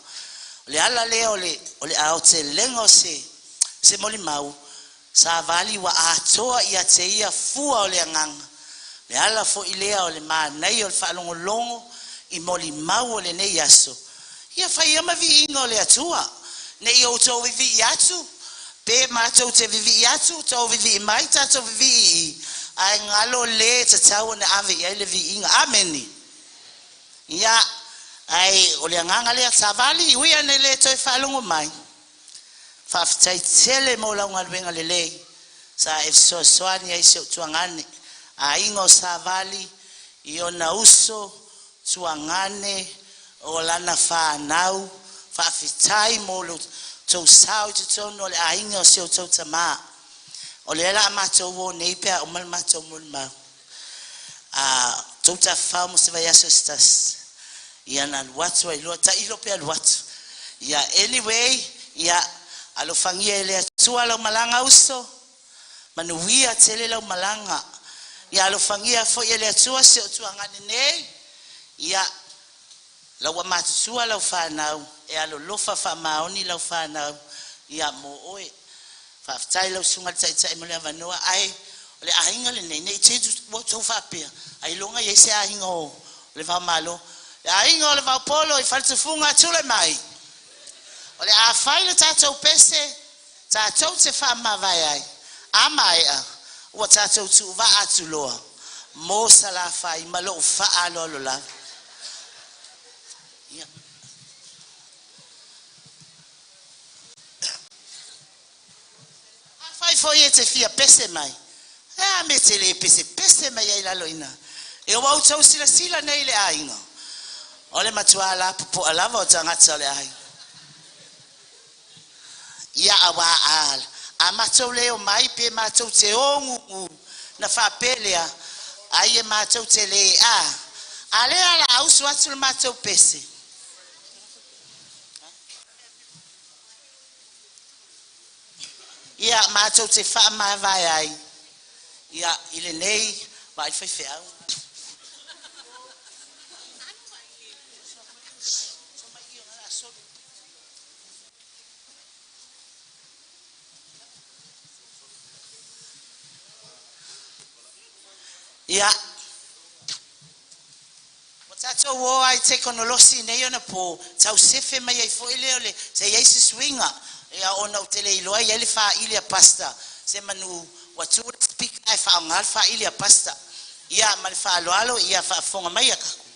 Le ala leo o le ao te lengo se moli mau, sa vali wa atoa ia te ia fua o le anganga. Le ala fo ilea o le maa nei o le wha longo, i moli mau o le nei aso. Ia fai ama vi ingo le atua. Ne i o tau vivi i atu. Pe mātou te vivi i atu. Tau vivi i mai tātou vivi i. Ai ngalo le te tau na ave i le vi inga. Ameni. Ia. Ai o le anganga le atavali. Ui ane le toi whalungu mai. Whaftai tele mo launga luenga le lei. Sa e soani ai se tuangane. A ingo sa vali. I o na uso. Tuangane. O lana whanau, whawhitai mōlu, tau sao te tono le ainga o seo tau tamā. O le ala mātou o neipea o mal mātou mōlu mau. Tau ta whao mo se vai aso stas. Ia na luatu ai loa, ta ilo pia luatu. Ia anyway, ia alofangia ele atua lau malanga uso, manuia tele lau malanga. Ia alofangia fo ele atua seo tuangane nei. Ia lau amatusua lau whanau, e alo lofa whamaoni lau whanau, ia mo oe. Whaftai lau sunga taitai mo lea wanoa, ai, o le ahinga le nei, nei te tau whapea, ai longa i se ahinga o, le whamalo, le ahinga o le waupolo, i whaltufunga tule mai. O le awhai le tātou pese, tātou te whamawai ai, amai a, ua tātou tu wa atu loa, mō sala whai, malo wha alo la. Fai foi e te fia pese mai. Me te le pese mai ai lalo ina. E o wau tau sila nei le ainga. O le matua la pupo alava o tangata le ai. Ia awa al. A matou leo mai pe matou te ongu na whapelea. Ai e matou te le a. A le ala ausu atu le matou pese. Ia mātou te wha mai vai ai. Ia ile nei, vai whai whiau. ia tato wo ai te konolosi nei ona po tau sefe mai ai foi le se ai se swinga ia ona utele iloa ia le fa ilia pasta se manu watu speak ai fa ngal fa ilia pasta ia mal fa alo ia fa fonga mai aka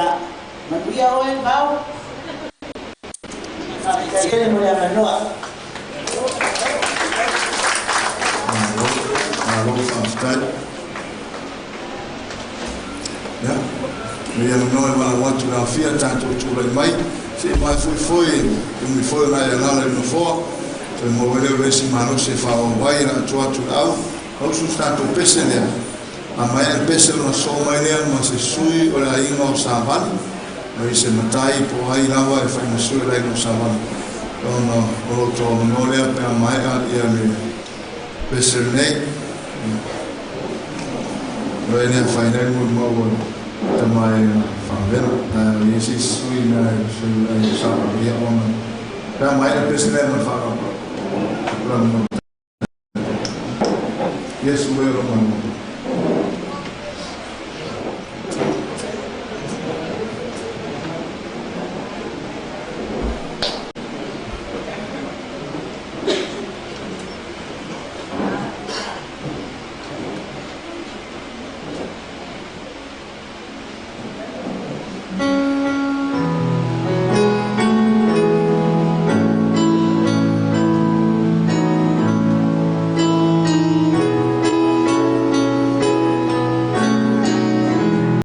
ia manuia oe ngau kaya mo ya manoa ya ia manoa ma watu na fia tanto tula mai se mai foi mi foi na ya ngala no fo se mo vele vesi mano se fa o vai na tu au o su stato pesene a mai pese no so mai ne ma se sui o la inga o savan no se matai po ai lava e fa no sui la no savan no o to no le pe mai a ia me pese ne no ne fa ne mo tamai favela na esse sui na savan ia ona ta mai pese ne ma fa Yes, we are